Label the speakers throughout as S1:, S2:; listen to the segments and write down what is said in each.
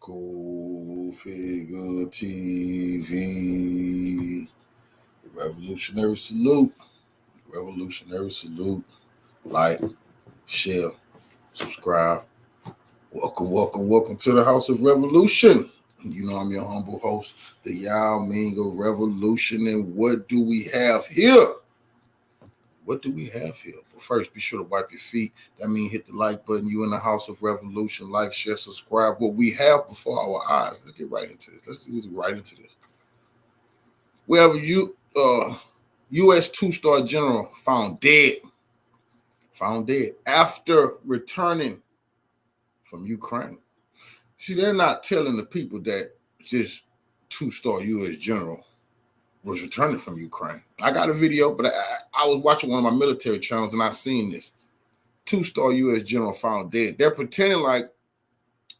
S1: Go Figure TV. Revolutionary salute. Revolutionary salute. Like, share, subscribe. Welcome to the House of Revolution. You know I'm your humble host, the Yao Ming of Revolution. And what do we have here? But first, be sure to wipe your feet. That means hit the like button. You in the House of Revolution. Like, share, subscribe. What we have before our eyes. Let's get right into this. We have a U.S. two-star general found dead after returning from Ukraine. See, they're not telling the people that this two-star U.S. general was returning from Ukraine. I got a video, but I was watching one of my military channels and I seen this. Two-star U.S. general found dead. They're pretending like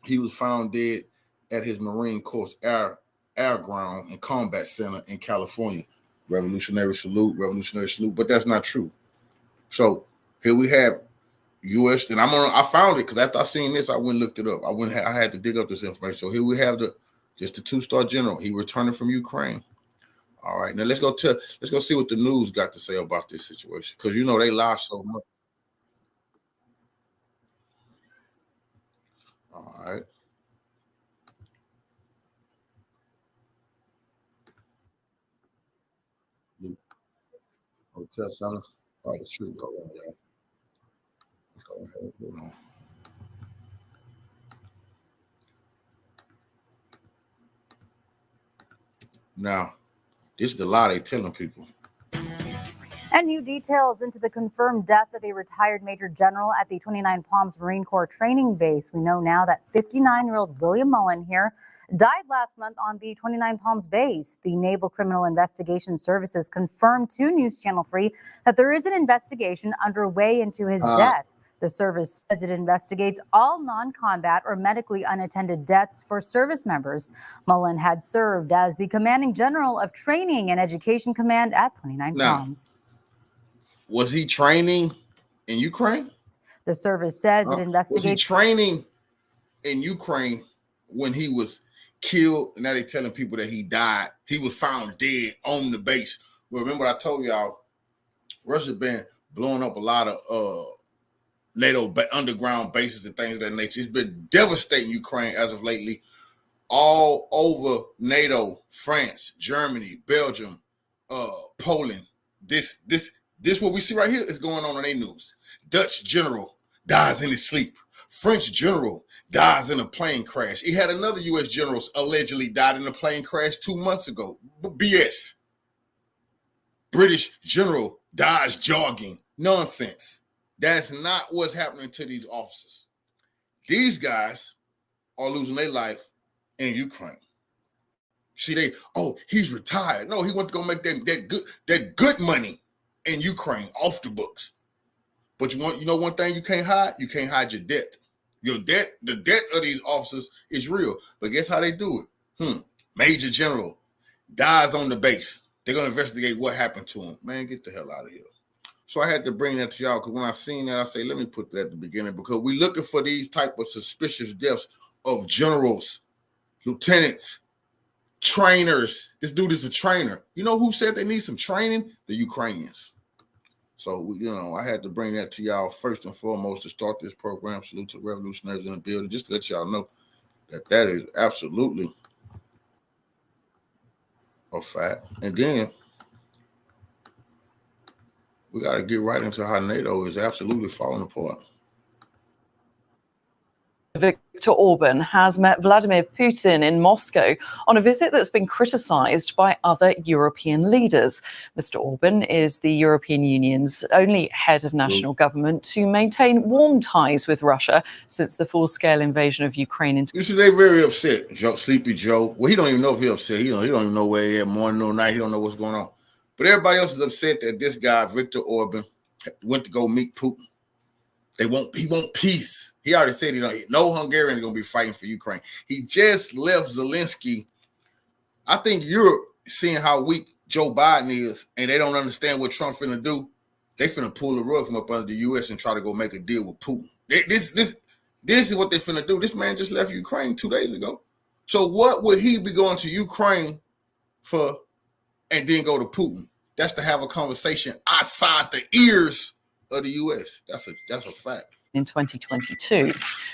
S1: he was found dead at his Marine Corps Air Ground and Combat Center in California. Revolutionary salute, but that's not true. So here we have U.S. and I found it because after I seen this, I went and looked it up. I had to dig up this information. So here we have the two-star general. He returning from Ukraine. All right, now let's go see what the news got to say about this situation, because you know they lie so much. All right. Hotel Center. All right, shoot. Hold on, y'all. Let's go ahead. Hold on. Now, this is the lie they telling people.
S2: And new details into the confirmed death of a retired Major General at the 29 Palms Marine Corps training base. We know now that 59-year-old William Mullen here died last month on the 29 Palms base. The Naval Criminal Investigation Services confirmed to News Channel 3 that there is an investigation underway into his death. The service says it investigates all non-combat or medically unattended deaths for service members. Mullen had served as the commanding general of Training and Education Command at 29 Palms.
S1: Was he training in Ukraine?
S2: The service says it investigates.
S1: Was he training in Ukraine when he was killed? And now they're telling people that he died. He was found dead on the base. Well, remember I told y'all, Russia been blowing up a lot of NATO underground bases and things of that nature. It's been devastating Ukraine as of lately. All over NATO, France, Germany, Belgium, Poland. This what we see right here is going on their news. Dutch general dies in his sleep. French general dies in a plane crash. He had another U.S. general allegedly died in a plane crash 2 months ago. BS. British general dies jogging. Nonsense. That's not what's happening to these officers. These guys are losing their life in Ukraine. See, he's retired. No, he went to go make that good money in Ukraine off the books. But you know one thing you can't hide? You can't hide your debt. The debt of these officers is real. But guess how they do it? Major general dies on the base. They're going to investigate what happened to him. Man, get the hell out of here. So I had to bring that to y'all because when I seen that, I say, let me put that at the beginning, because we're looking for these type of suspicious deaths of generals, lieutenants, trainers. This dude is a trainer. You know who said they need some training? The Ukrainians. So, I had to bring that to y'all first and foremost to start this program. Salute to revolutionaries in the building, just to let y'all know that is absolutely a fact. And then we got to get right into how NATO is absolutely falling apart.
S3: Viktor Orban has met Vladimir Putin in Moscow on a visit that's been criticized by other European leaders. Mr. Orban is the European Union's only head of national government to maintain warm ties with Russia since the full-scale invasion of Ukraine.
S1: You see, they're very upset. Sleepy Joe. Well, he don't even know if he's upset. He don't even know where he is morning or night. He don't know what's going on. But everybody else is upset that this guy, Viktor Orban, went to go meet Putin. He want peace. He already said no Hungarian is going to be fighting for Ukraine. He just left Zelensky. I think Europe, seeing how weak Joe Biden is, and they don't understand what Trump's finna do, they finna pull the rug from up under the U.S. and try to go make a deal with Putin. This is what they finna do. This man just left Ukraine 2 days ago. So what would he be going to Ukraine for and then go to Putin? That's to have a conversation outside the ears of the U.S. That's a fact.
S3: In 2022,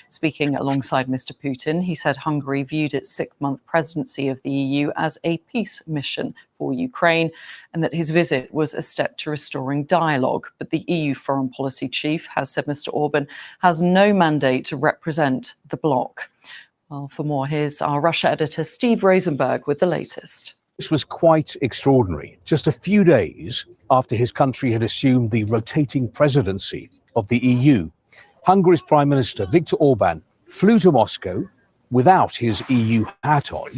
S3: speaking alongside Mr. Putin, he said Hungary viewed its sixth-month presidency of the EU as a peace mission for Ukraine and that his visit was a step to restoring dialogue. But the EU foreign policy chief has said Mr. Orban has no mandate to represent the bloc. Well, for more, here's our Russia editor, Steve Rosenberg, with the latest.
S4: This was quite extraordinary. Just a few days after his country had assumed the rotating presidency of the EU, Hungary's Prime Minister Viktor Orban flew to Moscow without his EU hat on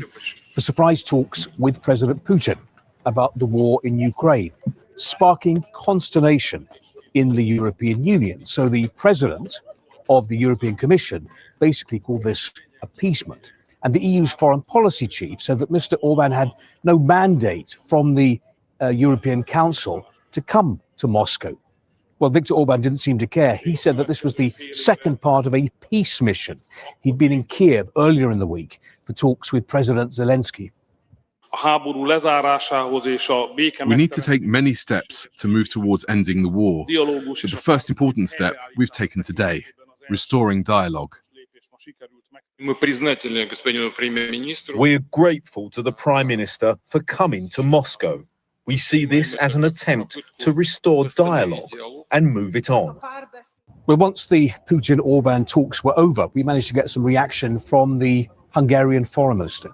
S4: for surprise talks with President Putin about the war in Ukraine, sparking consternation in the European Union. So the president of the European Commission basically called this appeasement. And the EU's foreign policy chief said that Mr. Orban had no mandate from the European Council to come to Moscow. Well, Viktor Orban didn't seem to care. He said that this was the second part of a peace mission. He'd been in Kiev earlier in the week for talks with President Zelensky.
S5: We need to take many steps to move towards ending the war. But the first important step we've taken today, restoring dialogue.
S6: We're grateful to the Prime Minister for coming to Moscow. We see this as an attempt to restore dialogue and move it on.
S4: Well, once the Putin-Orban talks were over, we managed to get some reaction from the Hungarian foreign minister.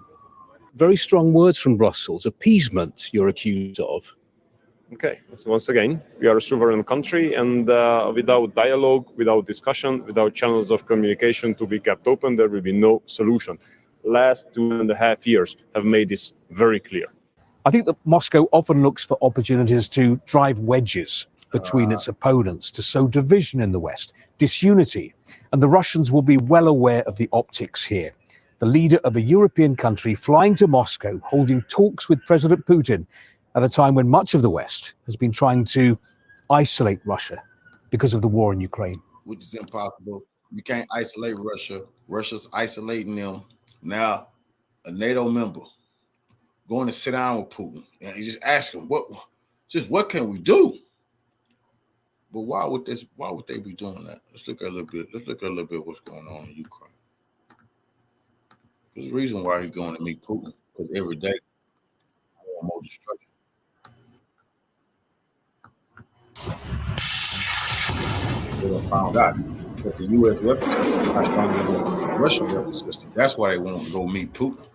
S4: Very strong words from Brussels. Appeasement, you're accused of.
S7: Okay, so once again, we are a sovereign country, and without dialogue, without discussion, without channels of communication to be kept open, there will be no solution. Last 2.5 years have made this very clear.
S4: I think that Moscow often looks for opportunities to drive wedges between its opponents, to sow division in the West, disunity. And the Russians will be well aware of the optics here. The leader of a European country flying to Moscow, holding talks with President Putin at a time when much of the West has been trying to isolate Russia because of the war in Ukraine.
S1: Which is impossible. You can't isolate Russia. Russia's isolating them. Now, a NATO member going to sit down with Putin and you just ask him what can we do? But why would they be doing that? Let's look at a little bit what's going on in Ukraine. There's a reason why he's going to meet Putin, because every day more destruction. They found out that the U.S. weapon system is stronger than the Russian weapon system. That's why they want to go meet Putin.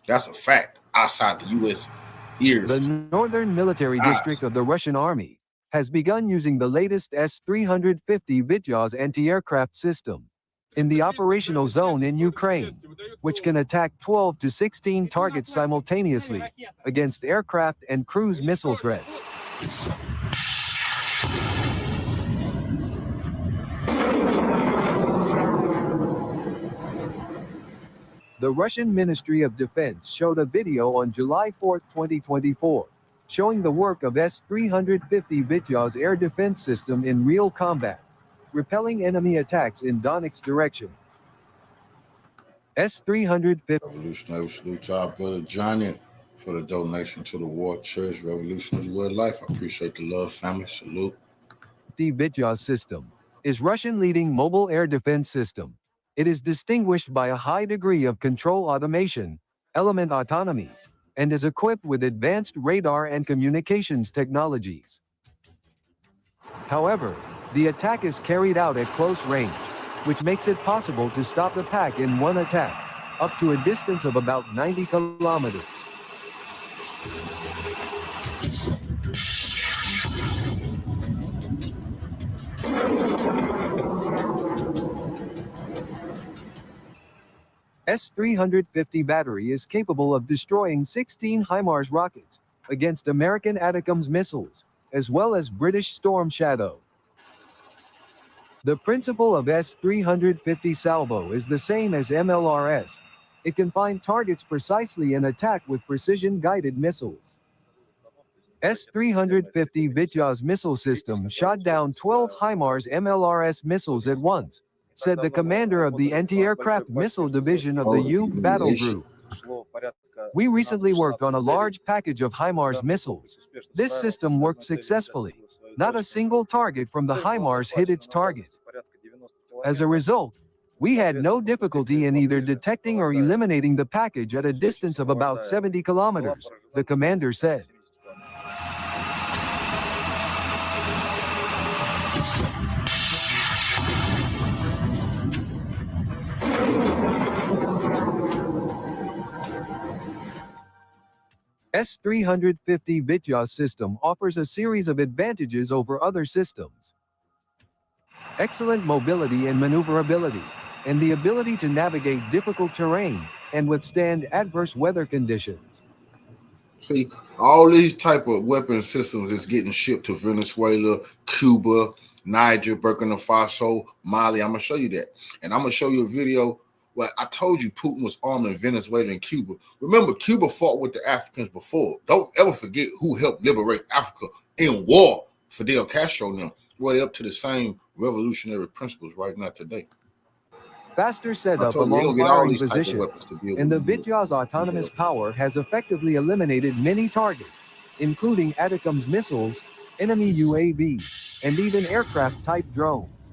S1: That's a fact. Outside the U.S. ears.
S8: The Northern Military District of the Russian Army has begun using the latest S-350 Vityaz anti-aircraft system in the operational zone in Ukraine, which can attack 12 to 16 targets simultaneously against aircraft and cruise missile threats. The Russian Ministry of Defense showed a video on July 4, 2024, showing the work of S-350 Vityaz air defense system in real combat, repelling enemy attacks in Donetsk direction. S-350
S1: Revolutionary salute to our brother Johnny for the donation to the War Church. Revolution is way of life. I appreciate the love, family. Salute.
S8: The Vityaz system is Russian leading mobile air defense system. It is distinguished by a high degree of control automation, element autonomy, and is equipped with advanced radar and communications technologies. However, the attack is carried out at close range, which makes it possible to stop the pack in one attack, up to a distance of about 90 kilometers. S-350 battery is capable of destroying 16 HIMARS rockets against American ATACMS missiles, as well as British Storm Shadow. The principle of S-350 salvo is the same as MLRS. It can find targets precisely and attack with precision-guided missiles. S-350 Vityaz missile system shot down 12 HIMARS MLRS missiles at once, said the commander of the anti-aircraft missile division of the U battle group. We recently worked on a large package of HIMARS missiles. This system worked successfully. Not a single target from the HIMARS hit its target. As a result, we had no difficulty in either detecting or eliminating the package at a distance of about 70 kilometers, the commander said. S-350 Vityaz system offers a series of advantages over other systems. Excellent mobility and maneuverability, and the ability to navigate difficult terrain and withstand adverse weather conditions.
S1: See, all these type of weapon systems is getting shipped to Venezuela, Cuba, Niger, Burkina Faso, Mali. I'm going to show you that. And I'm going to show you a video where I told you Putin was arming Venezuela and Cuba. Remember, Cuba fought with the Africans before. Don't ever forget who helped liberate Africa in war. Fidel Castro and them. Well, they're up to the same revolutionary principles right now today.
S8: Faster setup along firing positions, and the Vityaz autonomous power has effectively eliminated many targets, including ATACMS missiles, enemy UAVs, and even aircraft-type drones.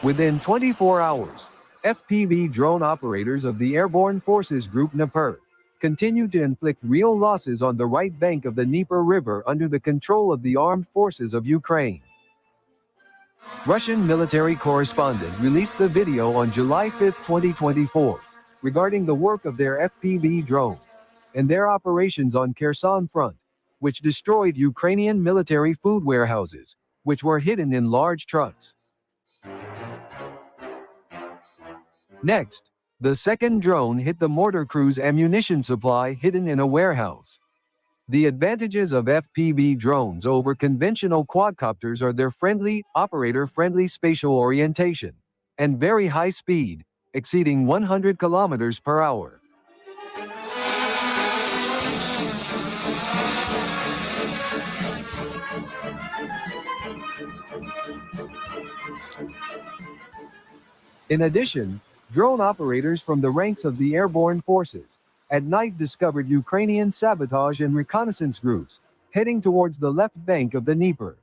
S8: Within 24 hours, FPV drone operators of the Airborne Forces Group Dnieper continued to inflict real losses on the right bank of the Dnieper River under the control of the armed forces of Ukraine. Russian military correspondent released the video on July 5, 2024, regarding the work of their FPV drones and their operations on Kherson front, which destroyed Ukrainian military food warehouses, which were hidden in large trucks. Next, the second drone hit the mortar crew's ammunition supply hidden in a warehouse. The advantages of FPV drones over conventional quadcopters are their friendly, operator-friendly spatial orientation, and very high speed, exceeding 100 kilometers per hour. In addition, drone operators from the ranks of the airborne forces at night discovered Ukrainian sabotage and reconnaissance groups heading towards the left bank of the Dnieper.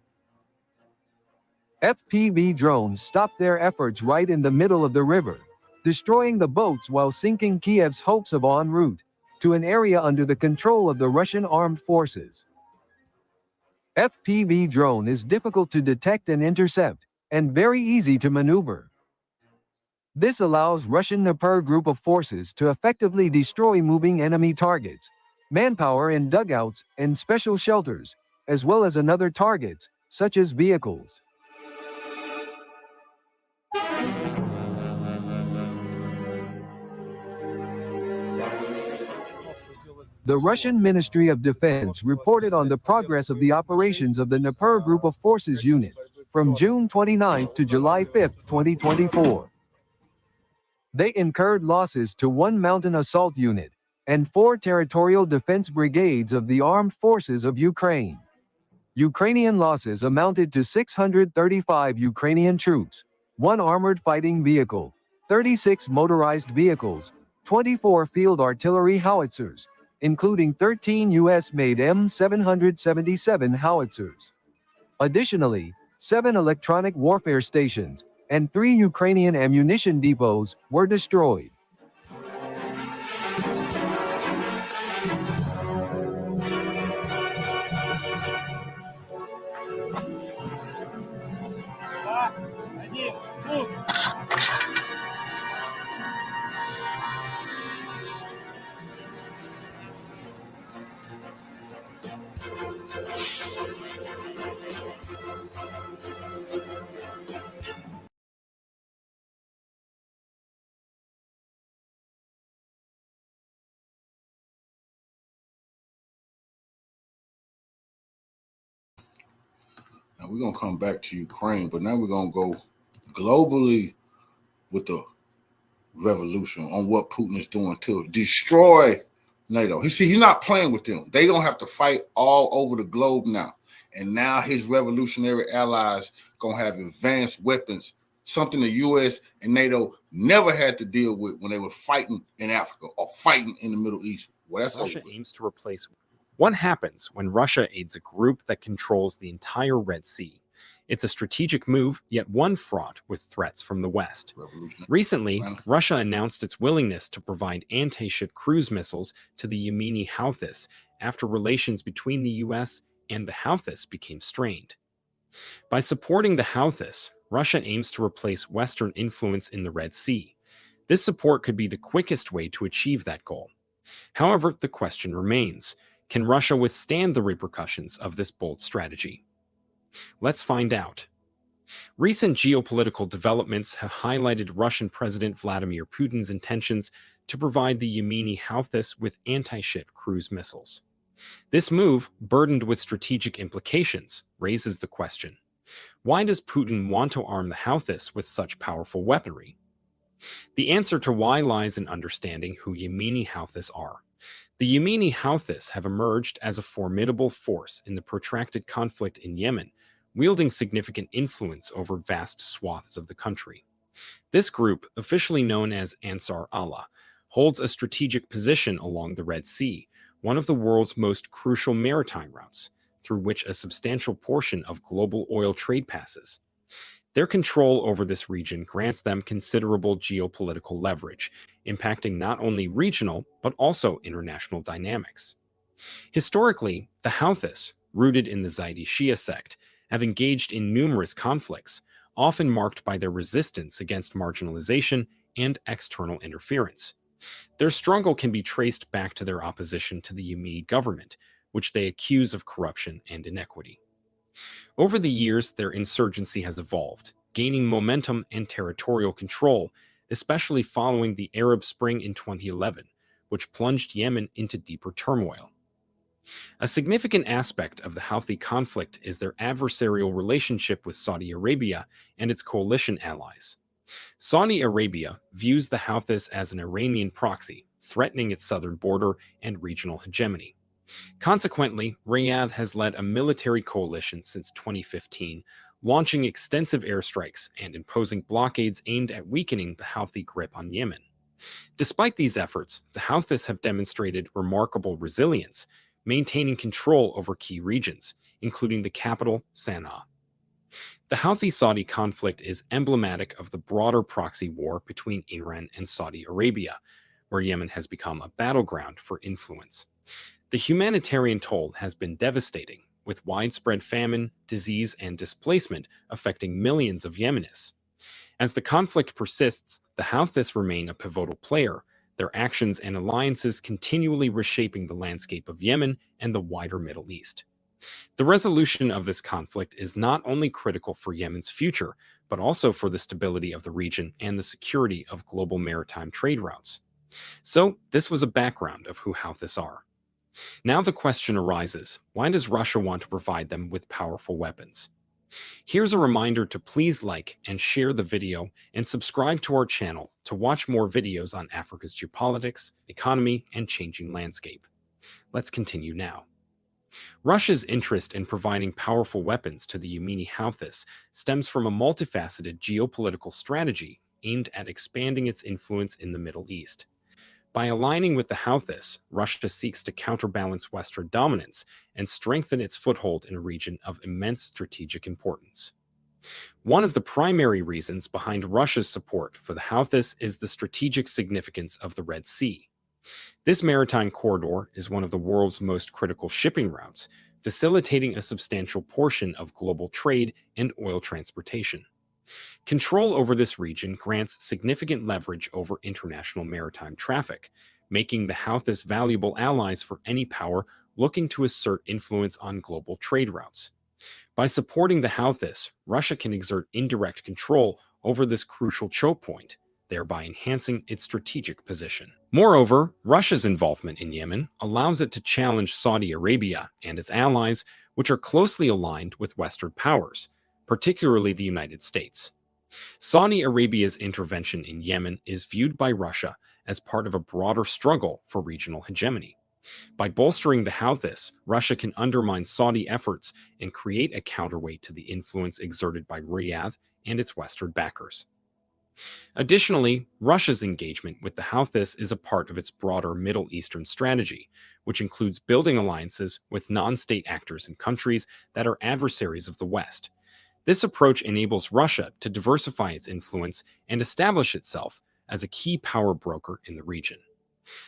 S8: FPV drones stopped their efforts right in the middle of the river, destroying the boats while sinking Kiev's hopes of en route to an area under the control of the Russian armed forces. FPV drone is difficult to detect and intercept, and very easy to maneuver. This allows Russian Dnieper group of forces to effectively destroy moving enemy targets, manpower in dugouts and special shelters, as well as another targets, such as vehicles. The Russian Ministry of Defense reported on the progress of the operations of the Dnieper Group of Forces unit from June 29 to July 5, 2024. They incurred losses to one mountain assault unit and 4 territorial defense brigades of the armed forces of Ukraine. Ukrainian losses amounted to 635 Ukrainian troops, 1 armored fighting vehicle, 36 motorized vehicles, 24 field artillery howitzers, including 13 US-made M777 howitzers. Additionally, 7 electronic warfare stations and 3 Ukrainian ammunition depots were destroyed.
S1: Now we're gonna come back to Ukraine, but now we're gonna go globally with the revolution on what Putin is doing to destroy NATO. He's not playing with them. They don't have to fight all over the globe now. And now his revolutionary allies gonna have advanced weapons, something the U.S. and NATO never had to deal with when they were fighting in Africa or fighting in the Middle East. Well, that's
S9: Russia aims to replace. What happens when Russia aids a group that controls the entire Red Sea? It's a strategic move, yet one fraught with threats from the West. Recently, Russia announced its willingness to provide anti-ship cruise missiles to the Yemeni Houthis after relations between the U.S. and the Houthis became strained. By supporting the Houthis, Russia aims to replace Western influence in the Red Sea. This support could be the quickest way to achieve that goal. However, the question remains, can Russia withstand the repercussions of this bold strategy? Let's find out. Recent geopolitical developments have highlighted Russian President Vladimir Putin's intentions to provide the Yemeni Houthis with anti-ship cruise missiles. This move, burdened with strategic implications, raises the question, why does Putin want to arm the Houthis with such powerful weaponry? The answer to why lies in understanding who Yemeni Houthis are. The Yemeni Houthis have emerged as a formidable force in the protracted conflict in Yemen, wielding significant influence over vast swaths of the country. This group, officially known as Ansar Allah, holds a strategic position along the Red Sea, one of the world's most crucial maritime routes, through which a substantial portion of global oil trade passes. Their control over this region grants them considerable geopolitical leverage, impacting not only regional but also international dynamics. Historically, the Houthis, rooted in the Zaidi Shia sect, have engaged in numerous conflicts, often marked by their resistance against marginalization and external interference. Their struggle can be traced back to their opposition to the Yemeni government, which they accuse of corruption and inequity. Over the years, their insurgency has evolved, gaining momentum and territorial control, especially following the Arab Spring in 2011, which plunged Yemen into deeper turmoil. A significant aspect of the Houthi conflict is their adversarial relationship with Saudi Arabia and its coalition allies. Saudi Arabia views the Houthis as an Iranian proxy, threatening its southern border and regional hegemony. Consequently, Riyadh has led a military coalition since 2015, launching extensive airstrikes and imposing blockades aimed at weakening the Houthi grip on Yemen. Despite these efforts, the Houthis have demonstrated remarkable resilience, maintaining control over key regions, including the capital, Sana'a. The Houthi-Saudi conflict is emblematic of the broader proxy war between Iran and Saudi Arabia, where Yemen has become a battleground for influence. The humanitarian toll has been devastating, with widespread famine, disease, and displacement affecting millions of Yemenis. As the conflict persists, the Houthis remain a pivotal player, their actions and alliances continually reshaping the landscape of Yemen and the wider Middle East. The resolution of this conflict is not only critical for Yemen's future, but also for the stability of the region and the security of global maritime trade routes. So, this was a background of who Houthis are. Now the question arises, why does Russia want to provide them with powerful weapons? Here's a reminder to please like and share the video and subscribe to our channel to watch more videos on Africa's geopolitics, economy, and changing landscape. Let's continue now. Russia's interest in providing powerful weapons to the Yemeni Houthis stems from a multifaceted geopolitical strategy aimed at expanding its influence in the Middle East. By aligning with the Houthis, Russia seeks to counterbalance Western dominance and strengthen its foothold in a region of immense strategic importance. One of the primary reasons behind Russia's support for the Houthis is the strategic significance of the Red Sea. This maritime corridor is one of the world's most critical shipping routes, facilitating a substantial portion of global trade and oil transportation. Control over this region grants significant leverage over international maritime traffic, making the Houthis valuable allies for any power looking to assert influence on global trade routes. By supporting the Houthis, Russia can exert indirect control over this crucial choke point, thereby enhancing its strategic position. Moreover, Russia's involvement in Yemen allows it to challenge Saudi Arabia and its allies which are closely aligned with Western powers, particularly the United States. Saudi Arabia's intervention in Yemen is viewed by Russia as part of a broader struggle for regional hegemony. By bolstering the Houthis, Russia can undermine Saudi efforts and create a counterweight to the influence exerted by Riyadh and its Western backers. Additionally, Russia's engagement with the Houthis is a part of its broader Middle Eastern strategy, which includes building alliances with non-state actors in countries that are adversaries of the West. This approach enables Russia to diversify its influence and establish itself as a key power broker in the region.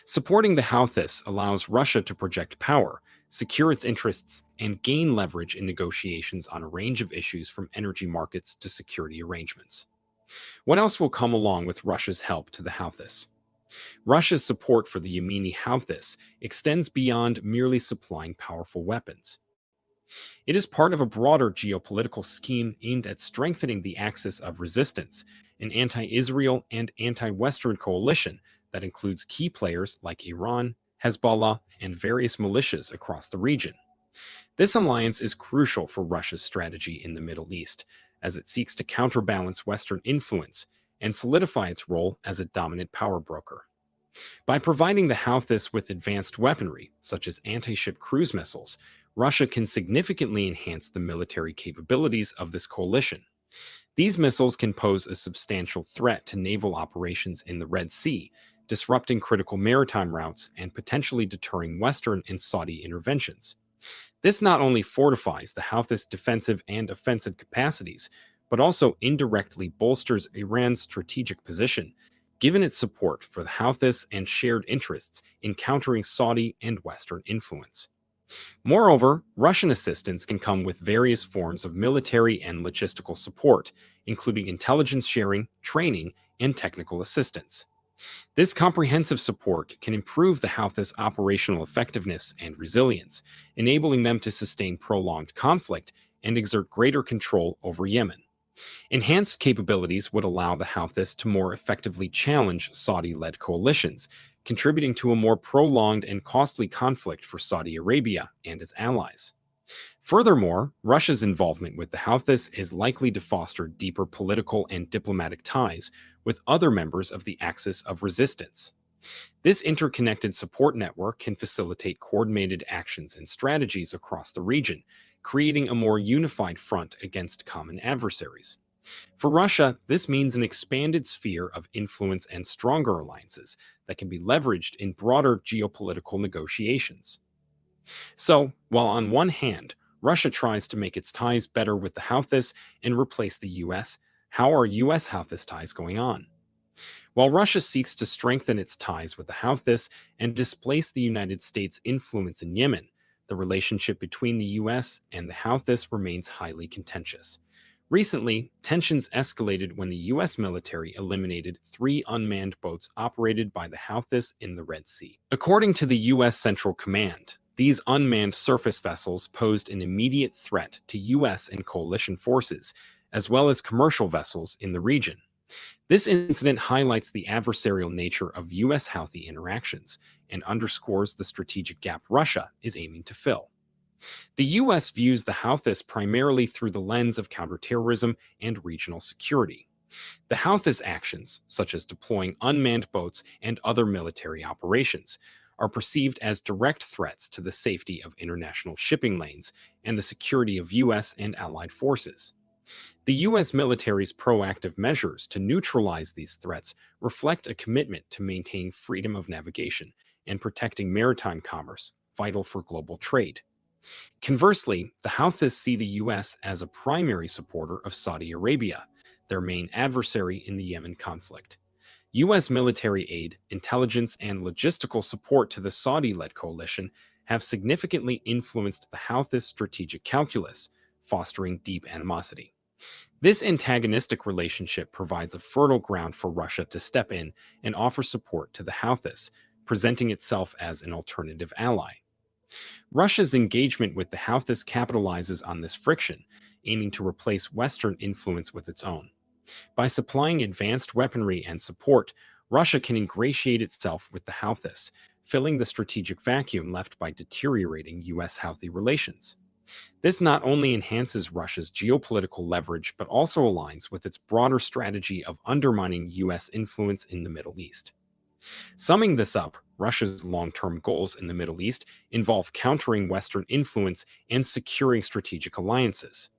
S9: Supporting the Houthis allows Russia to project power, secure its interests, and gain leverage in negotiations on a range of issues from energy markets to security arrangements. What else will come along with Russia's help to the Houthis? Russia's support for the Yemeni Houthis extends beyond merely supplying powerful weapons. It is part of a broader geopolitical scheme aimed at strengthening the axis of resistance, an anti-Israel and anti-Western coalition that includes key players like Iran, Hezbollah, and various militias across the region. This alliance is crucial for Russia's strategy in the Middle East, as it seeks to counterbalance Western influence and solidify its role as a dominant power broker. By providing the Houthis with advanced weaponry, such as anti-ship cruise missiles, Russia can significantly enhance the military capabilities of this coalition. These missiles can pose a substantial threat to naval operations in the Red Sea, disrupting critical maritime routes and potentially deterring Western and Saudi interventions. This not only fortifies the Houthis' defensive and offensive capacities, but also indirectly bolsters Iran's strategic position, given its support for the Houthis and shared interests in countering Saudi and Western influence. Moreover, Russian assistance can come with various forms of military and logistical support, including intelligence sharing, training, and technical assistance. This comprehensive support can improve the Houthis' operational effectiveness and resilience, enabling them to sustain prolonged conflict and exert greater control over Yemen. Enhanced capabilities would allow the Houthis to more effectively challenge Saudi-led coalitions, contributing to a more prolonged and costly conflict for Saudi Arabia and its allies. Furthermore, Russia's involvement with the Houthis is likely to foster deeper political and diplomatic ties with other members of the axis of resistance. This interconnected support network can facilitate coordinated actions and strategies across the region, creating a more unified front against common adversaries. For Russia, this means an expanded sphere of influence and stronger alliances that can be leveraged in broader geopolitical negotiations. So, while on one hand, Russia tries to make its ties better with the Houthis and replace the US, how are US Houthis ties going on? While Russia seeks to strengthen its ties with the Houthis and displace the United States' influence in Yemen, the relationship between the US and the Houthis remains highly contentious. Recently, tensions escalated when the US military eliminated 3 unmanned boats operated by the Houthis in the Red Sea. According to the US Central Command, these unmanned surface vessels posed an immediate threat to US and coalition forces, as well as commercial vessels in the region. This incident highlights the adversarial nature of US Houthi interactions and underscores the strategic gap Russia is aiming to fill. The US views the Houthis primarily through the lens of counterterrorism and regional security. The Houthis' actions, such as deploying unmanned boats and other military operations, are perceived as direct threats to the safety of international shipping lanes and the security of US and allied forces. The US military's proactive measures to neutralize these threats reflect a commitment to maintain freedom of navigation and protecting maritime commerce, vital for global trade. Conversely, the Houthis see the US as a primary supporter of Saudi Arabia, their main adversary in the Yemen conflict. US military aid, intelligence, and logistical support to the Saudi-led coalition have significantly influenced the Houthis' strategic calculus, fostering deep animosity. This antagonistic relationship provides a fertile ground for Russia to step in and offer support to the Houthis, presenting itself as an alternative ally. Russia's engagement with the Houthis capitalizes on this friction, aiming to replace Western influence with its own. By supplying advanced weaponry and support, Russia can ingratiate itself with the Houthis, filling the strategic vacuum left by deteriorating US-Houthi relations. This not only enhances Russia's geopolitical leverage, but also aligns with its broader strategy of undermining US influence in the Middle East. Summing this up, Russia's long-term goals in the Middle East involve countering Western influence and securing strategic alliances.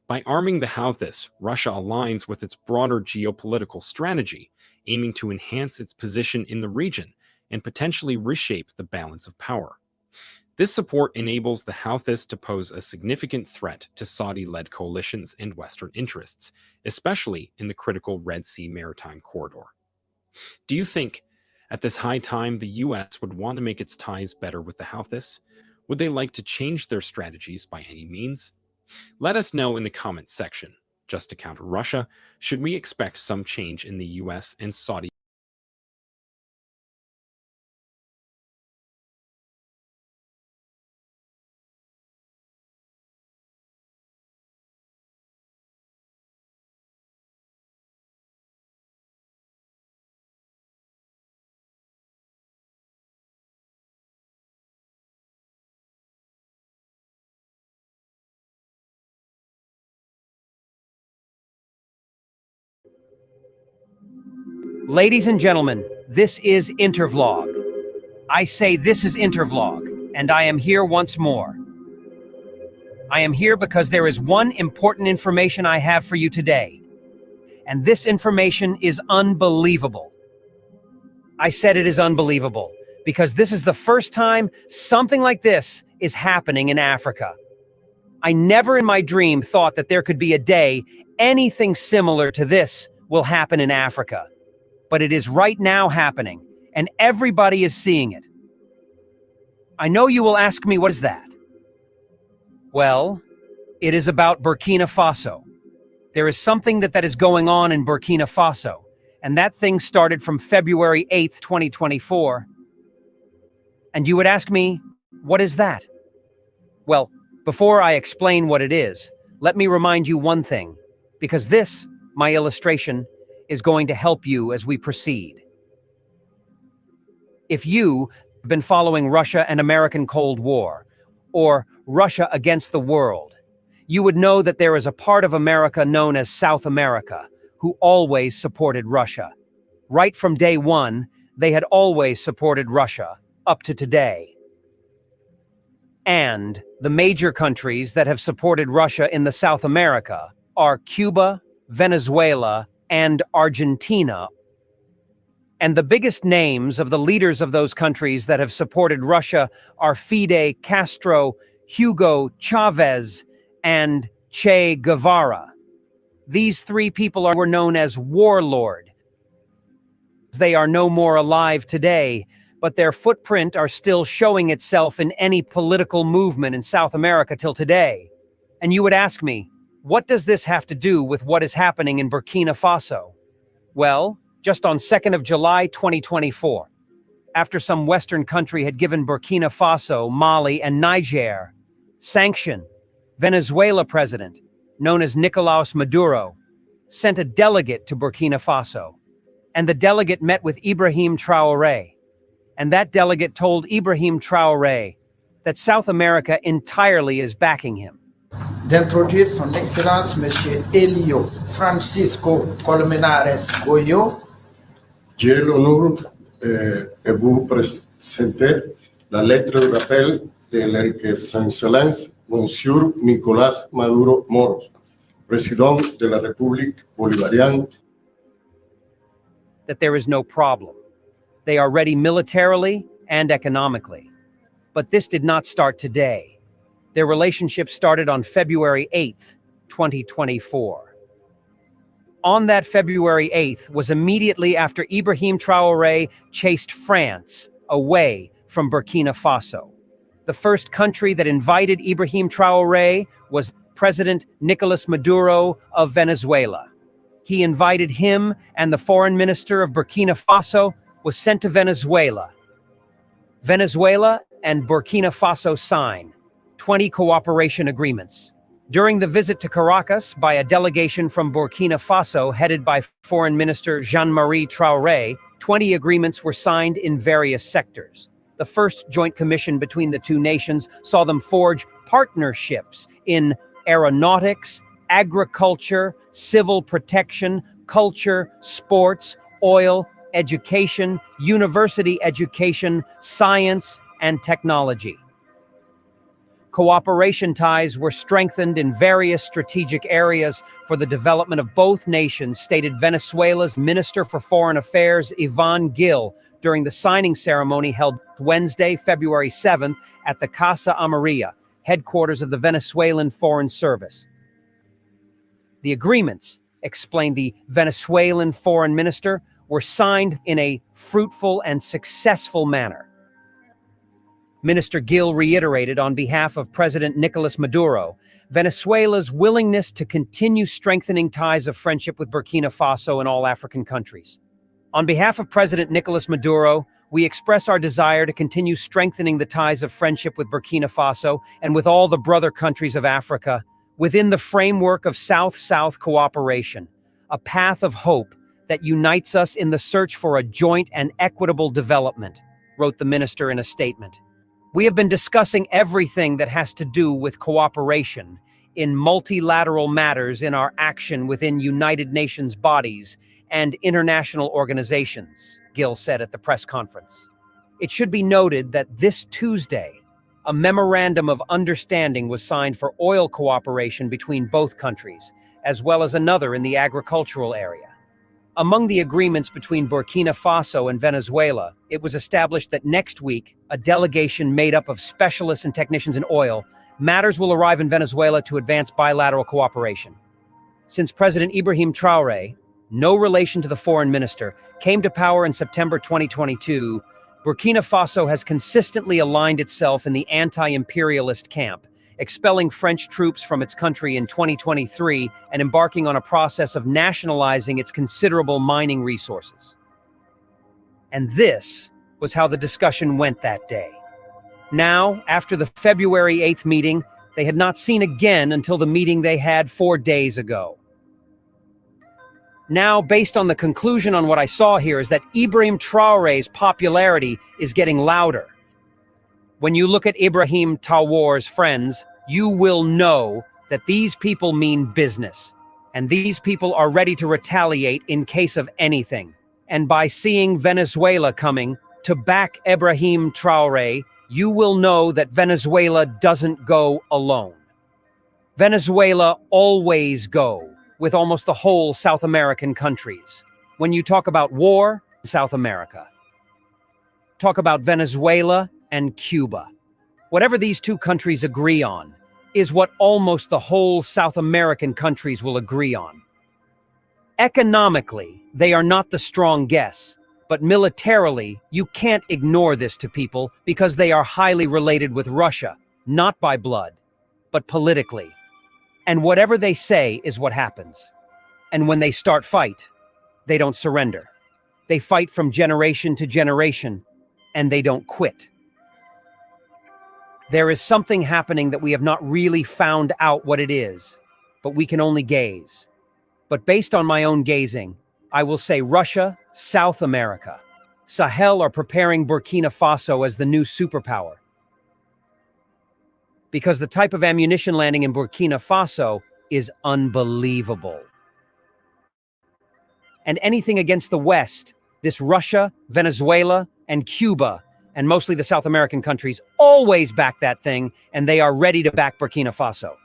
S9: By arming the Houthis, Russia aligns with its broader geopolitical strategy, aiming to enhance its position in the region and potentially reshape the balance of power. This support enables the Houthis to pose a significant threat to Saudi-led coalitions and Western interests, especially in the critical Red Sea maritime corridor. Do you think, at this high time, the US would want to make its ties better with the Houthis? Would they like to change their strategies by any means? Let us know in the comments section. Just to counter Russia, should we expect some change in the US and Saudi?
S10: Ladies and gentlemen, this is Intervlog. I say this is Intervlog, and I am here once more. I am here because there is one important information I have for you today. And this information is unbelievable. I said it is unbelievable, because this is the first time something like this is happening in Africa. I never in my dream thought that there could be a day anything similar to this will happen in Africa. But it is right now happening, and everybody is seeing it. I know you will ask me, what is that? Well, it is about Burkina Faso. There is something that is going on in Burkina Faso, and that thing started from February 8th, 2024. And you would ask me, what is that? Well, before I explain what it is, let me remind you one thing, because this, my illustration, is going to help you as we proceed. If you have been following Russia and American Cold War, or Russia against the world, you would know that there is a part of America known as South America, who always supported Russia. Right from day one, they had always supported Russia, up to today. And the major countries that have supported Russia in the South America are Cuba, Venezuela, and Argentina. And the biggest names of the leaders of those countries that have supported Russia are Fidel Castro, Hugo Chavez, and Che Guevara. These three people were known as warlords. They are no more alive today, but their footprint are still showing itself in any political movement in South America till today. And you would ask me, what does this have to do with what is happening in Burkina Faso? Well, just on 2nd of July 2024, after some Western country had given Burkina Faso, Mali, and Niger sanction, Venezuela president, known as Nicolás Maduro, sent a delegate to Burkina Faso. And the delegate met with Ibrahim Traoré. And that delegate told Ibrahim Traoré that South America entirely is backing him.
S11: D'introduire son Excellence Monsieur Elio Francisco Colmenares Goyo.
S12: J'ai l'honneur de vous présenter la lettre d'appel de son Excellence Monsieur Nicolás Maduro Moros, Président de la République Bolivariana.
S10: That there is no problem. They are ready militarily and economically. But this did not start today. Their relationship started on February 8th, 2024. On that February 8th was immediately after Ibrahim Traoré chased France away from Burkina Faso. The first country that invited Ibrahim Traoré was President Nicolás Maduro of Venezuela. He invited him, and the foreign minister of Burkina Faso was sent to Venezuela. Venezuela and Burkina Faso signed 20 cooperation agreements. During the visit to Caracas by a delegation from Burkina Faso headed by Foreign Minister Jean-Marie Traoré, 20 agreements were signed in various sectors. The first joint commission between the two nations saw them forge partnerships in aeronautics, agriculture, civil protection, culture, sports, oil, education, university education, science, and technology. Cooperation ties were strengthened in various strategic areas for the development of both nations, stated Venezuela's Minister for Foreign Affairs, Ivan Gil, during the signing ceremony held Wednesday, February 7th at the Casa Amarilla, headquarters of the Venezuelan Foreign Service. The agreements, explained the Venezuelan foreign minister, were signed in a fruitful and successful manner. Minister Gil reiterated on behalf of President Nicolas Maduro Venezuela's willingness to continue strengthening ties of friendship with Burkina Faso and all African countries. On behalf of President Nicolas Maduro, we express our desire to continue strengthening the ties of friendship with Burkina Faso and with all the brother countries of Africa within the framework of South-South cooperation, a path of hope that unites us in the search for a joint and equitable development, wrote the minister in a statement. We have been discussing everything that has to do with cooperation in multilateral matters in our action within United Nations bodies and international organizations, Gil said at the press conference. It should be noted that this Tuesday, a memorandum of understanding was signed for oil cooperation between both countries, as well as another in the agricultural area. Among the agreements between Burkina Faso and Venezuela, it was established that next week, a delegation made up of specialists and technicians in oil matters will arrive in Venezuela to advance bilateral cooperation. Since President Ibrahim Traoré, no relation to the foreign minister, came to power in September 2022, Burkina Faso has consistently aligned itself in the anti-imperialist camp, expelling French troops from its country in 2023 and embarking on a process of nationalizing its considerable mining resources. And this was how the discussion went that day. Now, after the February 8th meeting, they had not seen again until the meeting they had 4 days ago. Now, based on the conclusion on what I saw here, is that Ibrahim Traoré's popularity is getting louder. When you look at Ibrahim Traoré's friends, you will know that these people mean business, and these people are ready to retaliate in case of anything. And by seeing Venezuela coming to back Ibrahim Traoré, you will know that Venezuela doesn't go alone. Venezuela always go with almost the whole South American countries. When you talk about war, South America. Talk about Venezuela and Cuba. Whatever these two countries agree on is what almost the whole South American countries will agree on. Economically, they are not the strong guess, but militarily, you can't ignore this to people because they are highly related with Russia, not by blood, but politically. And whatever they say is what happens. And when they start fight, they don't surrender. They fight from generation to generation, and they don't quit. There is something happening that we have not really found out what it is, but we can only gaze. But based on my own gazing, I will say Russia, South America, Sahel are preparing Burkina Faso as the new superpower. Because the type of ammunition landing in Burkina Faso is unbelievable. And anything against the West, this Russia, Venezuela, and Cuba, and mostly the South American countries, always back that thing, and they are ready to back Burkina Faso.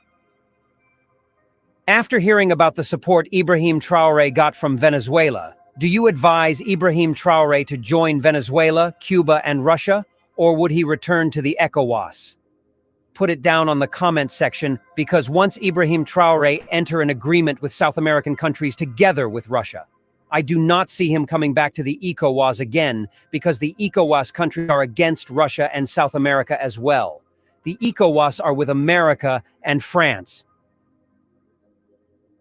S10: After hearing about the support Ibrahim Traoré got from Venezuela, do you advise Ibrahim Traoré to join Venezuela, Cuba, and Russia, or would he return to the ECOWAS? Put it down on the comment section, because once Ibrahim Traoré enter an agreement with South American countries together with Russia, I do not see him coming back to the ECOWAS again, because the ECOWAS countries are against Russia and South America as well. The ECOWAS are with America and France.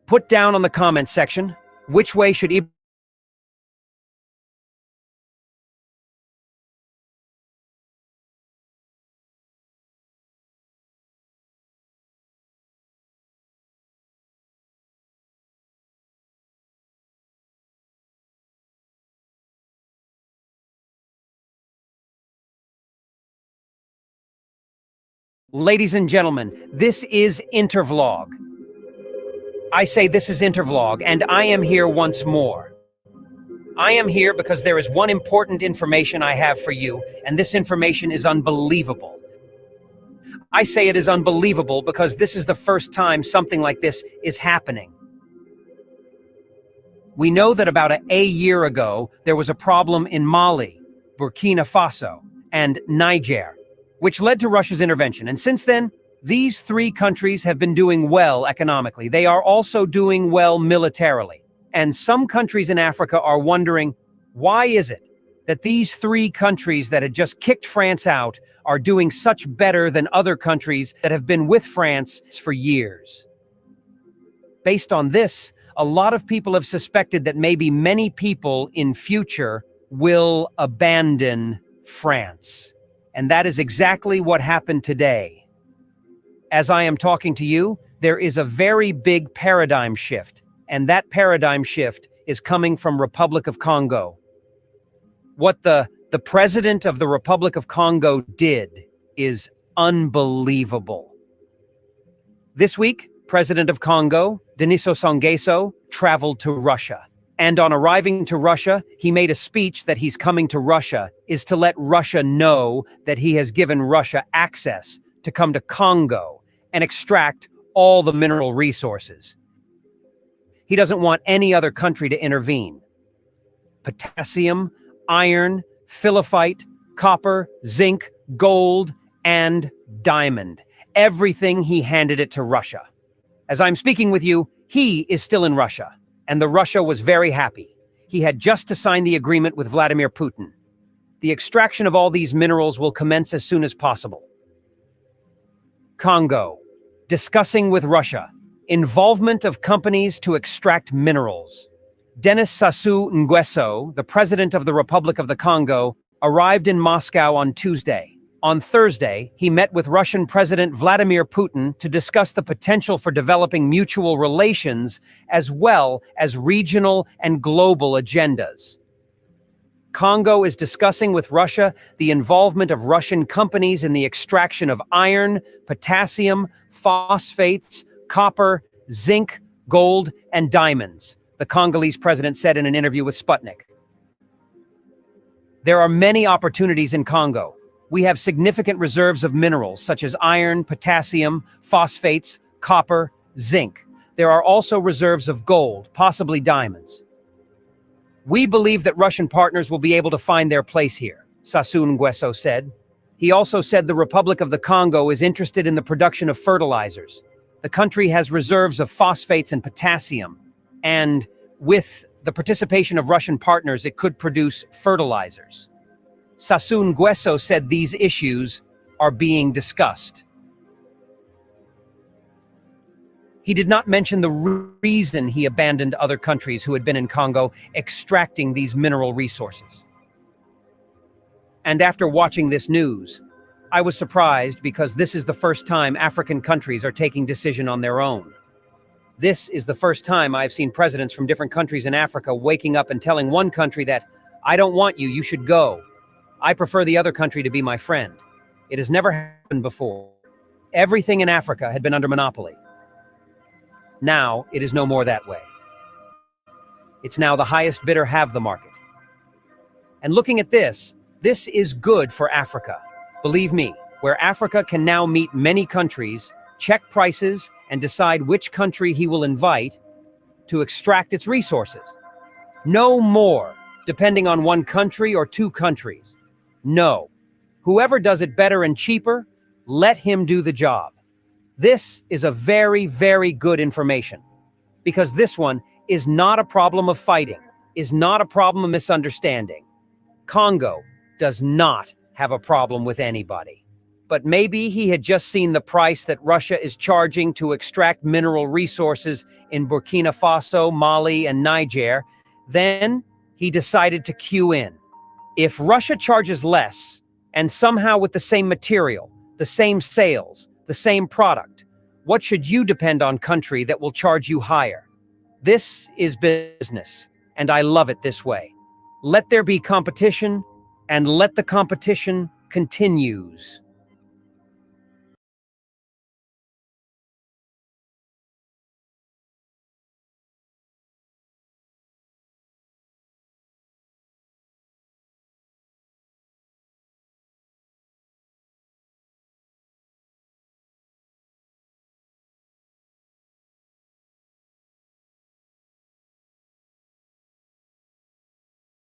S10: Put down on the comment section, which way should Ibrahim Ladies and gentlemen, this is Intervlog. I say this is Intervlog, and I am here once more. I am here because there is one important information I have for you, and this information is unbelievable. I say it is unbelievable because this is the first time something like this is happening. We know that about a year ago, there was a problem in Mali, Burkina Faso, and Niger, which led to Russia's intervention. And since then, these three countries have been doing well economically. They are also doing well militarily. And some countries in Africa are wondering, why is it that these three countries that had just kicked France out are doing such better than other countries that have been with France for years? Based on this, a lot of people have suspected that maybe many people in future will abandon France. And that is exactly what happened today. As I am talking to you, there is a very big paradigm shift, and that paradigm shift is coming from Republic of Congo. What the president of the Republic of Congo did is unbelievable. This week, President of Congo, Denis Sassou Nguesso, traveled to Russia. And on arriving to Russia, he made a speech that he's coming to Russia is to let Russia know that he has given Russia access to come to Congo and extract all the mineral resources. He doesn't want any other country to intervene. Potassium, iron, phyllophyte, copper, zinc, gold, and diamond. Everything he handed it to Russia. As I'm speaking with you, he is still in Russia, and the Russia was very happy. He had just to sign the agreement with Vladimir Putin. The extraction of all these minerals will commence as soon as possible. Congo, discussing with Russia, involvement of companies to extract minerals. Denis Sassou Nguesso, the president of the Republic of the Congo, arrived in Moscow on Tuesday. On Thursday, he met with Russian President Vladimir Putin to discuss the potential for developing mutual relations as well as regional and global agendas. Congo is discussing with Russia the involvement of Russian companies in the extraction of iron, potassium, phosphates, copper, zinc, gold, and diamonds, the Congolese president said in an interview with Sputnik. There are many opportunities in Congo. We have significant reserves of minerals such as iron, potassium, phosphates, copper, zinc. There are also reserves of gold, possibly diamonds. We believe that Russian partners will be able to find their place here, Sassou Nguesso said. He also said the Republic of the Congo is interested in the production of fertilizers. The country has reserves of phosphates and potassium, and with the participation of Russian partners, it could produce fertilizers. Sassou Nguesso said these issues are being discussed. He did not mention the reason he abandoned other countries who had been in Congo extracting these mineral resources. And after watching this news, I was surprised because this is the first time African countries are taking decision on their own. This is the first time I've seen presidents from different countries in Africa waking up and telling one country that, I don't want you, you should go. I prefer the other country to be my friend. It has never happened before. Everything in Africa had been under monopoly. Now, it is no more that way. It's now the highest bidder have the market. And looking at this is good for Africa. Believe me, where Africa can now meet many countries, check prices, and decide which country he will invite to extract its resources. No more depending on one country or two countries. No. Whoever does it better and cheaper, let him do the job. This is a very, very good information, because this one is not a problem of fighting, is not a problem of misunderstanding. Congo does not have a problem with anybody. But maybe he had just seen the price that Russia is charging to extract mineral resources in Burkina Faso, Mali, and Niger. Then he decided to cue in. If Russia charges less, and somehow with the same material, the same sales, the same product, what should you depend on country that will charge you higher? This is business, and I love it this way. Let there be competition, and let the competition continues.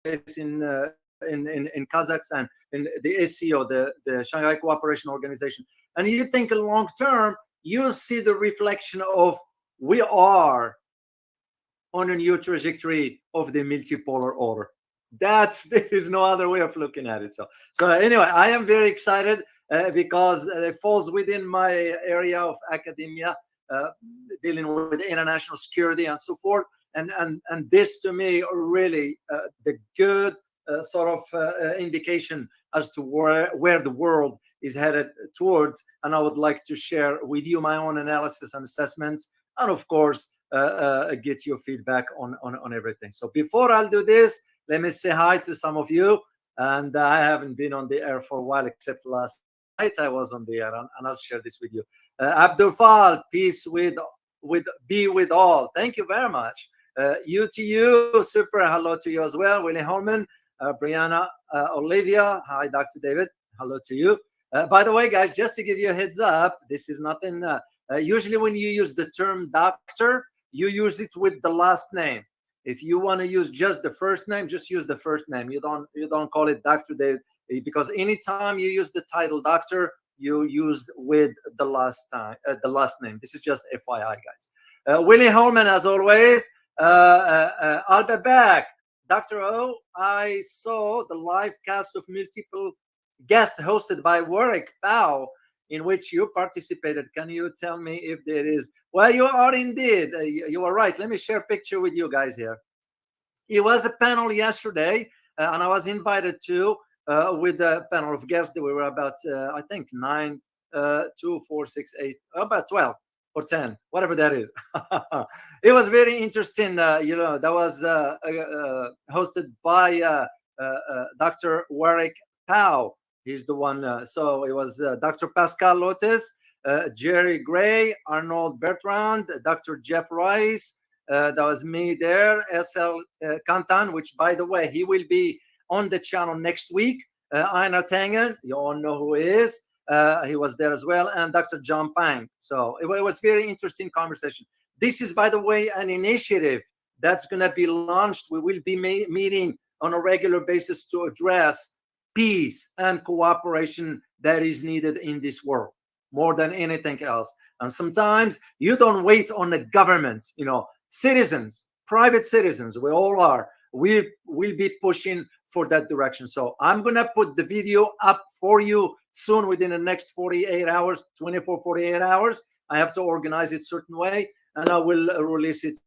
S13: in Kazakhstan, in the SCO, the Shanghai Cooperation Organization, and you think long term, you'll see the reflection of we are on a new trajectory of the multipolar order. There is no other way of looking at it. So anyway, I am very excited because it falls within my area of academia, dealing with international security and so forth. And this to me really the good sort of indication as to where the world is headed towards. And I would like to share with you my own analysis and assessments, and of course get your feedback on everything. So before I'll do this, let me say hi to some of you. And I haven't been on the air for a while, except last night I was on the air, and I'll share this with you. Abdul Fal, peace be with all. Thank you very much. You to you, super hello to you as well. Willie Holman, Brianna, Olivia, hi Dr. David, hello to you. By the way, guys, just to give you a heads up, this is nothing. Usually when you use the term doctor, you use it with the last name. If you want to use just the first name, just use the first name. You don't call it Dr. David, because anytime you use the title doctor, you use with the last name. This is just FYI, guys. Willie Holman, as always. I'll be back. Dr. O, I saw the live cast of multiple guests hosted by Warwick Powell, in which you participated. Can you tell me if there is? Well, you are indeed. You are right. Let me share a picture with you guys here. It was a panel yesterday, and I was invited to with a panel of guests. We were about, I think, 9, 2, 4, 6, 8, about 12 or 10, whatever that is. It was very interesting. That was hosted by Dr. Warwick Powell. He's the one. So it was Dr. Pascal Lotus, Jerry Gray, Arnold Bertrand, Dr. Jeff Rice. That was me there. SL Kantan, which, by the way, he will be on the channel next week. Einar Tangen, you all know who he is. He was there as well. And Dr. John Pang. So it was very interesting conversation. This is, by the way, an initiative that's going to be launched. We will be meeting on a regular basis to address peace and cooperation that is needed in this world more than anything else. And sometimes you don't wait on the government, citizens, private citizens, we all are. We'll be pushing for that direction. So I'm going to put the video up for you soon, within the next 48 hours, 24, 48 hours. I have to organize it a certain way, and I will release it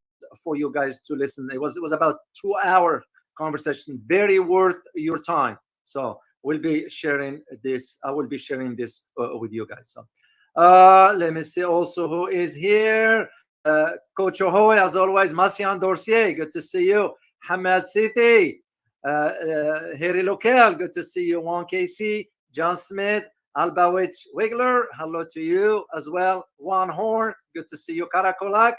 S13: for you guys to listen. It was about 2-hour conversation, very worth your time. So we'll be sharing this. I will be sharing this with you guys. So let me see also who is here. Coach Ahoy, as always. Massian Dorcier, good to see you. Hamad Siti, Harry Local, good to see you. Juan Casey, John Smith, Albawich Wiggler, hello to you as well. Juan Horn, good to see you. Karakolak,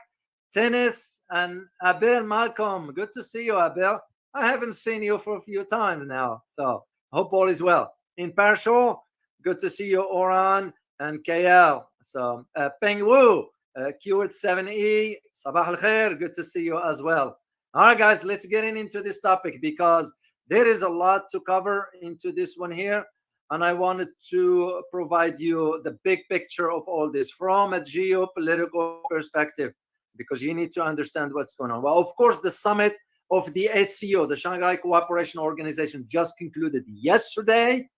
S13: Tennis, and Abel Malcolm, good to see you, Abel. I haven't seen you for a few times now, so hope all is well. In Parshaw, good to see you, Oran and KL. So Peng Wu, Q7E, Sabah al Khair, good to see you as well. All right, guys, let's get into this topic, because there is a lot to cover into this one here. And I wanted to provide you the big picture of all this from a geopolitical perspective, because you need to understand what's going on. Well, of course, the summit of the SCO, the Shanghai Cooperation Organization, just concluded yesterday,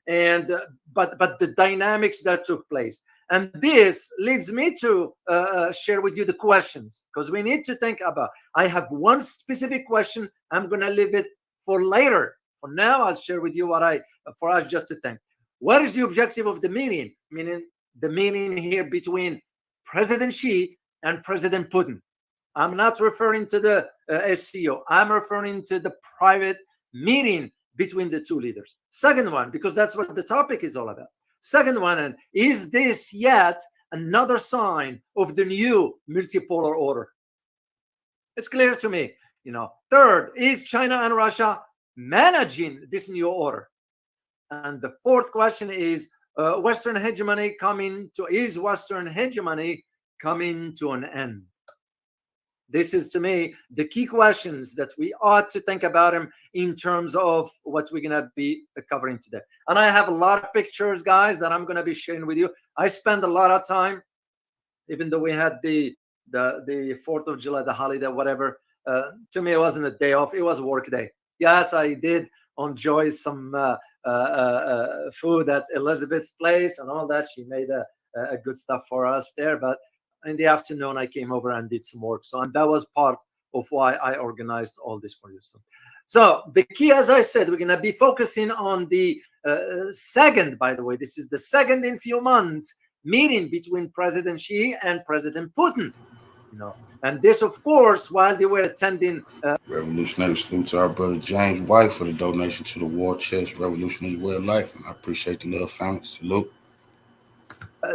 S13: and but the dynamics that took place, and this leads me to share with you the questions, because we need to think about. I have one specific question. I'm going to leave it for later. For now, I'll share with you for us just to think. What is the objective of the meeting? Meaning the meeting here between President Xi and President Putin. I'm not referring to the SCO. I'm referring to the private meeting between the two leaders. Second one, because that's what the topic is all about. Second one, is this yet another sign of the new multipolar order? It's clear to me. Third, is China and Russia managing this new order? And the fourth question is Western hegemony coming to an end? This is, to me, the key questions that we ought to think about them in terms of what we're going to be covering today. And I have a lot of pictures, guys, that I'm going to be sharing with you. I spend a lot of time, even though we had the 4th of July, the holiday, whatever. To me, it wasn't a day off. It was a work day. Yes, I did enjoy some food at Elizabeth's place and all that. She made a good stuff for us there. But in the afternoon, I came over and did some work. And that was part of why I organized all this for you. So the key, as I said, we're going to be focusing on the second, by the way, this is the second in few months, meeting between President Xi and President Putin. And this, of course, while they were attending.
S1: Revolutionary salute to our brother James White for the donation to the War Chest Revolutionary Way of Life. And I appreciate the little family. Salute.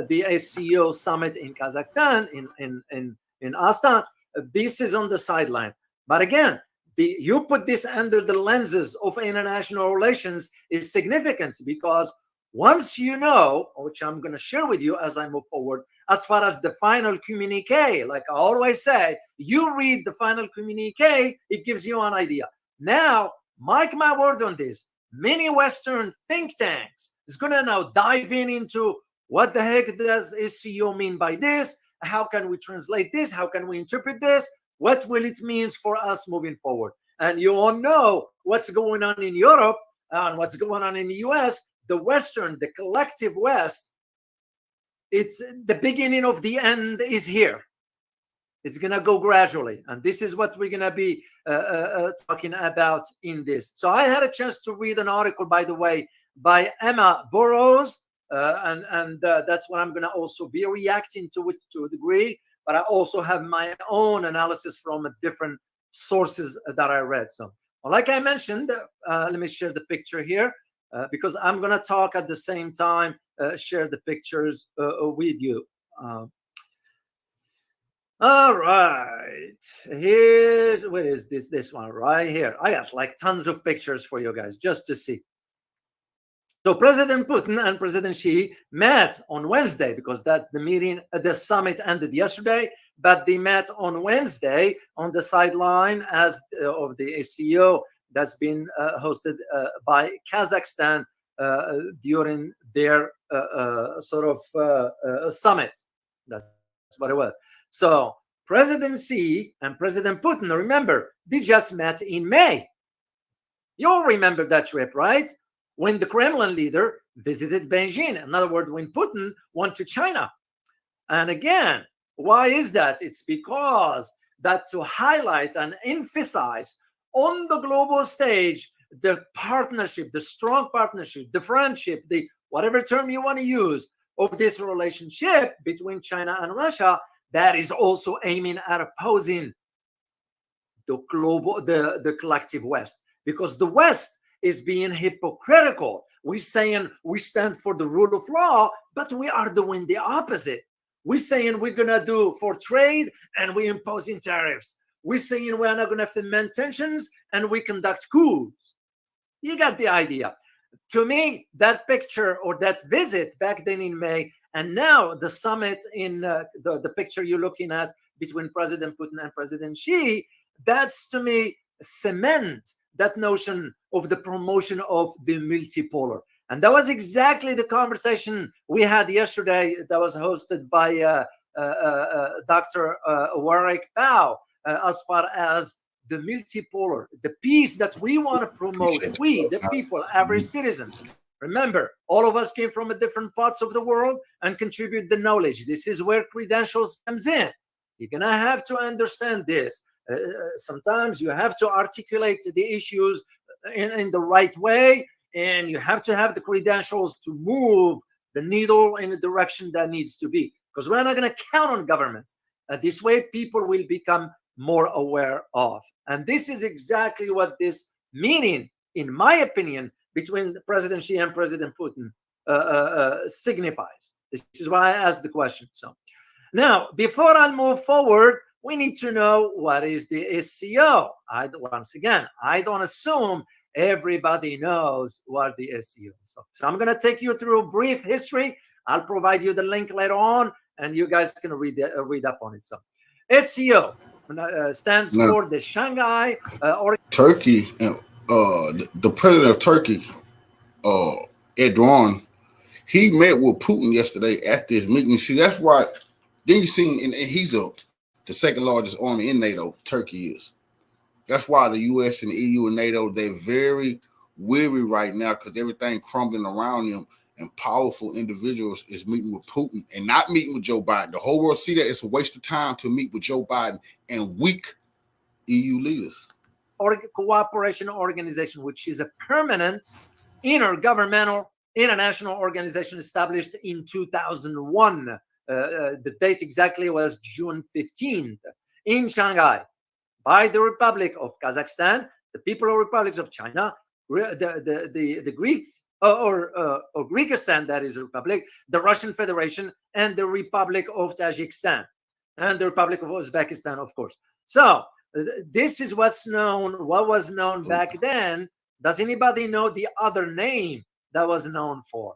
S13: The SCO summit in Kazakhstan, in Astana. This is on the sideline. But again, you put this under the lenses of international relations is significant, because once you know, which I'm going to share with you as I move forward, as far as the final communique, like I always say, you read the final communique, it gives you an idea. Now, mark my word on this, many Western think tanks is going to now dive into what the heck does SCO mean by this? How can we translate this? How can we interpret this? What will it mean for us moving forward? And you all know what's going on in Europe and what's going on in the US. The Western, the collective West, it's the beginning of the end is here. It's going to go gradually. And this is what we're going to be talking about in this. So I had a chance to read an article, by the way, by Emma Burrows. And that's what I'm going to also be reacting to it to a degree. But I also have my own analysis from different sources that I read. So, like I mentioned, let me share the picture here. Because I'm going to talk at the same time, share the pictures with you. All right. Where is this one right here? I got like tons of pictures for you guys just to see. So President Putin and President Xi met on Wednesday, because the summit ended yesterday, but they met on Wednesday on the sideline of the SCO that's been hosted by Kazakhstan during their summit. That's what it was. So President Xi and President Putin, remember, they just met in May. You all remember that trip, right? When the Kremlin leader visited Beijing. In other words, when Putin went to China. And again, why is that? It's because that to highlight and emphasize on the global stage the partnership, the strong partnership, the friendship, the whatever term you want to use of this relationship between China and Russia, that is also aiming at opposing the global, the collective West, because the West is being hypocritical. We're saying we stand for the rule of law, but we are doing the opposite. We're saying we're going to do for trade and we're imposing tariffs. We're saying we're not going to foment tensions and we conduct coups. You got the idea. To me, that picture or that visit back then in May, and now the summit in the picture you're looking at between President Putin and President Xi, that's to me cement that notion of the promotion of the multipolar. And that was exactly the conversation we had yesterday that was hosted by Dr. Warwick Bao, as far as the multipolar, the peace that we want to promote, we, the people, every citizen. Remember, all of us came from different parts of the world and contribute the knowledge. This is where credentials comes in. You're going to have to understand this. Sometimes you have to articulate the issues in the right way, and you have to have the credentials to move the needle in the direction that needs to be. Because we're not going to count on governments. This way, people will become more aware of. And this is exactly what this meeting, in my opinion, between President Xi and President Putin signifies. This is why I asked the question. So now, before I move forward, we need to know what is the SCO. Once again, I don't assume everybody knows what the SCO is. So I'm going to take you through a brief history. I'll provide you the link later on, and you guys can read up on it. So SCO, stands
S1: No.
S13: for the Shanghai
S1: Turkey and the president of Turkey, Erdogan, he met with Putin yesterday at this meeting. You see, that's why. Then you see, and he's the second largest army in NATO. Turkey is. That's why the U.S. and the EU and NATO, they're very weary right now because everything crumbling around them, and powerful individuals is meeting with Putin and not meeting with Joe Biden. The whole world see that it's a waste of time to meet with Joe Biden and weak EU leaders.
S13: Cooperation Organization, which is a permanent intergovernmental international organization established in 2001. The date exactly was June 15th in Shanghai by the Republic of Kazakhstan, the People's Republics of China, the Greeks, or Greekistan, that is a republic, the Russian Federation, and the Republic of Tajikistan, and the Republic of Uzbekistan, of course. So this is what was known back then. Does anybody know the other name that was known for?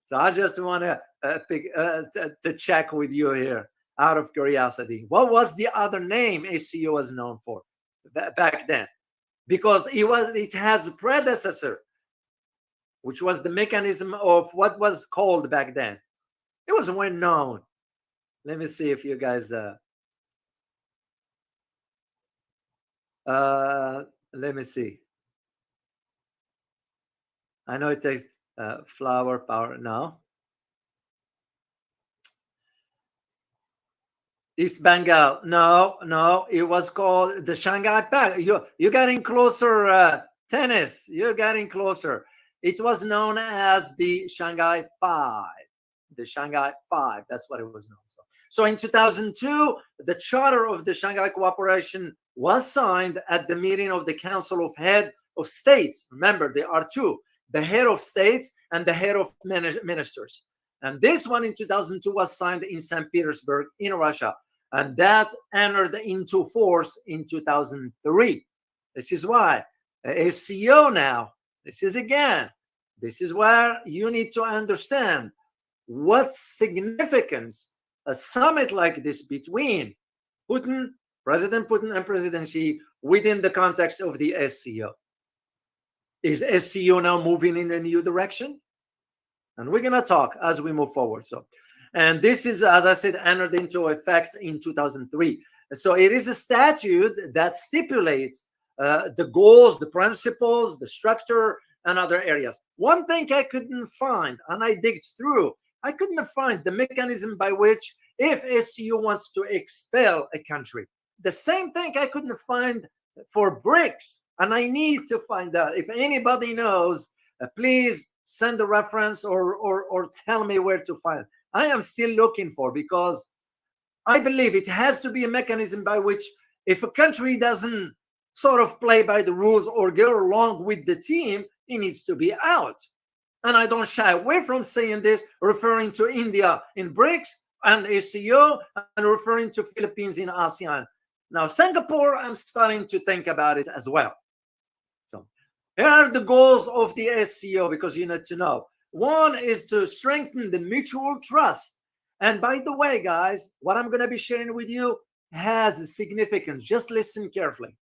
S13: So I just want to check with you here out of curiosity. What was the other name ACO was known for back then? Because it has a predecessor, which was the mechanism of what was called back then. It was well known. Let me see if you guys let me see. I know it takes flower power now. East Bengal. No, it was called the Shanghai Pact. You're getting closer, tennis. You're getting closer. It was known as the Shanghai Five. The Shanghai Five. That's what it was known. So in 2002, the charter of the Shanghai Cooperation was signed at the meeting of the Council of Head of States. Remember, there are two: the head of states and the head of ministers. And this one in 2002 was signed in St. Petersburg in Russia. And that entered into force in 2003. This is why SCO now, this is where you need to understand what significance a summit like this between Putin, President Putin, and President Xi within the context of the SCO. Is SCO now moving in a new direction? And we're going to talk as we move forward. And this is, as I said, entered into effect in 2003. So it is a statute that stipulates the goals, the principles, the structure, and other areas. One thing I couldn't find, and I digged through, I couldn't find the mechanism by which, if SCO wants to expel a country, the same thing I couldn't find for BRICS. And I need to find out. If anybody knows, please send a reference or tell me where to find it. I am still looking for, because I believe it has to be a mechanism by which, if a country doesn't sort of play by the rules or go along with the team, it needs to be out. And I don't shy away from saying this, referring to India in BRICS and SCO, and referring to Philippines in ASEAN. Now, Singapore, I'm starting to think about it as well. So here are the goals of the SCO, because you need to know. One is to strengthen the mutual trust. And by the way, guys, what I'm going to be sharing with you has significance. Just listen carefully.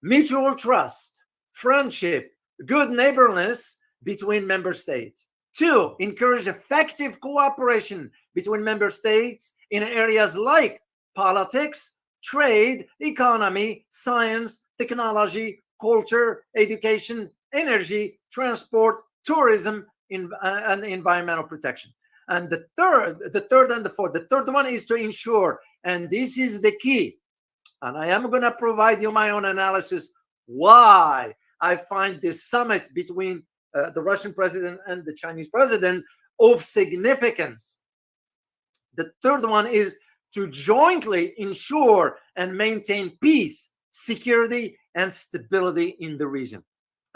S13: Mutual trust, friendship, good neighborliness between member states. Two, encourage effective cooperation between member states in areas like politics, trade, economy, science, technology, culture, education, energy, transport, tourism, and environmental protection. And the third one is to ensure, and this is the key, and I am going to provide you my own analysis why I find this summit between the Russian president and the Chinese president of significance. The third one is to jointly ensure and maintain peace, security, and stability in the region.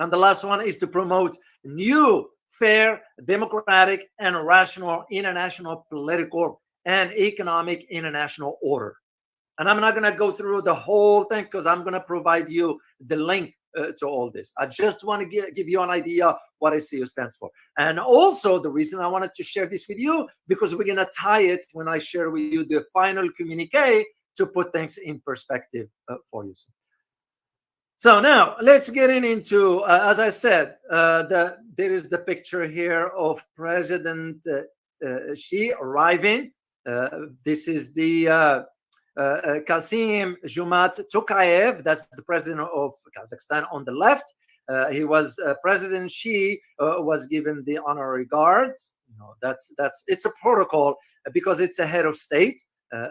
S13: And the last one is to promote new, fair, democratic, and rational international political and economic international order. And I'm not going to go through the whole thing, because I'm going to provide you the link to all this. I just want to give you an idea what SCO stands for. And also the reason I wanted to share this with you, because we're going to tie it when I share with you the final communique to put things in perspective for you. So now let's get into, as I said, there is the picture here of President Xi arriving. This is the Kasim Jomart Tokayev, that's the president of Kazakhstan on the left. He was President Xi was given the honorary guards. It's a protocol because it's a head of state.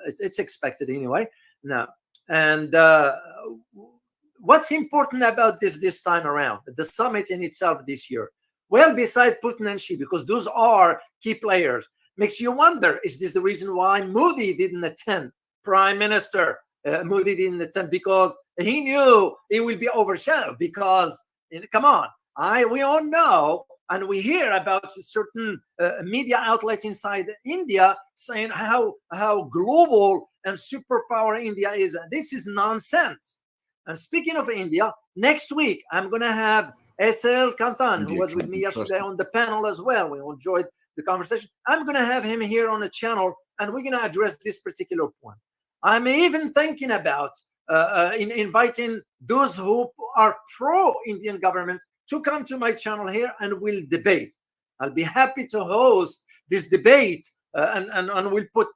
S13: It's expected anyway. Now, and what's important about this time around, the summit in itself this year? Well, beside Putin and Xi, because those are key players, makes you wonder, is this the reason why Modi didn't attend? Prime Minister Modi didn't attend because he knew it will be overshadowed. Because, come on, we all know and we hear about certain media outlets inside India saying how global and superpower India is. This is nonsense. And speaking of India, next week I'm going to have S.L. Kantan, who was with me yesterday on the panel as well. We enjoyed the conversation. I'm going to have him here on the channel, and we're going to address this particular point. I'm even thinking about inviting those who are pro-Indian government to come to my channel here, and we'll debate. I'll be happy to host this debate, and we'll put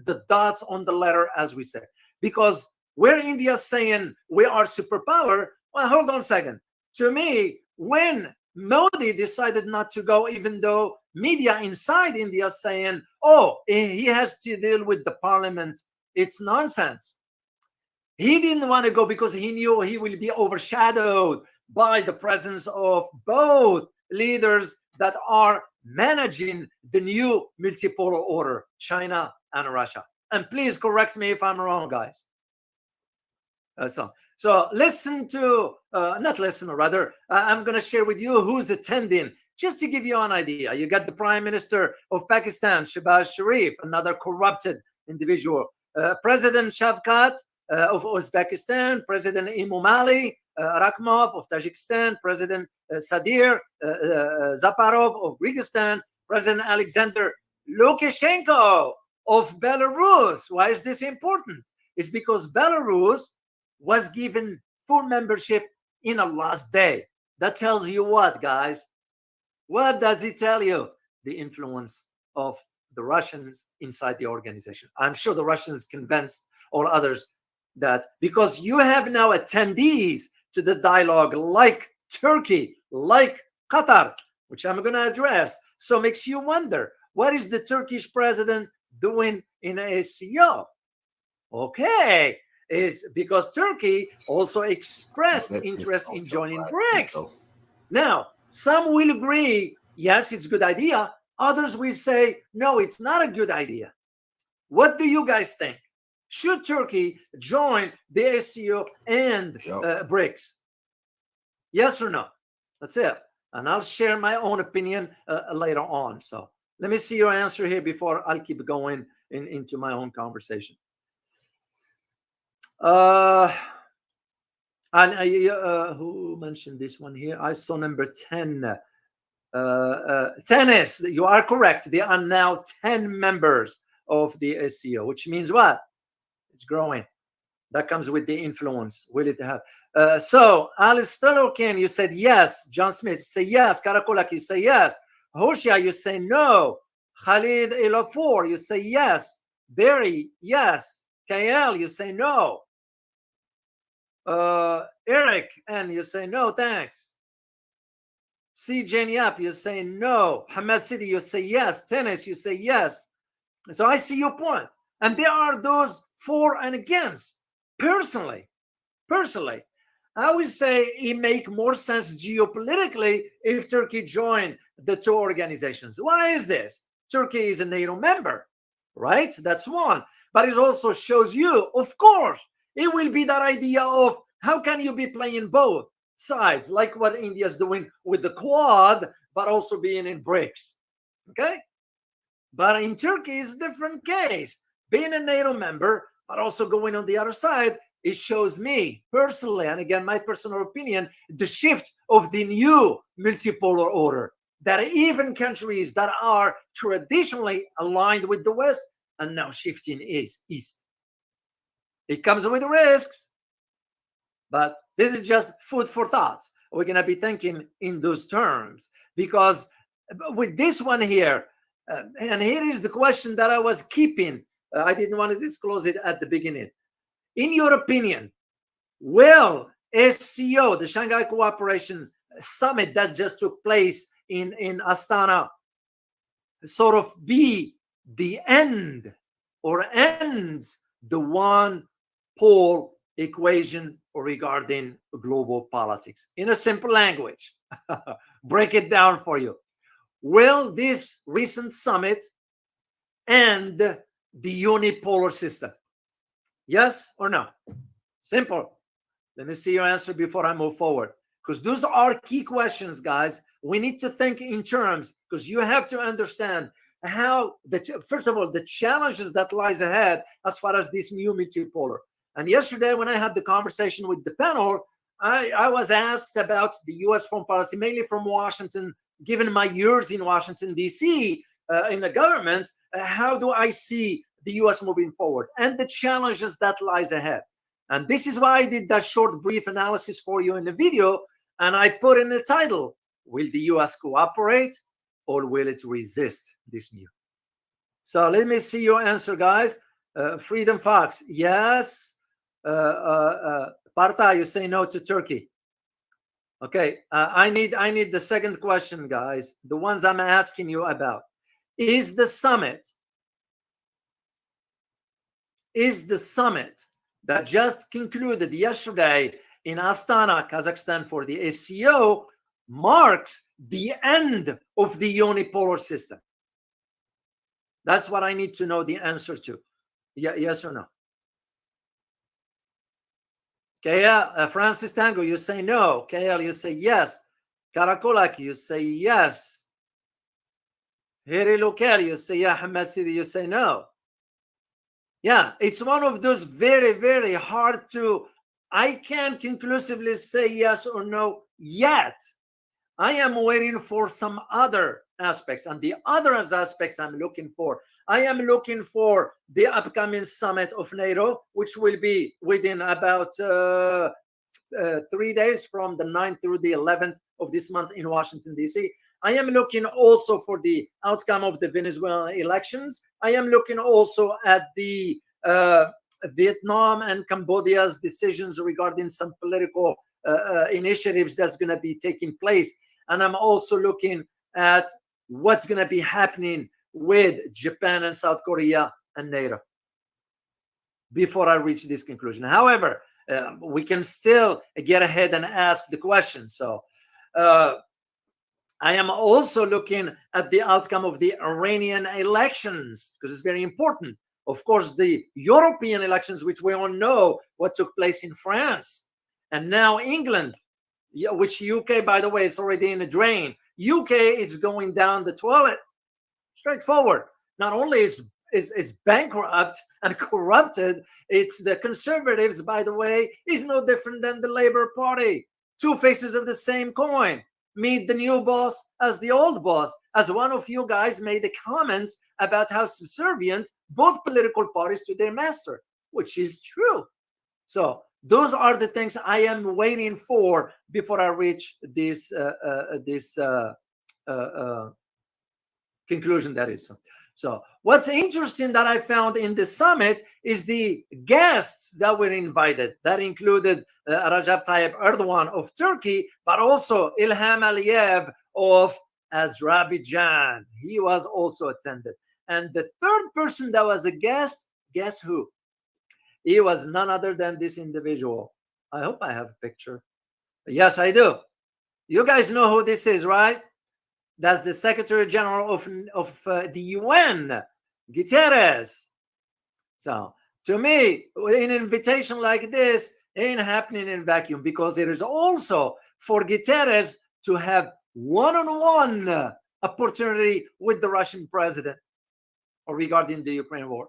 S13: the dots on the letter, as we say. Because where India is saying we are superpower, well, hold on a second. To me, when Modi decided not to go, even though media inside India is saying, oh, he has to deal with the parliament, it's nonsense. He didn't want to go because he knew he will be overshadowed by the presence of both leaders that are managing the new multipolar order, China and Russia. And please correct me if I'm wrong, guys. So listen to, not listen, or rather, I'm going to share with you who's attending, just to give you an idea. You got the Prime Minister of Pakistan, Shehbaz Sharif, another corrupted individual. President Shavkat of Uzbekistan, President Emomali Rakhmov of Tajikistan, President Sadir Zaparov of Kyrgyzstan, President Alexander Lukashenko of Belarus. Why is this important? It's because Belarus was given full membership in the last day. That tells you what, guys? What does it tell you? The influence of the Russians inside the organization. I'm sure the Russians convinced all others that, because you have now attendees to the dialogue like Turkey, like Qatar, which I'm going to address. So it makes you wonder, what is the Turkish president doing in ASEO? Okay, is because Turkey also expressed interest in joining BRICS. Now, some will agree, yes, it's a good idea. Others will say, no, it's not a good idea. What do you guys think? Should Turkey join the ASEO and BRICS? Yes or no? That's it. And I'll share my own opinion later on. So let me see your answer here before I'll keep going into my own conversation. And who mentioned this one here? I saw number 10. Tennis, you are correct. There are now 10 members of the ASEO, which means what? It's growing. That comes with the influence. Will it have? So, Alistair O'Kane, you said yes. John Smith, you say yes. Karakolak, you say yes. Hoshia, you say no. Khalid Elafour, you say yes. Barry, yes. KL, you say no. Eric, and you say no, thanks. CJ Yap, you say no. Hamad City, you say yes. Tennis, you say yes. So I see your point. And there are those for and against. Personally, I would say it makes more sense geopolitically if Turkey joined the two organizations. Why is this? Turkey is a NATO member, right? That's one. But it also shows you, of course, it will be that idea of how can you be playing both sides, like what India is doing with the Quad, but also being in BRICS. Okay? But in Turkey, it's a different case. Being a NATO member, but also going on the other side, it shows me personally, and again, my personal opinion, the shift of the new multipolar order, that even countries that are traditionally aligned with the West are now shifting east. It comes with risks, but this is just food for thoughts. We're going to be thinking in those terms, because with this one here, and here is the question that I was keeping. I didn't want to disclose it at the beginning. In your opinion, will SCO, the Shanghai Cooperation Summit that just took place in Astana, sort of be the end or ends the one pole equation regarding global politics? In a simple language, break it down for you. Will this recent summit end the unipolar system? Yes or no? Simple. Let me see your answer before I move forward, because those are key questions, guys. We need to think in terms, because you have to understand how, first of all, the challenges that lies ahead as far as this new multipolar. And yesterday, when I had the conversation with the panel, I was asked about the U.S. foreign policy, mainly from Washington, given my years in Washington, D.C., in the government, how do I see the U.S. moving forward and the challenges that lies ahead? And this is why I did that short, brief analysis for you in the video, and I put in the title, will the U.S. cooperate or will it resist this new? So let me see your answer, guys. Freedom Fox, yes. Parta, you say no to Turkey. Okay, I need the second question, guys. The ones I'm asking you about. Is the summit that just concluded yesterday in Astana, Kazakhstan, for the SCO marks the end of the unipolar system? That's what I need to know the answer to. Yeah, yes or no? Kaya, Francis Tango, you say no. KL, you say yes. Karakolak, you say yes. Hiri Lokel, you say yeah. Hamad Sidi, you say no. Yeah, it's one of those very, very hard to, I can't conclusively say yes or no yet. I am waiting for some other aspects, and the other aspects I'm looking for. I am looking for the upcoming summit of NATO, which will be within about 3 days, from the 9th through the 11th of this month in Washington, D.C. I am looking also for the outcome of the Venezuelan elections. I am looking also at the Vietnam and Cambodia's decisions regarding some political initiatives that's going to be taking place. And I'm also looking at what's going to be happening with Japan and South Korea and NATO before I reach this conclusion. However, we can still get ahead and ask the question. So I am also looking at the outcome of the Iranian elections, because it's very important. Of course, the European elections, which we all know what took place in France, and now England, which UK, by the way, is already in the drain. UK is going down the toilet. Straightforward. Not only is bankrupt and corrupted, it's the Conservatives, by the way, is no different than the Labour Party. Two faces of the same coin. Meet the new boss as the old boss. As one of you guys made the comments about how subservient both political parties to their master, which is true. So those are the things I am waiting for before I reach this conclusion. That is so. What's interesting that I found in the summit is the guests that were invited. That included Recep Tayyip Erdogan of Turkey, but also Ilham Aliyev of Azerbaijan. He was also attended. And the third person that was a guest, guess who? He was none other than this individual. I hope I have a picture. Yes, I do. You guys know who this is, right? That's the Secretary General of the UN, Guterres. So to me, an invitation like this ain't happening in vacuum, because it is also for Guterres to have one-on-one opportunity with the Russian president regarding the Ukraine war.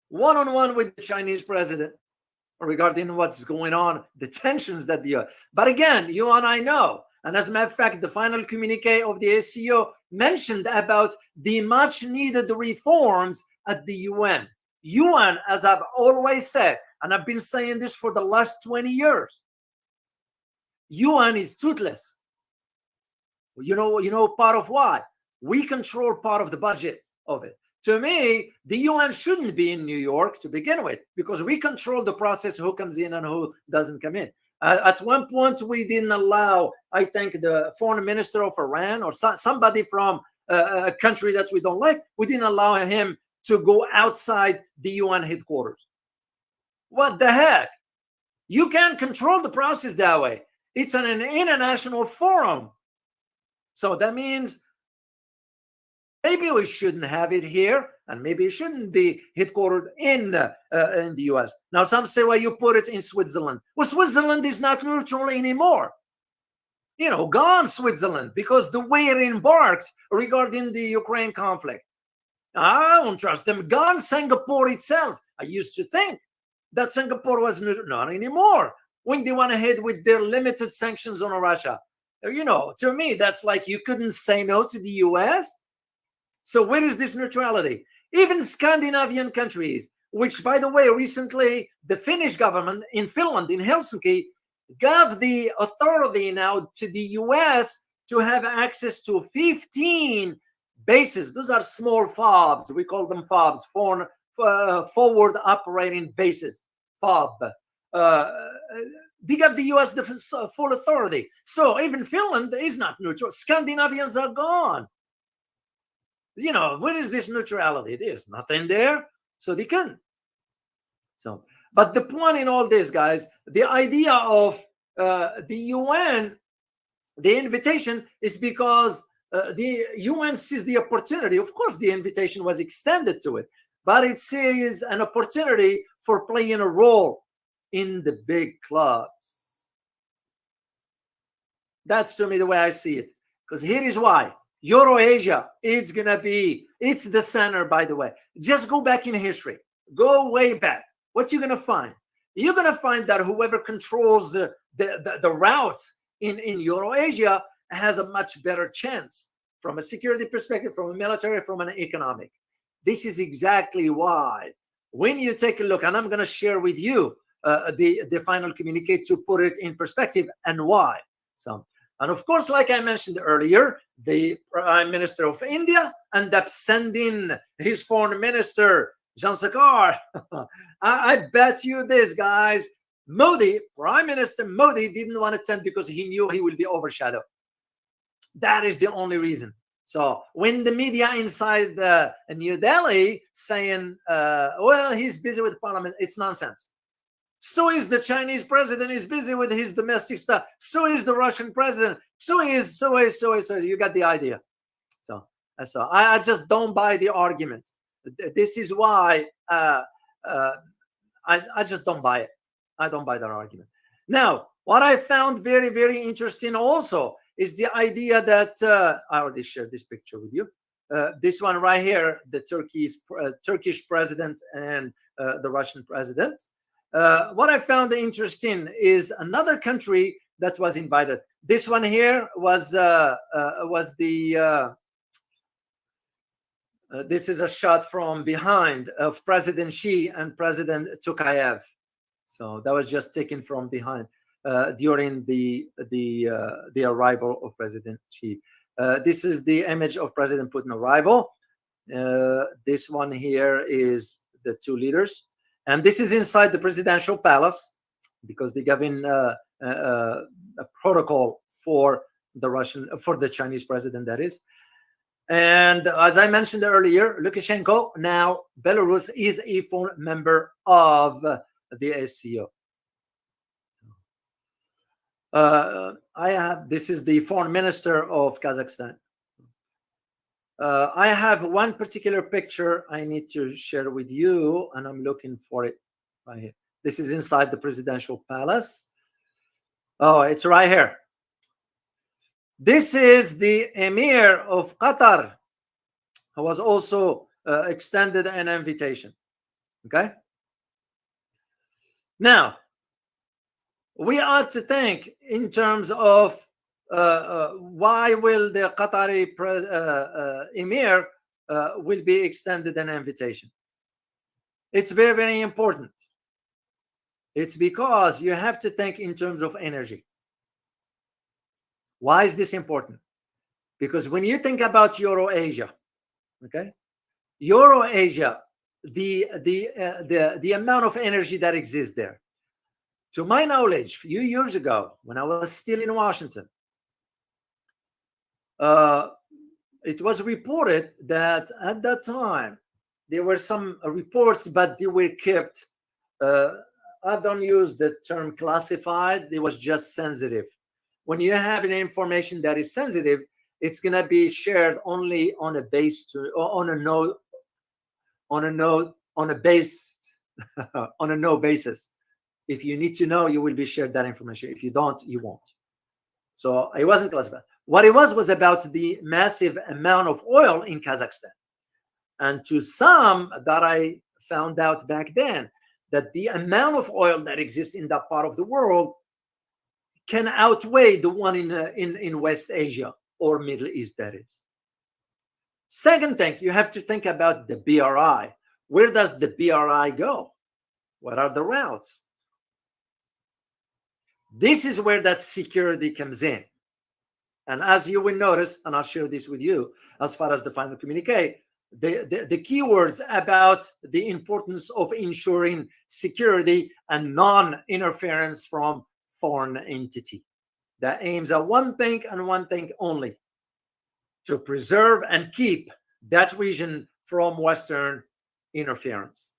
S13: One-on-one with the Chinese president regarding what's going on, the tensions that the... But again, you and I know, and as a matter of fact, the final communique of the SCO mentioned about the much-needed reforms at the UN. UN, as I've always said, and I've been saying this for the last 20 years, UN is toothless. You know part of why? We control part of the budget of it. To me, the UN shouldn't be in New York to begin with, because we control the process, who comes in and who doesn't come in. At one point, we didn't allow, I think, the foreign minister of Iran or somebody from a country that we don't like, we didn't allow him to go outside the UN headquarters. What the heck? You can't control the process that way. It's an international forum. So that means maybe we shouldn't have it here, and maybe it shouldn't be headquartered in the US. Now, some say, well, you put it in Switzerland. Well, Switzerland is not neutral anymore. You know, gone Switzerland, because the way it embarked regarding the Ukraine conflict. I don't trust them. Gone Singapore itself. I used to think that Singapore was not anymore when they went ahead with their limited sanctions on Russia. You know, to me, that's like you couldn't say no to the US. So where is this neutrality? Even Scandinavian countries, which, by the way, recently the Finnish government in Finland, in Helsinki, gave the authority now to the US to have access to 15 bases. Those are small FOBs. We call them FOBs, forward operating bases, FOB. They gave the US the full authority. So even Finland is not neutral. Scandinavians are gone. You know, where is this neutrality? There's nothing there. So they couldn't. So, but the point in all this, guys, the idea of the UN, the invitation is because the UN sees the opportunity. Of course, the invitation was extended to it, but it sees an opportunity for playing a role in the big clubs. That's, to me, the way I see it. Because here is why. Eurasia, it's the center, by the way. Just go back in history. Go way back. What you're going to find? You're going to find that whoever controls the routes in Eurasia has a much better chance from a security perspective, from a military, from an economic. This is exactly why when you take a look, and I'm going to share with you the final communique to put it in perspective and why. So, and of course, like I mentioned earlier, the Prime Minister of India ended up sending his foreign minister, Jansakar. I bet you this, guys. Modi, Prime Minister Modi, didn't want to attend because he knew he will be overshadowed. That is the only reason. So when the media inside New Delhi saying, well, he's busy with parliament, it's nonsense. So is the Chinese president, is busy with his domestic stuff. So is the Russian president. So is. You got the idea. So I just don't buy the argument. This is why I just don't buy it. I don't buy that argument. Now, what I found very, very interesting also is the idea that I already shared this picture with you. This one right here, the Turkish president and the Russian president. What I found interesting is another country that was invited. This one here was this is a shot from behind of President Xi and President Tokayev. So that was just taken from behind during the arrival of President Xi. This is the image of President Putin arrival. This one here is the two leaders. And this is inside the presidential palace because they gave in a protocol for the Chinese president, that is. And as I mentioned earlier, Lukashenko, now Belarus, is a full member of the SCO. This is the foreign minister of Kazakhstan. I have one particular picture I need to share with you, and I'm looking for it right here. This is inside the presidential palace. Oh, it's right here. This is the Emir of Qatar, who was also extended an invitation. Okay. Now, we ought to think in terms of why will the Qatari Emir will be extended an invitation? It's very, very important. It's because you have to think in terms of energy. Why is this important? Because when you think about Eurasia, okay, Eurasia, the amount of energy that exists there, to my knowledge, a few years ago, when I was still in Washington, it was reported that at that time there were some reports, but they were kept. I don't use the term classified. It was just sensitive. When you have an information that is sensitive, it's going to be shared only on a base to on a no basis. If you need to know, you will be shared that information. If you don't, you won't. So it wasn't classified. What it was about the massive amount of oil in Kazakhstan. And to some that I found out back then, that the amount of oil that exists in that part of the world can outweigh the one in West Asia or Middle East, that is. Second thing, you have to think about the BRI. Where does the BRI go? What are the routes? This is where that security comes in. And as you will notice, and I'll share this with you, as far as the final communique, the keywords about the importance of ensuring security and non-interference from foreign entity that aims at one thing and one thing only: to preserve and keep that region from Western interference.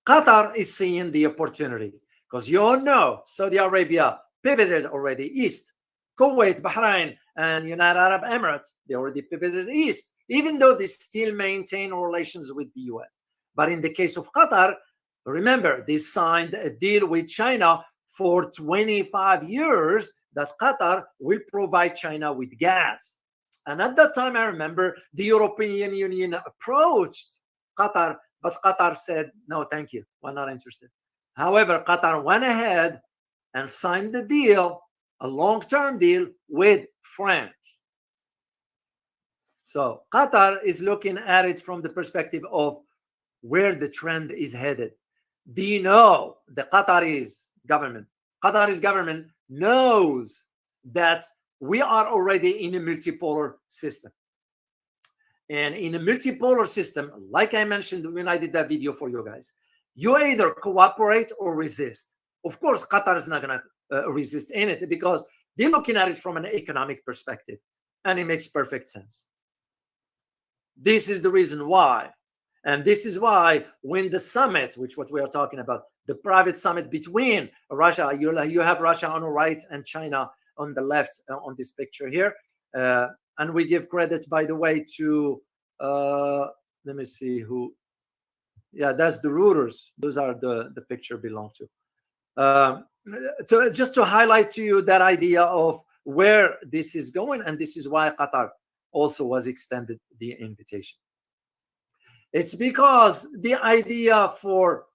S13: Qatar is seeing the opportunity because you all know Saudi Arabia pivoted already east. Kuwait, Bahrain, and United Arab Emirates, they already pivoted east, even though they still maintain relations with the US. But in the case of Qatar, remember, they signed a deal with China for 25 years that Qatar will provide China with gas. And at that time, I remember the European Union approached Qatar, but Qatar said, no, thank you, we're not interested. However, Qatar went ahead and signed the deal, a long-term deal with France. So Qatar is looking at it from the perspective of where the trend is headed. Do you know the Qataris government knows that we are already in a multipolar system. And in a multipolar system, like I mentioned when I did that video for you guys, you either cooperate or resist. Of course, Qatar is not going to resist in it because they're looking at it from an economic perspective, and it makes perfect sense. This is the reason why. And this is why when the summit, which what we are talking about, the private summit between Russia, you have Russia on the right and China on the left on this picture here. And we give credit, by the way, to, let me see who. Yeah, that's the Reuters. Those are the picture belongs to. Just to highlight to you that idea of where this is going, and this is why Qatar also was extended the invitation. It's because the idea for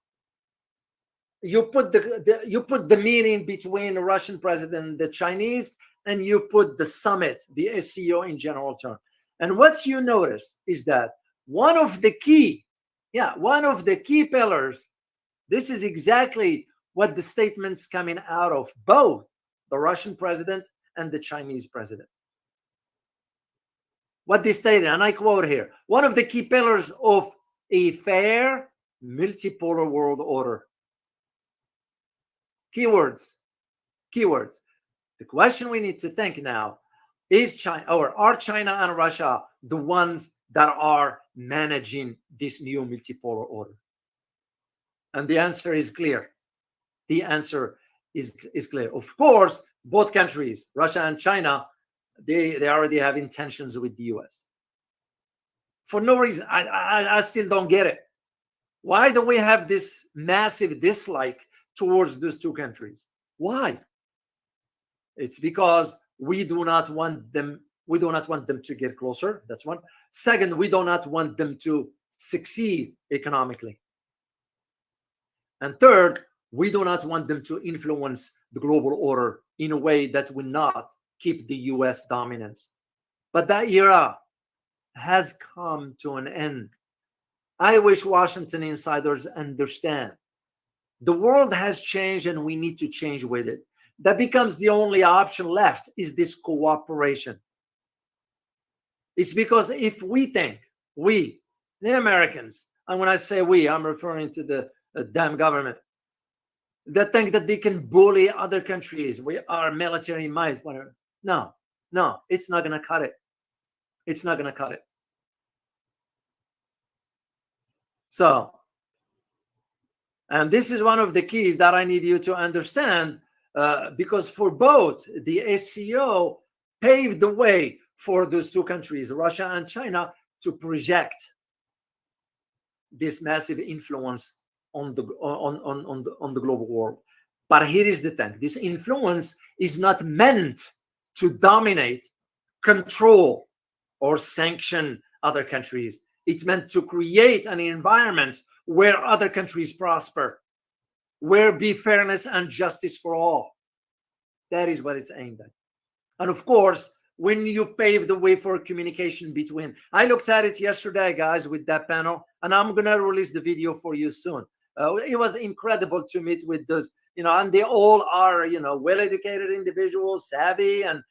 S13: you put the meeting between the Russian president and the Chinese, and you put the summit, the SCO in general term. And what you notice is that one of the key pillars, this is exactly what the statements coming out of both the Russian president and the Chinese president. What they stated, and I quote here, one of the key pillars of a fair multipolar world order. Keywords. The question we need to think now is China, or are China and Russia the ones that are managing this new multipolar order? And the answer is clear. The answer is clear. Of course, both countries, Russia and China, they already have intentions with the US. For no reason. I still don't get it. Why do we have this massive dislike towards those two countries? Why? It's because we do not want them to get closer. That's one. Second, we do not want them to succeed economically. And third, we do not want them to influence the global order in a way that will not keep the US dominance. But that era has come to an end. I wish Washington insiders understand the world has changed and we need to change with it. That becomes the only option left, is this cooperation. It's because if we think, we, the Americans, and when I say we, I'm referring to the damn government, that think that they can bully other countries, we are military might, whatever. No, it's not going to cut it. It's not going to cut it. So, and this is one of the keys that I need you to understand, because for both, the SCO paved the way for those two countries, Russia and China, to project this massive influence on the global world. But here is the thing: this influence is not meant to dominate, control, or sanction other countries. It's meant to create an environment where other countries prosper, where be fairness and justice for all. That is what it's aimed at. And of course, when you pave the way for communication between, I looked at it yesterday, guys, with that panel, and I'm going to release the video for you soon. It was incredible to meet with those, and they all are, well-educated individuals, savvy, and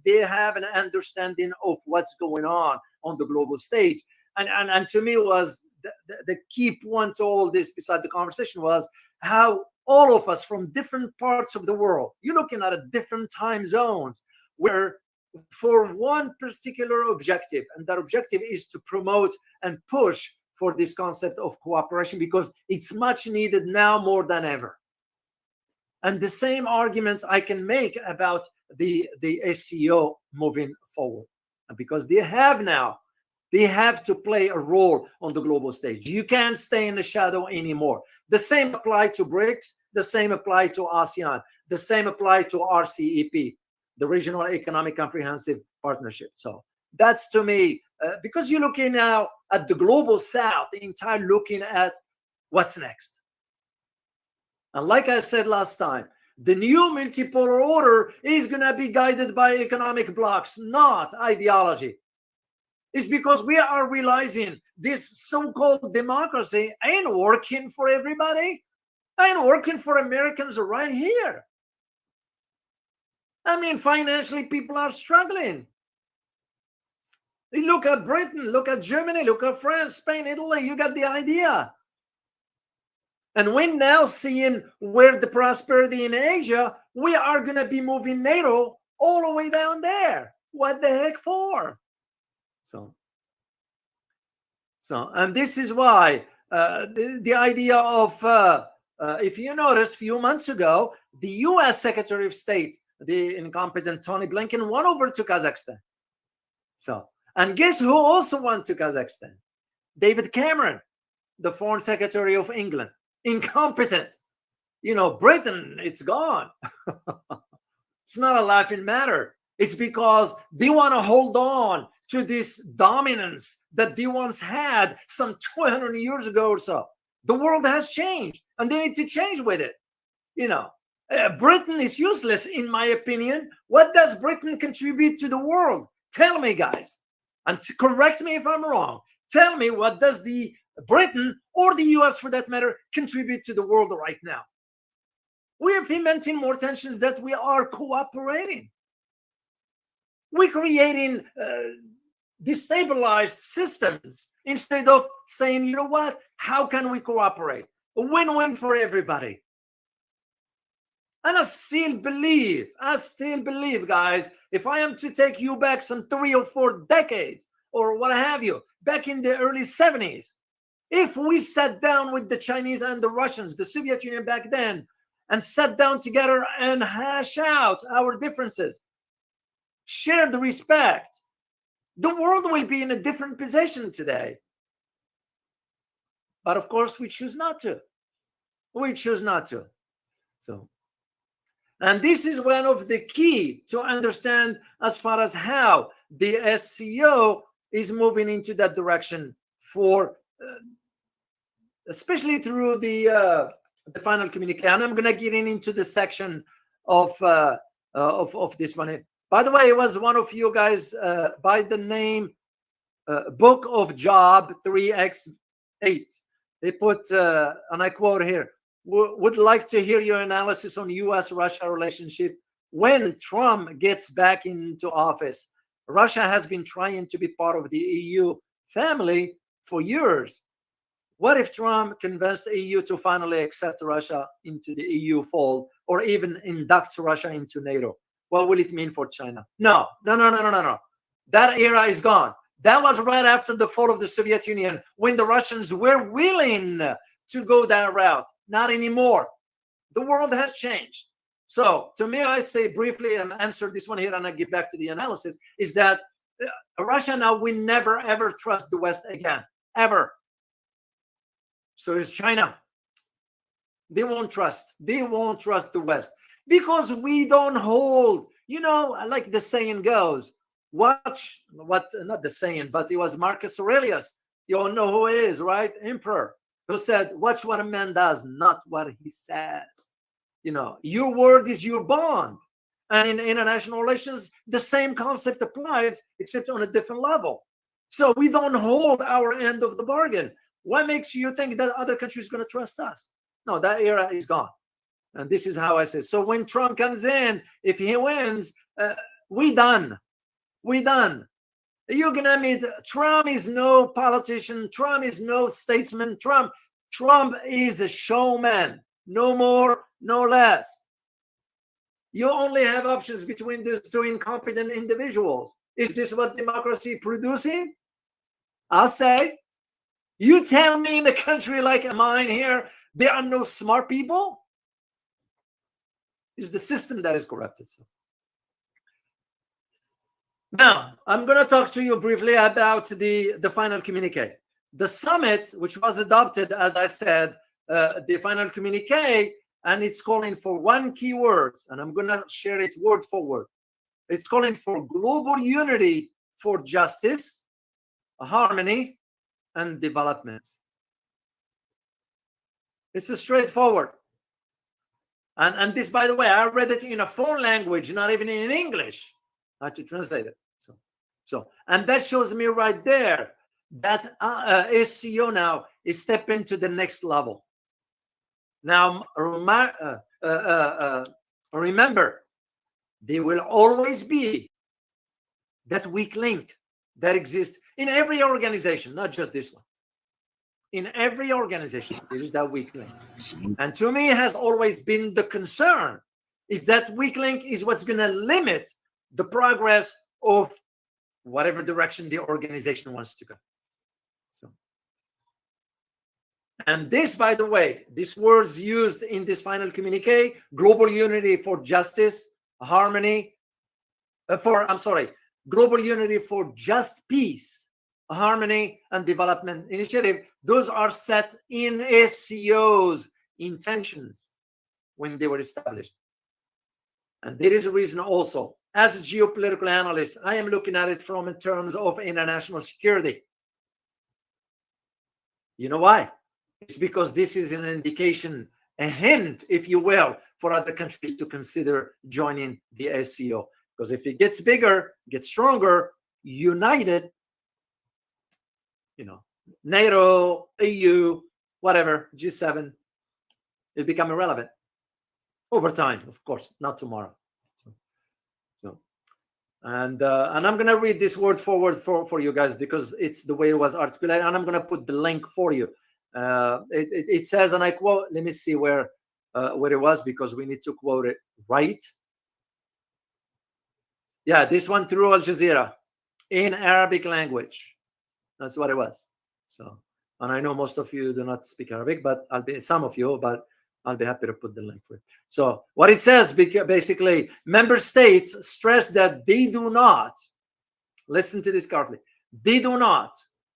S13: they have an understanding of what's going on the global stage. And to me, was the key point to all this, beside the conversation, was how all of us from different parts of the world, you're looking at a different time zones, where for one particular objective, and that objective is to promote and push for this concept of cooperation, because it's much needed now more than ever. And the same arguments I can make about the SCO moving forward, and because they have to play a role on the global stage. You can't stay in the shadow anymore. The same apply to BRICS, the same apply to ASEAN, the same apply to RCEP, the Regional Economic Comprehensive Partnership. So that's, to me, because you're looking now at the global south, the entire looking at what's next. And like I said last time, the new multipolar order is going to be guided by economic blocks, not ideology. It's because we are realizing this so-called democracy ain't working for everybody, ain't working for Americans right here. I mean, financially, people are struggling. Look at Britain, look at Germany, look at France, Spain, Italy. You got the idea. And we're now seeing where the prosperity in Asia, we are going to be moving NATO all the way down there. What the heck for? So, and this is why the idea of, if you notice, a few months ago, the U.S. Secretary of State, the incompetent Tony Blinken, went over to Kazakhstan. So, and guess who also went to Kazakhstan? David Cameron, the Foreign Secretary of England. Incompetent. Britain, it's gone. It's not a laughing matter. It's because they want to hold on to this dominance that they once had some 200 years ago or so. The world has changed, and they need to change with it. Britain is useless, in my opinion. What does Britain contribute to the world? Tell me, guys, and correct me if I'm wrong. Tell me, what does the Britain, or the US for that matter, contribute to the world right now? We are fomenting more tensions that we are cooperating. We're creating destabilized systems instead of saying, you know what, how can we cooperate? A win-win for everybody. And I still believe, guys, if I am to take you back some 3 or 4 decades, or what have you, back in the early 70s, if we sat down with the Chinese and the Russians, the Soviet Union back then, and sat down together and hash out our differences, share the respect, the world will be in a different position today. But of course, we choose not to. So, and this is one of the key to understand as far as how the SCO is moving into that direction for, especially through the final communication. And I'm going to get into the section of this one. By the way, it was one of you guys by the name Book of Job 3X 8. They put, and I quote here, would like to hear your analysis on U.S.-Russia relationship when Trump gets back into office. Russia has been trying to be part of the EU family for years. What if Trump convinced the EU to finally accept Russia into the EU fold, or even induct Russia into NATO? What will it mean for China? No. That era is gone. That was right after the fall of the Soviet Union, when the Russians were willing to go that route. Not anymore. The world has changed. So to me, I say briefly, and answer this one here, and I get back to the analysis, is that Russia now will never, ever trust the West again, ever. So is China. They won't trust. They won't trust the West because we don't hold, like the saying goes, watch what, not the saying, but it was Marcus Aurelius. You all know who he is, right? Emperor, who said, watch what a man does, not what he says. Your word is your bond. And in international relations, the same concept applies, except on a different level. So we don't hold our end of the bargain. What makes you think that other countries are going to trust us? No, that era is gone. And this is how I say. So when Trump comes in, if he wins, we done. We done. You're going to admit Trump is no politician. Trump is no statesman. Trump is a showman. No more, no less. You only have options between these two incompetent individuals. Is this what democracy producing? I'll say. You tell me in a country like mine here, there are no smart people? It's the system that is corrupted. So. Now, I'm going to talk to you briefly about the final communique. The summit, which was adopted, as I said, the final communique, and it's calling for one key word, and I'm going to share it word for word. It's calling for global unity for justice, harmony, and development. It's a straightforward. And this, by the way, I read it in a foreign language, not even in English. I had to translate it. So, and that shows me right there that SCO now is stepping to the next level. Now, remember, there will always be that weak link that exists in every organization, not just this one. In every organization, there is that weak link. And to me, it has always been the concern, is that weak link is what's going to limit the progress of whatever direction the organization wants to go. So, and this, by the way, these words used in this final communique, global unity for justice, harmony, global unity for just peace, harmony, and development initiative, those are set in SCO's intentions when they were established. And there is a reason also. As a geopolitical analyst, I am looking at it from in terms of international security. You know why? It's because this is an indication, a hint, if you will, for other countries to consider joining the SCO. Because if it gets bigger, gets stronger, united, NATO, EU, whatever, G7, it become irrelevant over time, of course, not tomorrow. And I'm going to read this word forward for you guys because it's the way it was articulated, and I'm going to put the link for you. It says, and I quote, let me see where it was, because we need to quote it right. Yeah, this one through Al Jazeera in Arabic language. That's what it was. So, and I know most of you do not speak Arabic, but some of you, but I'll be happy to put the link for it. So what it says, basically, member states stress that they do not, listen to this carefully, they do not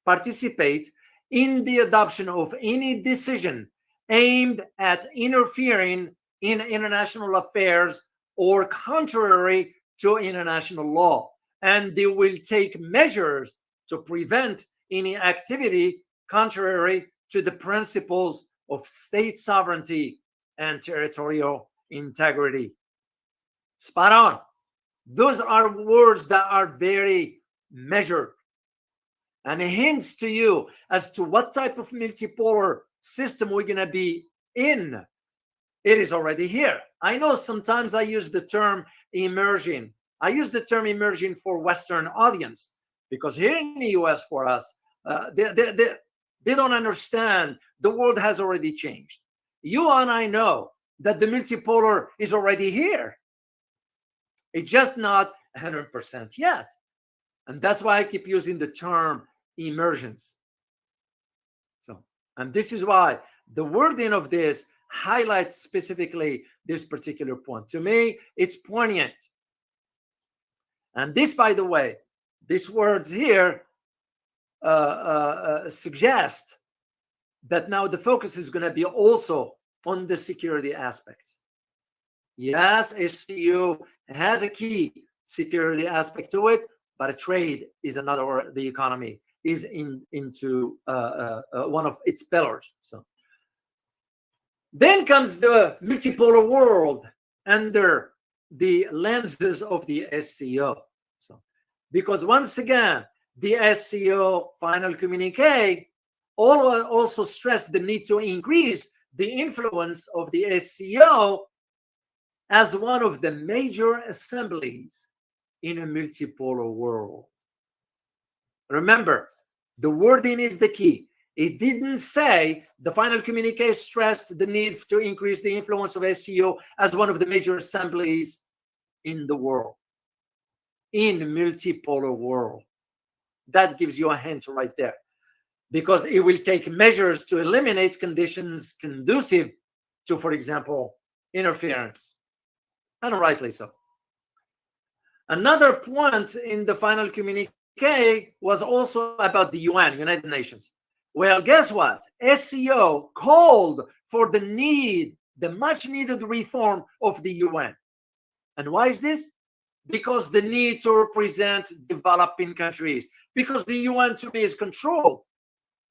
S13: participate in the adoption of any decision aimed at interfering in international affairs or contrary to international law. And they will take measures to prevent any activity contrary to the principles of state sovereignty and territorial integrity. Spot on. Those are words that are very measured. and hints to you as to what type of multipolar system we're going to be in. It is already here. I know sometimes I use the term emerging. I use the term emerging for Western audience because here in the US for us, they don't understand the world has already changed. You and I know that the multipolar is already here. It's just not 100% yet. And that's why I keep using the term emergence. So, and this is why the wording of this highlights specifically this particular point. To me, it's poignant. And this, by the way, these words here suggest that now the focus is going to be also on the security aspects. Yes, SCO has a key security aspect to it, but trade is another, or the economy is into one of its pillars. So then comes the multipolar world under the lenses of the SCO. So, because once again, the SCO final communique also stressed the need to increase the influence of the SCO as one of the major assemblies in a multipolar world. Remember, the wording is the key. It didn't say, the final communique stressed the need to increase the influence of SCO as one of the major assemblies in the world, in a multipolar world. That gives you a hint right there, because it will take measures to eliminate conditions conducive to, for example, interference, and rightly so. Another point in the final communique was also about the UN, United Nations. Well, guess what? SCO called for the much needed reform of the UN. And why is this? Because the need to represent developing countries, because the UN to me is controlled,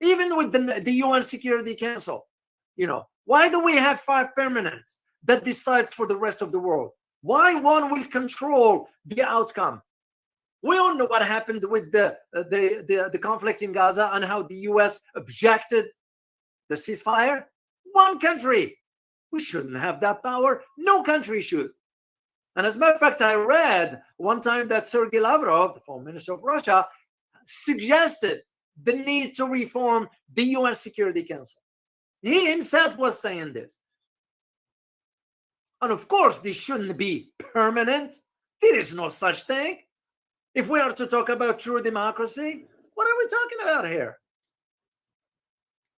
S13: even with the UN Security Council. You know, why do we have 5 permanents that decide for the rest of the world? Why one will control the outcome? We all know what happened with the conflict in Gaza and how the US objected the ceasefire. One country. We shouldn't have that power. No country should. And as a matter of fact, I read one time that Sergei Lavrov, the foreign minister of Russia, suggested the need to reform the UN Security Council. He himself was saying this. And of course, this shouldn't be permanent. There is no such thing. If we are to talk about true democracy, what are we talking about here?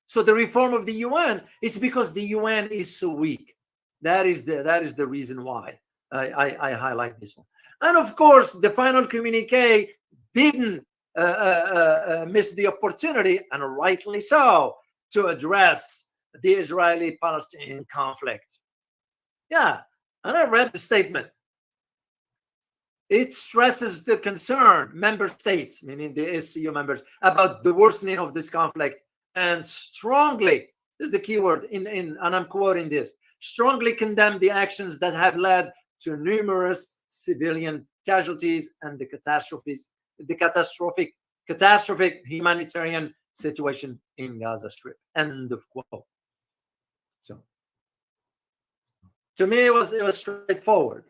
S13: So the reform of the UN is because the UN is so weak. That is the reason why I highlight this one. And of course, the final communique didn't miss the opportunity, and rightly so, to address the Israeli-Palestinian conflict. Yeah, and I read the statement. It stresses the concern, member states, meaning the SCO members, about the worsening of this conflict, and strongly, this is the key word, and I'm quoting this, strongly condemn the actions that have led to numerous civilian casualties and the catastrophic humanitarian situation in Gaza Strip. End of quote. So, to me, it was straightforward.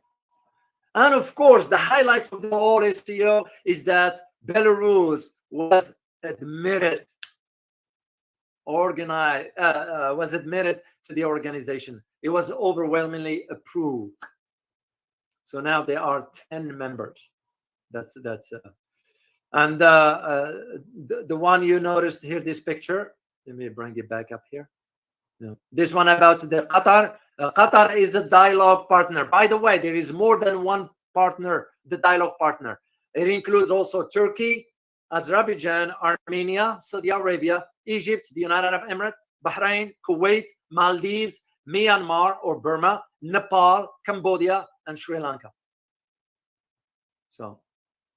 S13: And of course, the highlight of the whole SCO is that Belarus was admitted to the organization. It was overwhelmingly approved. So now there are 10 members. And the one you noticed here, this picture. Let me bring it back up here. No. This one about the Qatar. Qatar is a dialogue partner. By the way, there is more than one partner, the dialogue partner. It includes also Turkey, Azerbaijan, Armenia, Saudi Arabia, Egypt, the United Arab Emirates, Bahrain, Kuwait, Maldives, Myanmar or Burma, Nepal, Cambodia, and Sri Lanka. So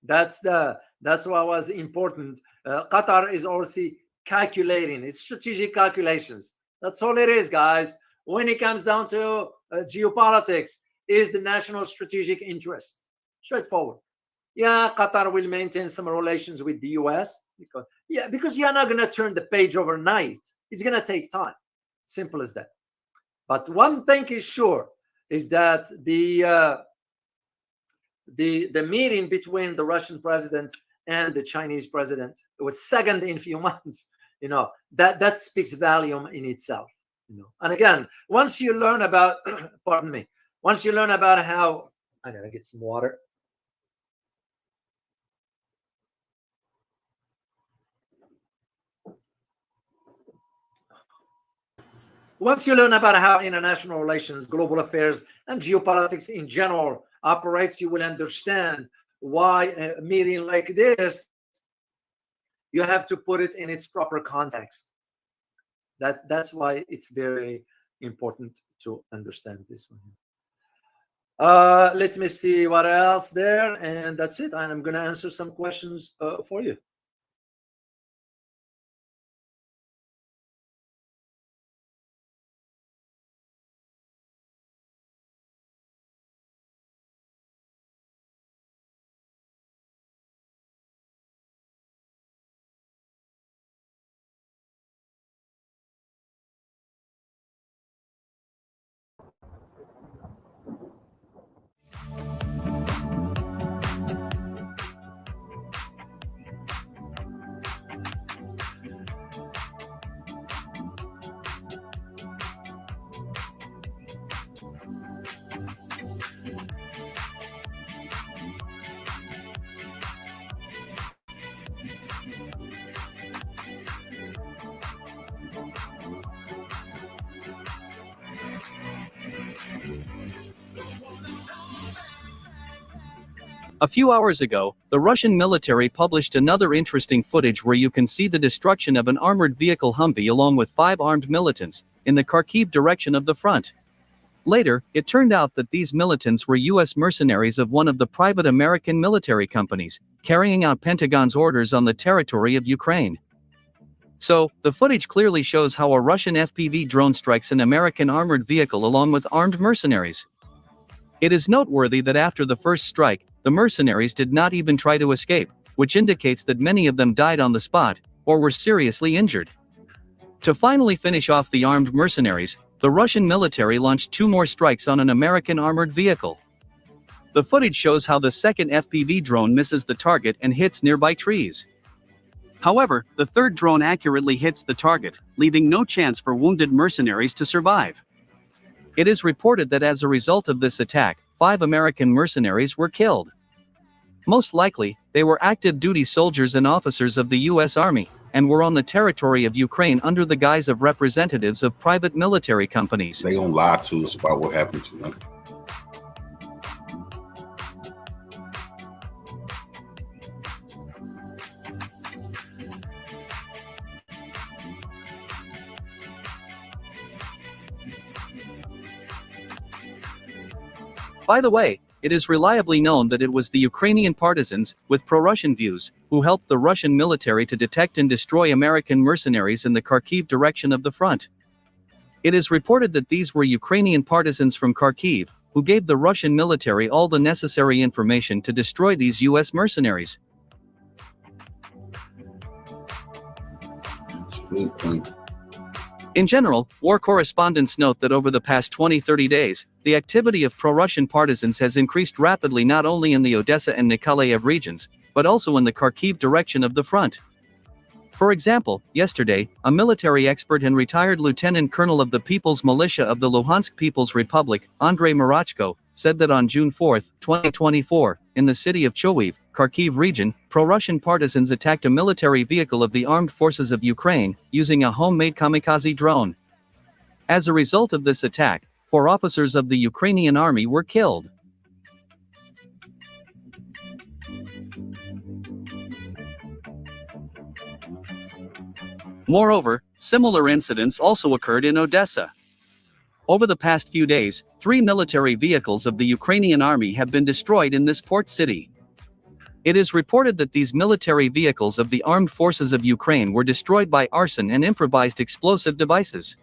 S13: that's what was important. Qatar is also calculating. It's strategic calculations. That's all it is, guys. When it comes down to geopolitics, is the national strategic interest. Straightforward. Yeah, Qatar will maintain some relations with the US, Because you're not going to turn the page overnight. It's going to take time. Simple as that. But one thing is sure is that the meeting between the Russian president and the Chinese president was second in a few months. That speaks volume in itself. And again, once you learn about, pardon me, once you learn about how, I gotta get some water. Once you learn about how international relations, global affairs, and geopolitics in general operates, you will understand why a meeting like this, you have to put it in its proper context. That's why it's very important to understand this one. Let me see what else there, and that's it. I'm going to answer some questions for you.
S14: A few hours ago, the Russian military published another interesting footage where you can see the destruction of an armored vehicle Humvee along with 5 armed militants in the Kharkiv direction of the front. Later, it turned out that these militants were U.S. mercenaries of one of the private American military companies, carrying out Pentagon's orders on the territory of Ukraine. So, the footage clearly shows how a Russian FPV drone strikes an American armored vehicle along with armed mercenaries. It is noteworthy that after the first strike, the mercenaries did not even try to escape, which indicates that many of them died on the spot, or were seriously injured. To finally finish off the armed mercenaries, the Russian military launched 2 more strikes on an American armored vehicle. The footage shows how the second FPV drone misses the target and hits nearby trees. However, the third drone accurately hits the target, leaving no chance for wounded mercenaries to survive. It is reported that as a result of this attack, 5 American mercenaries were killed. Most likely, they were active duty soldiers and officers of the U.S. Army, and were on the territory of Ukraine under the guise of representatives of private military companies.
S1: They gonna lie to us about what happened to them.
S14: By the way, it is reliably known that it was the Ukrainian partisans, with pro-Russian views, who helped the Russian military to detect and destroy American mercenaries in the Kharkiv direction of the front. It is reported that these were Ukrainian partisans from Kharkiv, who gave the Russian military all the necessary information to destroy these U.S. mercenaries. In general, war correspondents note that over the past 20-30 days, the activity of pro-Russian partisans has increased rapidly not only in the Odessa and Nikolaev regions, but also in the Kharkiv direction of the front. For example, yesterday, a military expert and retired lieutenant colonel of the People's Militia of the Luhansk People's Republic, Andrei Marachko, said that on June 4, 2024, in the city of Chowiv, Kharkiv region, pro-Russian partisans attacked a military vehicle of the armed forces of Ukraine, using a homemade kamikaze drone. As a result of this attack, 4 officers of the Ukrainian army were killed. Moreover, similar incidents also occurred in Odessa. Over the past few days, 3 military vehicles of the Ukrainian army have been destroyed in this port city. It is reported that these military vehicles of the armed forces of Ukraine were destroyed by arson and improvised explosive devices.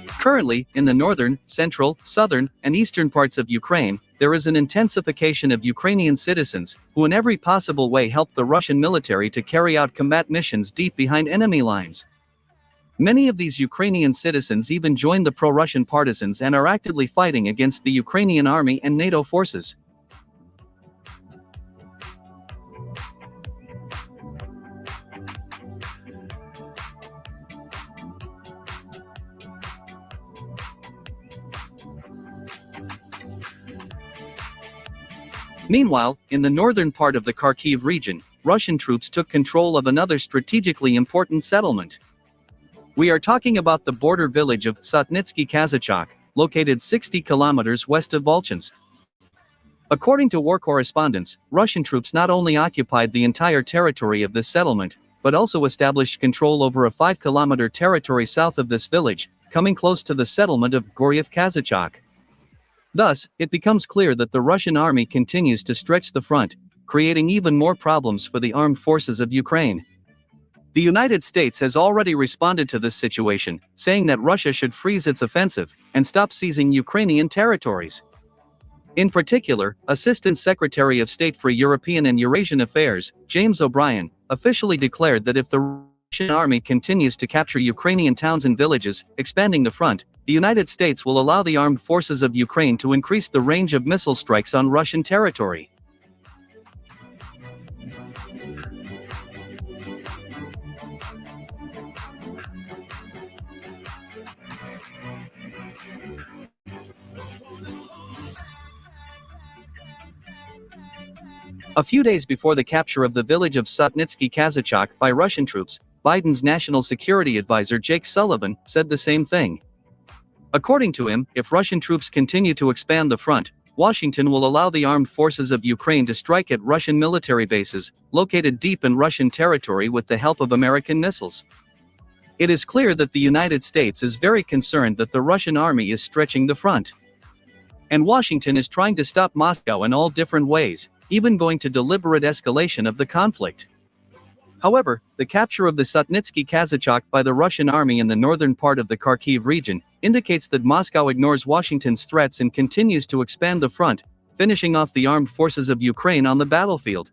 S14: Currently, in the northern, central, southern, and eastern parts of Ukraine, there is an intensification of Ukrainian citizens, who in every possible way help the Russian military to carry out combat missions deep behind enemy lines. Many of these Ukrainian citizens even joined the pro-Russian partisans and are actively fighting against the Ukrainian army and NATO forces. Meanwhile, in the northern part of the Kharkiv region, Russian troops took control of another strategically important settlement. We are talking about the border village of Sotnitsky Kazachok, located 60 kilometers west of Volchansk. According to war correspondents, Russian troops not only occupied the entire territory of this settlement, but also established control over a 5-kilometer territory south of this village, coming close to the settlement of Goryev Kazachok. Thus, it becomes clear that the Russian army continues to stretch the front, creating even more problems for the armed forces of Ukraine. The United States has already responded to this situation, saying that Russia should freeze its offensive and stop seizing Ukrainian territories. In particular, Assistant Secretary of State for European and Eurasian Affairs, James O'Brien, officially declared that if the Russian army continues to capture Ukrainian towns and villages, expanding the front, the United States will allow the armed forces of Ukraine to increase the range of missile strikes on Russian territory. A few days before the capture of the village of Sotnitsky Kazachok by Russian troops, Biden's national security advisor Jake Sullivan said the same thing. According to him, if Russian troops continue to expand the front, Washington will allow the armed forces of Ukraine to strike at Russian military bases, located deep in Russian territory with the help of American missiles. It is clear that the United States is very concerned that the Russian army is stretching the front. And Washington is trying to stop Moscow in all different ways, even going to deliberate escalation of the conflict. However, the capture of the Sotnitsky Kazachok by the Russian army in the northern part of the Kharkiv region indicates that Moscow ignores Washington's threats and continues to expand the front, finishing off the armed forces of Ukraine on the battlefield.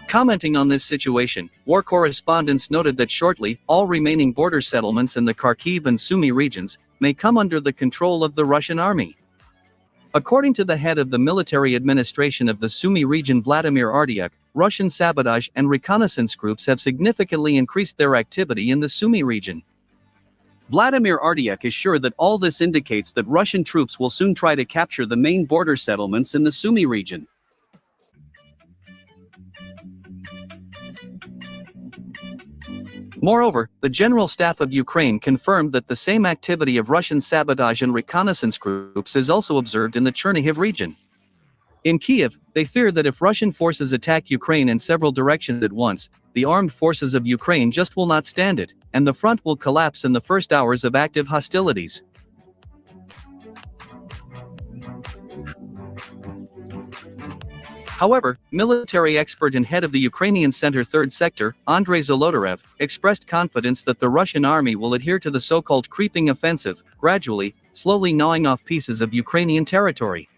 S14: Commenting on this situation, war correspondents noted that shortly, all remaining border settlements in the Kharkiv and Sumy regions may come under the control of the Russian army. According to the head of the military administration of the Sumy region Vladimir Artyuk, Russian sabotage and reconnaissance groups have significantly increased their activity in the Sumy region. Vladimir Artyuk is sure that all this indicates that Russian troops will soon try to capture the main border settlements in the Sumy region. Moreover, the General Staff of Ukraine confirmed that the same activity of Russian sabotage and reconnaissance groups is also observed in the Chernihiv region. In Kiev, they fear that if Russian forces attack Ukraine in several directions at once, the armed forces of Ukraine just will not stand it, and the front will collapse in the first hours of active hostilities. However, military expert and head of the Ukrainian Center 3rd Sector, Andrei Zolotarev, expressed confidence that the Russian army will adhere to the so-called creeping offensive, gradually, slowly gnawing off pieces of Ukrainian territory.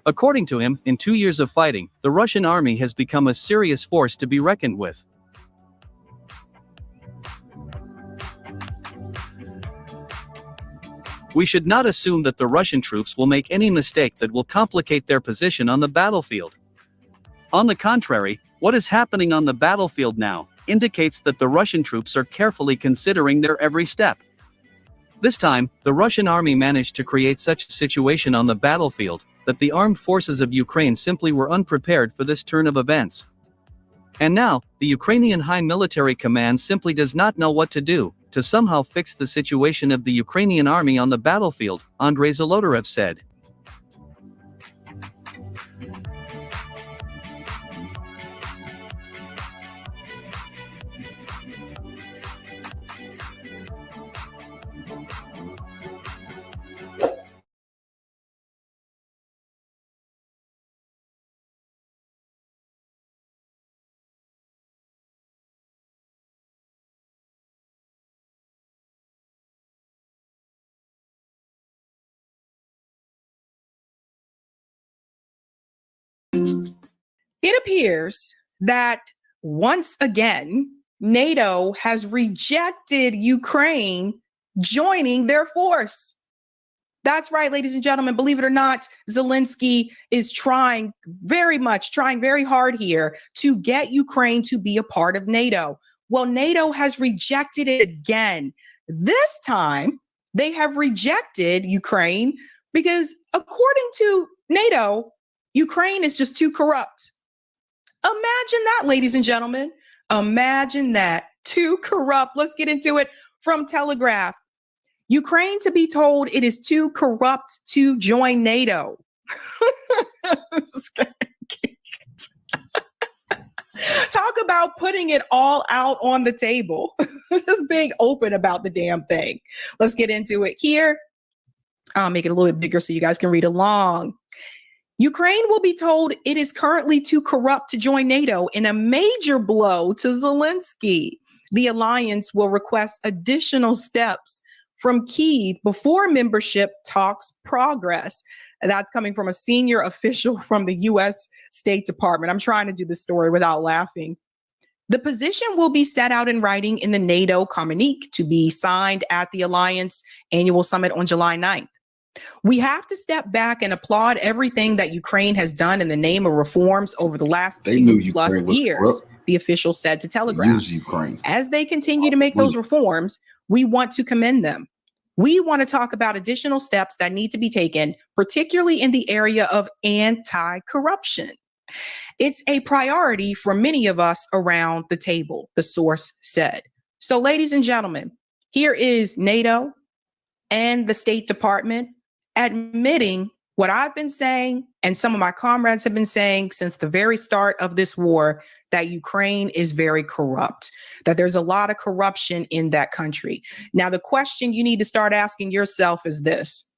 S14: According to him, in 2 years of fighting, the Russian army has become a serious force to be reckoned with. We should not assume that the Russian troops will make any mistake that will complicate their position on the battlefield. On the contrary, what is happening on the battlefield now indicates that the Russian troops are carefully considering their every step. This time, the Russian army managed to create such a situation on the battlefield that the armed forces of Ukraine simply were unprepared for this turn of events. And now, the Ukrainian High Military Command simply does not know what to do to somehow fix the situation of the Ukrainian army on the battlefield, Andrei Zolotarev said.
S15: It appears that once again, NATO has rejected Ukraine joining their force. That's right, ladies and gentlemen. Believe it or not, Zelensky is trying very hard here to get Ukraine to be a part of NATO. Well, NATO has rejected it again. This time, they have rejected Ukraine because, according to NATO, Ukraine is just too corrupt. Imagine that, ladies and gentlemen. Imagine that. Too corrupt. Let's get into it from Telegraph. Ukraine to be told it is too corrupt to join NATO. Talk about putting it all out on the table. Just being open about the damn thing. Let's get into it here. I'll make it a little bit bigger so you guys can read along. Ukraine will be told it is currently too corrupt to join NATO in a major blow to Zelensky. The alliance will request additional steps from Kyiv before membership talks progress. And that's coming from a senior official from the U.S. State Department. I'm trying to do this story without laughing. The position will be set out in writing in the NATO communique to be signed at the alliance annual summit on July 9th. We have to step back and applaud everything that Ukraine has done in the name of reforms over the last 2+ years, the official said to Telegraph. As they continue to make those reforms, we want to commend them. We want to talk about additional steps that need to be taken, particularly in the area of anti-corruption. It's a priority for many of us around the table, the source said. So, ladies and gentlemen, here is NATO and the State Department admitting what I've been saying and some of my comrades have been saying since the very start of this war, that Ukraine is very corrupt, that there's a lot of corruption in that country. Now, the question you need to start asking yourself is this.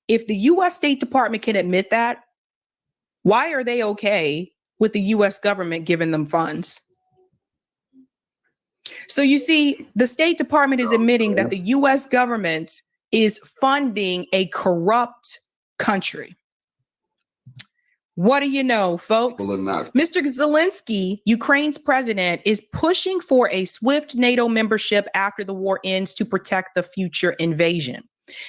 S15: If the U.S. State Department can admit that, why are they okay with the U.S. government giving them funds? So you see, the State Department is admitting that the U.S. government is funding a corrupt country. What do you know, folks? Mr. Zelensky, Ukraine's president, is pushing for a swift NATO membership after the war ends to protect the future invasion.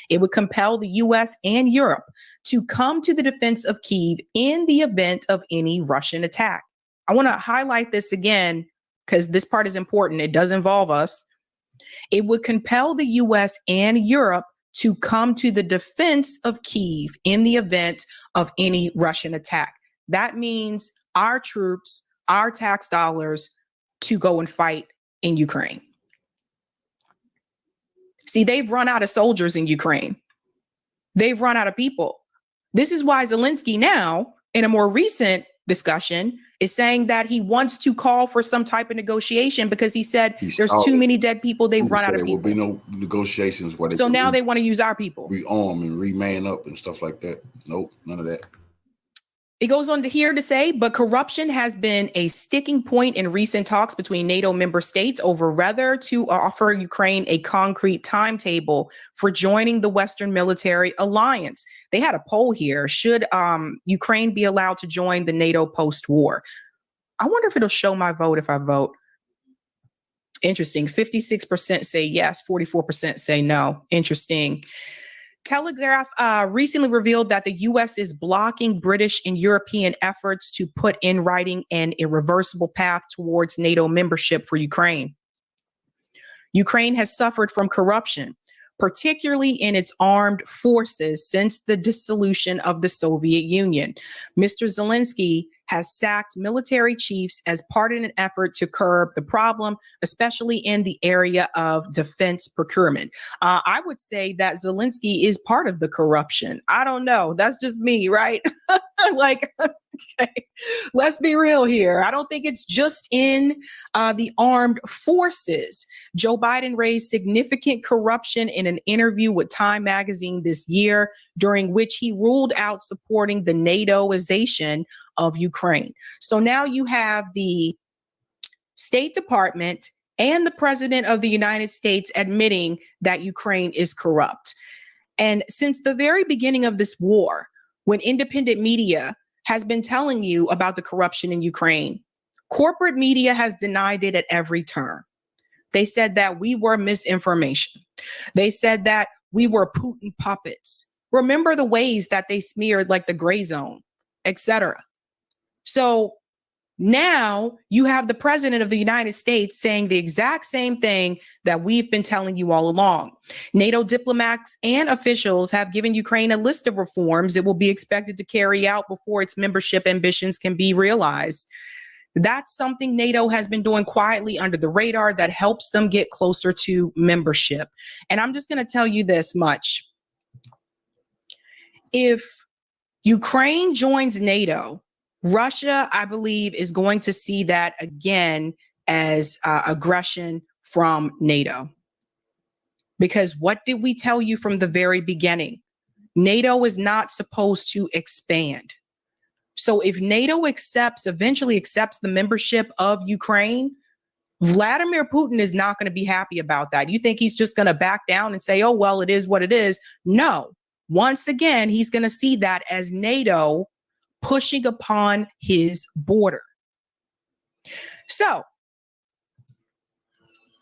S15: It would compel the U.S. and Europe to come to the defense of Kyiv in the event of any Russian attack. I want to highlight this again because this part is important. It does involve us. It would compel the U.S. and Europe to come to the defense of Kyiv in the event of any Russian attack. That means our troops, our tax dollars to go and fight in Ukraine. See, they've run out of soldiers in Ukraine. They've run out of people. This is why Zelensky now, in a more recent discussion, is saying that he wants to call for some type of negotiation because he said there's too many dead people. They've run out of people.
S1: There will be no negotiations.
S15: So now they want to use our people.
S1: Rearm and reman up and stuff like that. Nope, none of that.
S15: It goes on to here to say, but corruption has been a sticking point in recent talks between NATO member states over whether to offer Ukraine a concrete timetable for joining the Western military alliance. They had a poll here. Should Ukraine be allowed to join the NATO post-war? I wonder if it'll show my vote if I vote. Interesting. 56% say yes, 44% say no. Interesting. Telegraph recently revealed that the U.S. is blocking British and European efforts to put in writing an irreversible path towards NATO membership for Ukraine. Ukraine has suffered from corruption, particularly in its armed forces since the dissolution of the Soviet Union. Mr. Zelensky has sacked military chiefs as part of an effort to curb the problem, especially in the area of defense procurement. I would say that Zelensky is part of the corruption. I don't know. That's just me, right? Okay, let's be real here. I don't think it's just in the armed forces. Joe Biden raised significant corruption in an interview with Time magazine this year, during which he ruled out supporting the NATOization of Ukraine. So now you have the State Department and the President of the United States admitting that Ukraine is corrupt. And since the very beginning of this war, when independent media has been telling you about the corruption in Ukraine. Corporate media has denied it at every turn. They said that we were misinformation. They said that we were Putin puppets. Remember the ways that they smeared like the gray zone, etc. So now you have the president of the United States saying the exact same thing that we've been telling you all along. NATO diplomats and officials have given Ukraine a list of reforms it will be expected to carry out before its membership ambitions can be realized. That's something NATO has been doing quietly under the radar that helps them get closer to membership. And I'm just going to tell you this much. If Ukraine joins NATO, Russia, I believe, is going to see that again as aggression from NATO. Because what did we tell you from the very beginning? NATO is not supposed to expand. So if NATO eventually accepts the membership of Ukraine, Vladimir Putin is not going to be happy about that. You think he's just going to back down and say, oh, well, it is what it is? No. Once again, he's going to see that as NATO pushing upon his border. So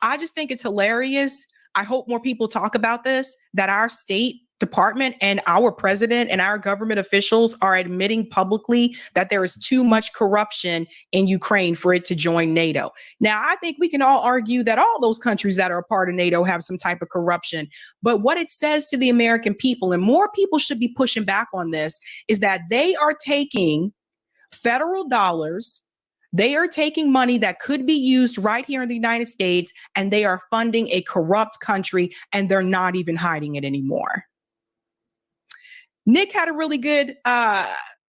S15: I just think it's hilarious. I hope more people talk about this, that our State Department and our president and our government officials are admitting publicly that there is too much corruption in Ukraine for it to join NATO. Now, I think we can all argue that all those countries that are a part of NATO have some type of corruption. But what it says to the American people, and more people should be pushing back on this, is that they are taking federal dollars. They are taking money that could be used right here in the United States, and they are funding a corrupt country, and they're not even hiding it anymore. Nick had a really good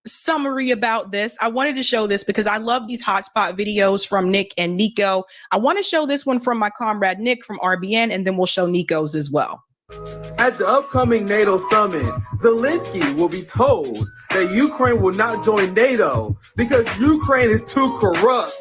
S15: summary about this. I wanted to show this because I love these hotspot videos from Nick and Nico. I want to show this one from my comrade Nick from RBN, and then we'll show Nico's as well.
S16: At the upcoming NATO summit, Zelensky will be told that Ukraine will not join NATO because Ukraine is too corrupt.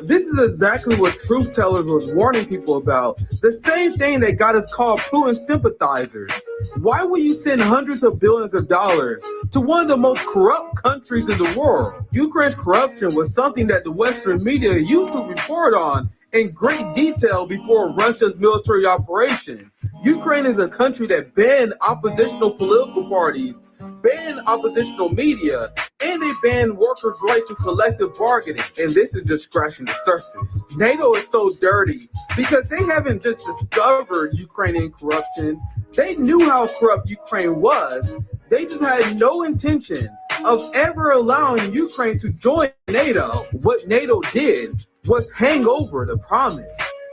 S16: This is exactly what Truth Tellers was warning people about. The same thing that got us called Putin sympathizers. Why would you send hundreds of billions of dollars to one of the most corrupt countries in the world? Ukraine's corruption was something that the Western media used to report on in great detail before Russia's military operation. Ukraine is a country that banned oppositional political parties, banned oppositional media, and they banned workers' right to collective bargaining. And this is just scratching the surface. NATO is so dirty because they haven't just discovered Ukrainian corruption. They knew how corrupt Ukraine was. They just had no intention of ever allowing Ukraine to join NATO. What NATO did was hang over the promise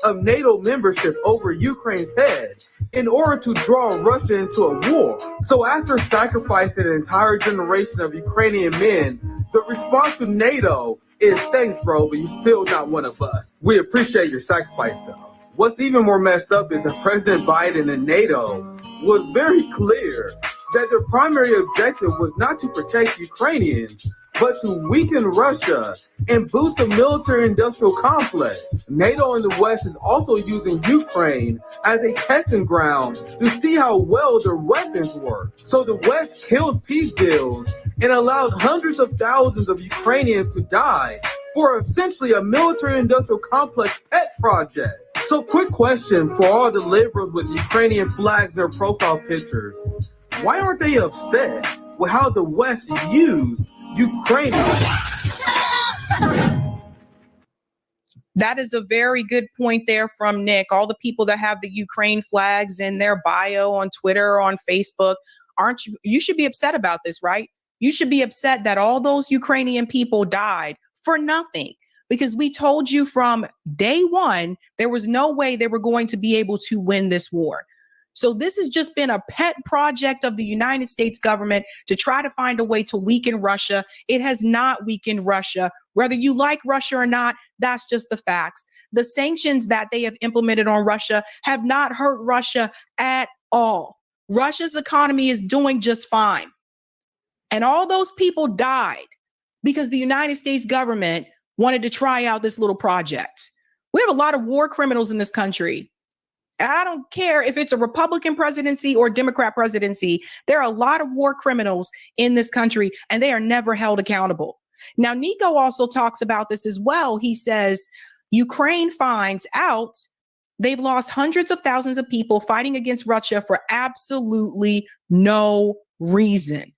S16: of NATO membership over Ukraine's head in order to draw Russia into a war. So after sacrificing an entire generation of Ukrainian men, the response to NATO is thanks, bro, but you're still not one of us. We appreciate your sacrifice, though. What's even more messed up is that President Biden and NATO was very clear that their primary objective was not to protect Ukrainians, but to weaken Russia and boost the military-industrial complex. NATO in the West is also using Ukraine as a testing ground to see how well their weapons work. So the West killed peace deals and allowed hundreds of thousands of Ukrainians to die for essentially a military-industrial complex pet project. So quick question for all the liberals with Ukrainian flags in their profile pictures. Why aren't they upset with how the West used Ukraine?
S15: That is a very good point there from Nick. All the people that have the Ukraine flags in their bio on Twitter or on Facebook, aren't you? You should be upset about this, right? You should be upset that all those Ukrainian people died for nothing, because we told you from day one there was no way they were going to be able to win this war. So this has just been a pet project of the United States government to try to find a way to weaken Russia. It has not weakened Russia. Whether you like Russia or not, that's just the facts. The sanctions that they have implemented on Russia have not hurt Russia at all. Russia's economy is doing just fine. And all those people died because the United States government wanted to try out this little project. We have a lot of war criminals in this country. I don't care if it's a Republican presidency or Democrat presidency. There are a lot of war criminals in this country, and they are never held accountable. Now, Nico also talks about this as well. He says Ukraine finds out they've lost hundreds of thousands of people fighting against Russia for absolutely no reason.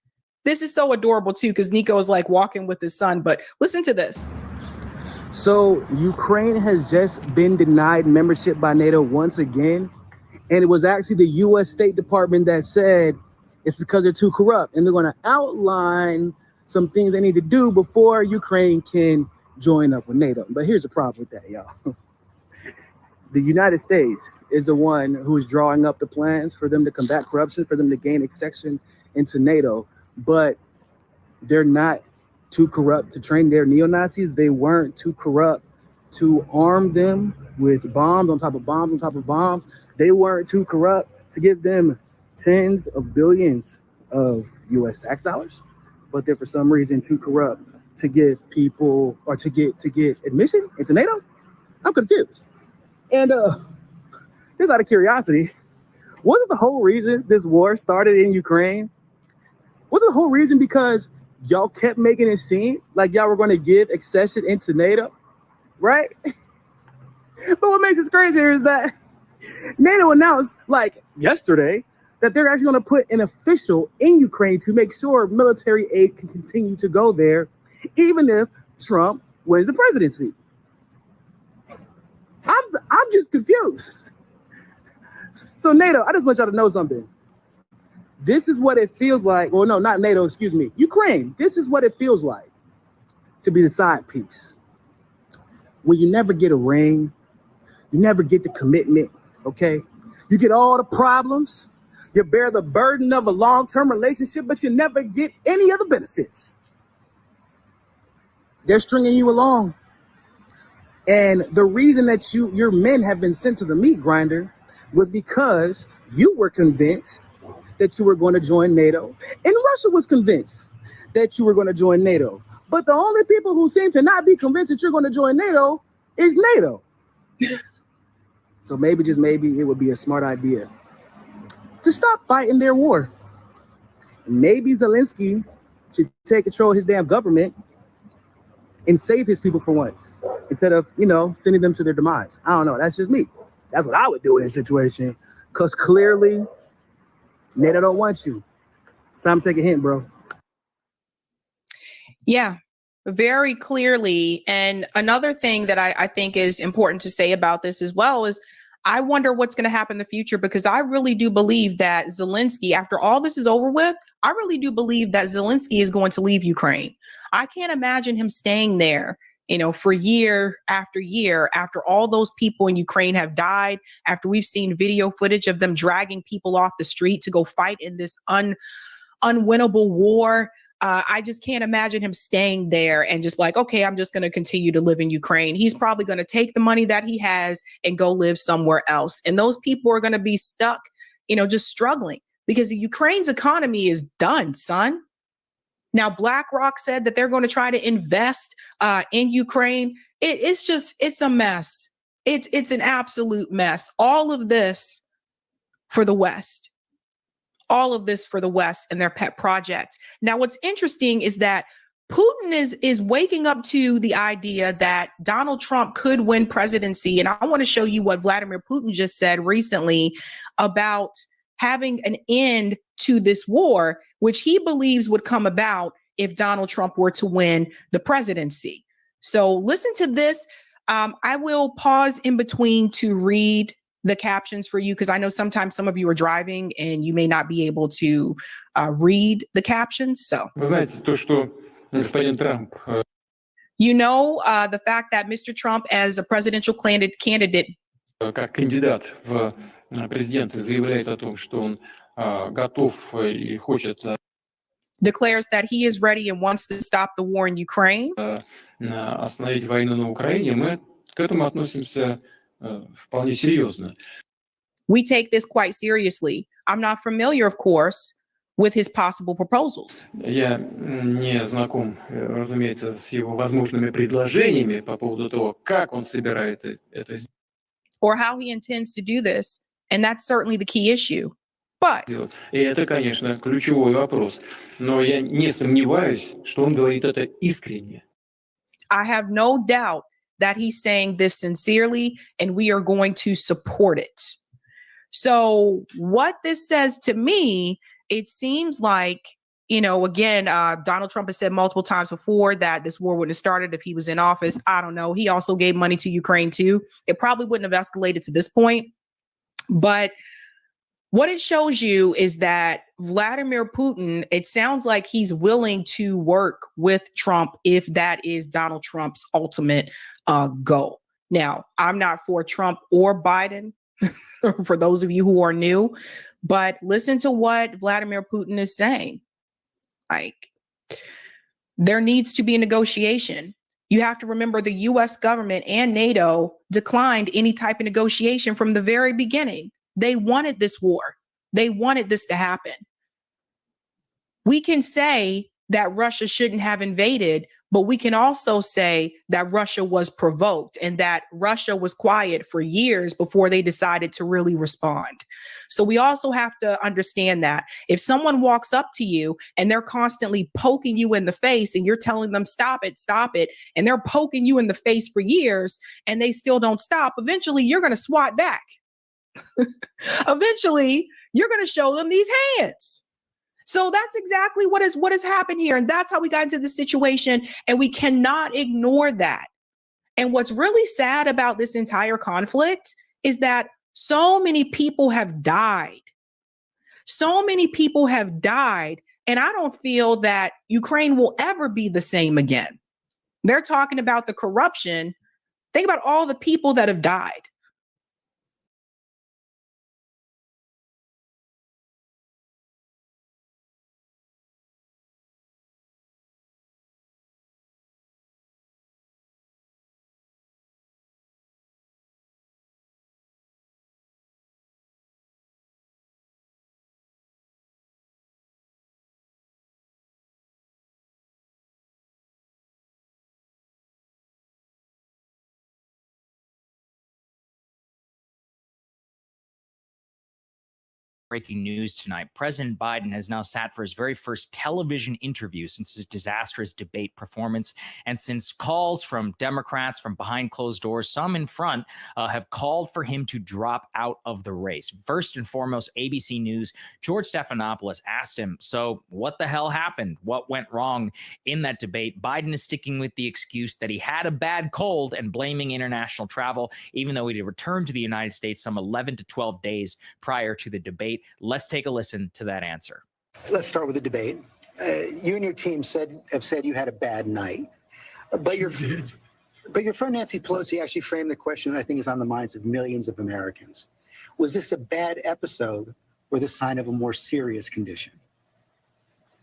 S15: This is so adorable, too, because Nico is like walking with his son. But listen to this.
S17: So Ukraine has just been denied membership by NATO once again. And it was actually the U.S. State Department that said it's because they're too corrupt. And they're going to outline some things they need to do before Ukraine can join up with NATO. But here's the problem with that, y'all. The United States is the one who's drawing up the plans for them to combat corruption, for them to gain accession into NATO. But they're not too corrupt to train their neo-Nazis. They weren't too corrupt to arm them with bombs on top of bombs on top of bombs. They weren't too corrupt to give them tens of billions of US tax dollars, but they're for some reason too corrupt to give people or to get admission into NATO. I'm confused. And just out of curiosity, wasn't the whole reason this war started in Ukraine? Wasn't the whole reason because y'all kept making it seem like y'all were going to give accession into NATO, right? But what makes it crazier is that NATO announced, like yesterday, that they're actually going to put an official in Ukraine to make sure military aid can continue to go there, even if Trump wins the presidency. I'm just confused. So NATO, I just want y'all to know something. This is what it feels like. Well, no, not NATO, excuse me. Ukraine. This is what it feels like to be the side piece. Where you never get a ring. You never get the commitment, okay? You get all the problems. You bear the burden of a long-term relationship, but you never get any other benefits. They're stringing you along. And the reason that your men have been sent to the meat grinder was because you were convinced that you were going to join NATO, and Russia was convinced that you were going to join NATO. But the only people who seem to not be convinced that you're going to join NATO is NATO. So maybe, just maybe, it would be a smart idea to stop fighting their war. Maybe Zelensky should take control of his damn government and save his people for once, instead of, sending them to their demise. I don't know. That's just me. That's what I would do in a situation, because clearly NATO don't want you. It's time to take a hint, bro.
S15: Yeah, very clearly. And another thing that I think is important to say about this as well is I wonder what's going to happen in the future, because I really do believe that Zelensky, after all this is over with, I really do believe that Zelensky is going to leave Ukraine. I can't imagine him staying there, for year after year, after all those people in Ukraine have died, after we've seen video footage of them dragging people off the street to go fight in this unwinnable war. I just can't imagine him staying there and just like, okay, I'm just going to continue to live in Ukraine. He's probably going to take the money that he has and go live somewhere else. And those people are going to be stuck, just struggling, because Ukraine's economy is done, son. Now, BlackRock said that they're going to try to invest in Ukraine. It's a mess. It's an absolute mess. All of this for the West. All of this for the West and their pet project. Now, what's interesting is that Putin is waking up to the idea that Donald Trump could win presidency. And I want to show you what Vladimir Putin just said recently about having an end to this war, which he believes would come about if Donald Trump were to win the presidency. So listen to this. I will pause in between to read the captions for you, because I know sometimes some of you are driving and you may not be able to read the captions. So, the fact that Mr. Trump, as a presidential candidate,
S18: как кандидат в президенты, заявляет о том, что он готов и хочет
S15: declares that he is ready and wants to stop the war in Ukraine.
S18: Остановить войну на Украине, мы к этому относимся вполне серьезно.
S15: We take this quite seriously. I'm not familiar, of course, with his possible proposals.
S18: Я не знаком, разумеется, с его возможными предложениями по поводу того, как он собирается это сделать.
S15: Or how he intends to do this, and that's certainly the key issue. But
S18: И это, конечно, ключевой вопрос. Но я не сомневаюсь, что он говорит это искренне.
S15: I have no doubt that he's saying this sincerely, and we are going to support it. So what this says to me, it seems like, you know, again, Donald Trump has said multiple times before that this war wouldn't have started if he was in office. I don't know. He also gave money to Ukraine too. It probably wouldn't have escalated to this point. But what it shows you is that Vladimir Putin, it sounds like he's willing to work with Trump if that is Donald Trump's ultimate goal. Now, I'm not for Trump or Biden, for those of you who are new, but listen to what Vladimir Putin is saying. Like, there needs to be a negotiation. You have to remember the US government and NATO declined any type of negotiation from the very beginning. They wanted this war. They wanted this to happen. We can say that Russia shouldn't have invaded, but we can also say that Russia was provoked and that Russia was quiet for years before they decided to really respond. So we also have to understand that if someone walks up to you and they're constantly poking you in the face and you're telling them, stop it, and they're poking you in the face for years and they still don't stop, eventually you're going to swat back. Eventually, you're going to show them these hands. So that's exactly what has happened here. And that's how we got into this situation. And we cannot ignore that. And what's really sad about this entire conflict is that so many people have died. So many people have died. And I don't feel that Ukraine will ever be the same again. They're talking about the corruption. Think about all the people that have died.
S19: Breaking news tonight. President Biden has now sat for his very first television interview since his disastrous debate performance. And since calls from Democrats from behind closed doors, some in front, have called for him to drop out of the race. First and foremost, ABC News, George Stephanopoulos asked him, so what the hell happened? What went wrong in that debate? Biden is sticking with the excuse that he had a bad cold and blaming international travel, even though he had returned to the United States some 11 to 12 days prior to the debate. Let's take a listen to that answer.
S20: Let's start with the debate. You and your team have said you had a bad night, but your friend Nancy Pelosi actually framed the question that I think is on the minds of millions of Americans. Was this a bad episode or the sign of a more serious condition?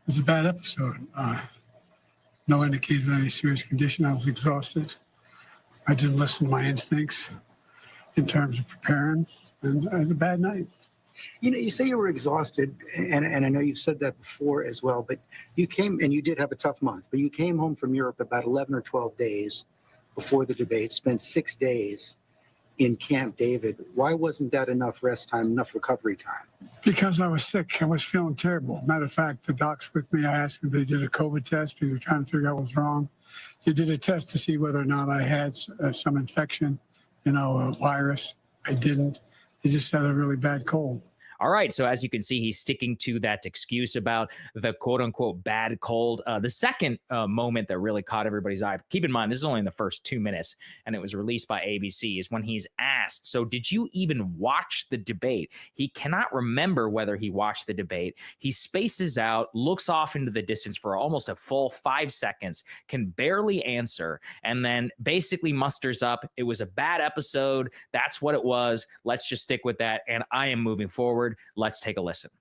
S21: It was a bad episode. No indication of any serious condition. I was exhausted. I didn't listen to my instincts in terms of preparing, and I had a bad night.
S20: You know, you say you were exhausted, and I know you've said that before as well, but you came, and you did have a tough month, but you came home from Europe about 11 or 12 days before the debate, spent 6 days in Camp David. Why wasn't that enough rest time, enough recovery time?
S21: Because I was sick. I was feeling terrible. Matter of fact, the docs with me, I asked them if they did a COVID test because they're trying to figure out what's wrong. They did a test to see whether or not I had some infection, a virus. I didn't. They just had a really bad cold.
S19: All right. So as you can see, he's sticking to that excuse about the quote unquote bad cold. The second moment that really caught everybody's eye, keep in mind, this is only in the first 2 minutes and it was released by ABC, is when he's asked, so did you even watch the debate? He cannot remember whether he watched the debate. He spaces out, looks off into the distance for almost a full 5 seconds, can barely answer, and then basically musters up, it was a bad episode. That's what it was. Let's just stick with that. And I am moving forward. Let's take a listen.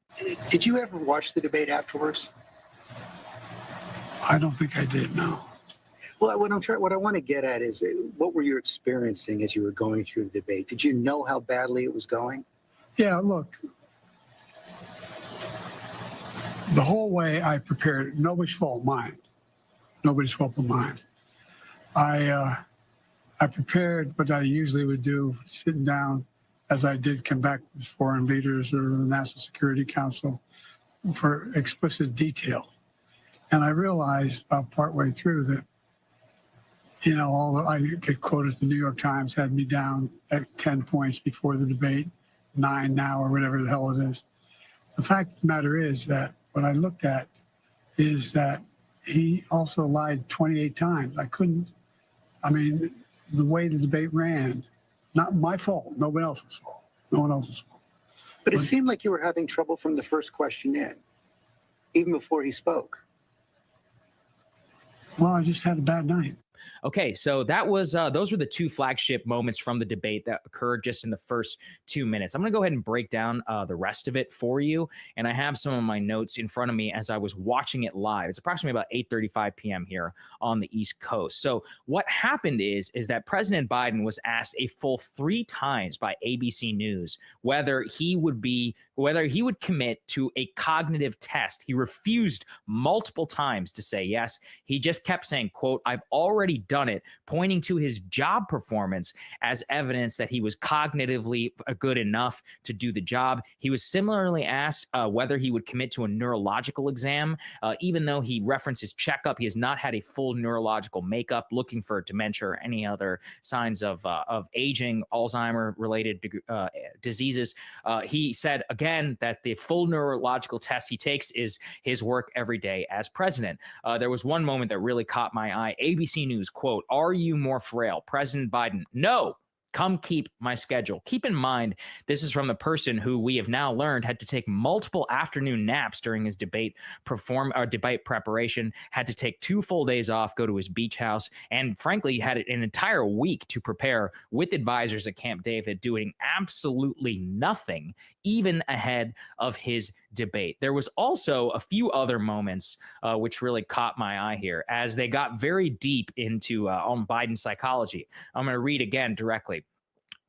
S20: Did you ever watch the debate afterwards?
S21: I don't think I did, no.
S20: Well, what I want to get at is, what were you experiencing as you were going through the debate? Did you know how badly it was going?
S21: Yeah, look, The whole way I prepared, nobody's fault, mine. Nobody's fault but mine. I prepared what I usually would do, sitting down, as I did come back with foreign leaders or the National Security Council, for explicit detail. And I realized about partway through that, you know, I get quoted, the New York Times had me down at 10 points before the debate, 9 now, or whatever the hell it is. The fact of the matter is that what I looked at is that he also lied 28 times. I mean, the way the debate ran, not my fault, nobody else's fault, no one else's fault.
S20: But it seemed like you were having trouble from the first question in, even before he spoke.
S21: Well, I just had a bad night.
S19: Okay, so that was those were the two flagship moments from the debate that occurred just in the first 2 minutes. I'm going to go ahead and break down the rest of it for you, and I have some of my notes in front of me as I was watching it live. It's approximately about 8:35 p.m. here on the East Coast. So what happened is that President Biden was asked a full 3 times by ABC News whether he would commit to a cognitive test. He refused multiple times to say yes. He just kept saying, quote, "I've already done it," pointing to his job performance as evidence that he was cognitively good enough to do the job. He was similarly asked whether he would commit to a neurological exam. Even though he referenced his checkup, he has not had a full neurological makeup looking for dementia or any other signs of aging, Alzheimer-related diseases. He said, again, that the full neurological test he takes is his work every day as president. There was one moment that really caught my eye. ABC News, quote, "Are you more frail?" President Biden, "No. Come keep my schedule." Keep in mind, this is from the person who we have now learned had to take multiple afternoon naps during his debate preparation, had to take 2 full days off, go to his beach house, and frankly had an entire week to prepare with advisors at Camp David, doing absolutely nothing, even ahead of his debate. There was also a few other moments which really caught my eye here as they got very deep into on Biden's psychology. I'm going to read again directly.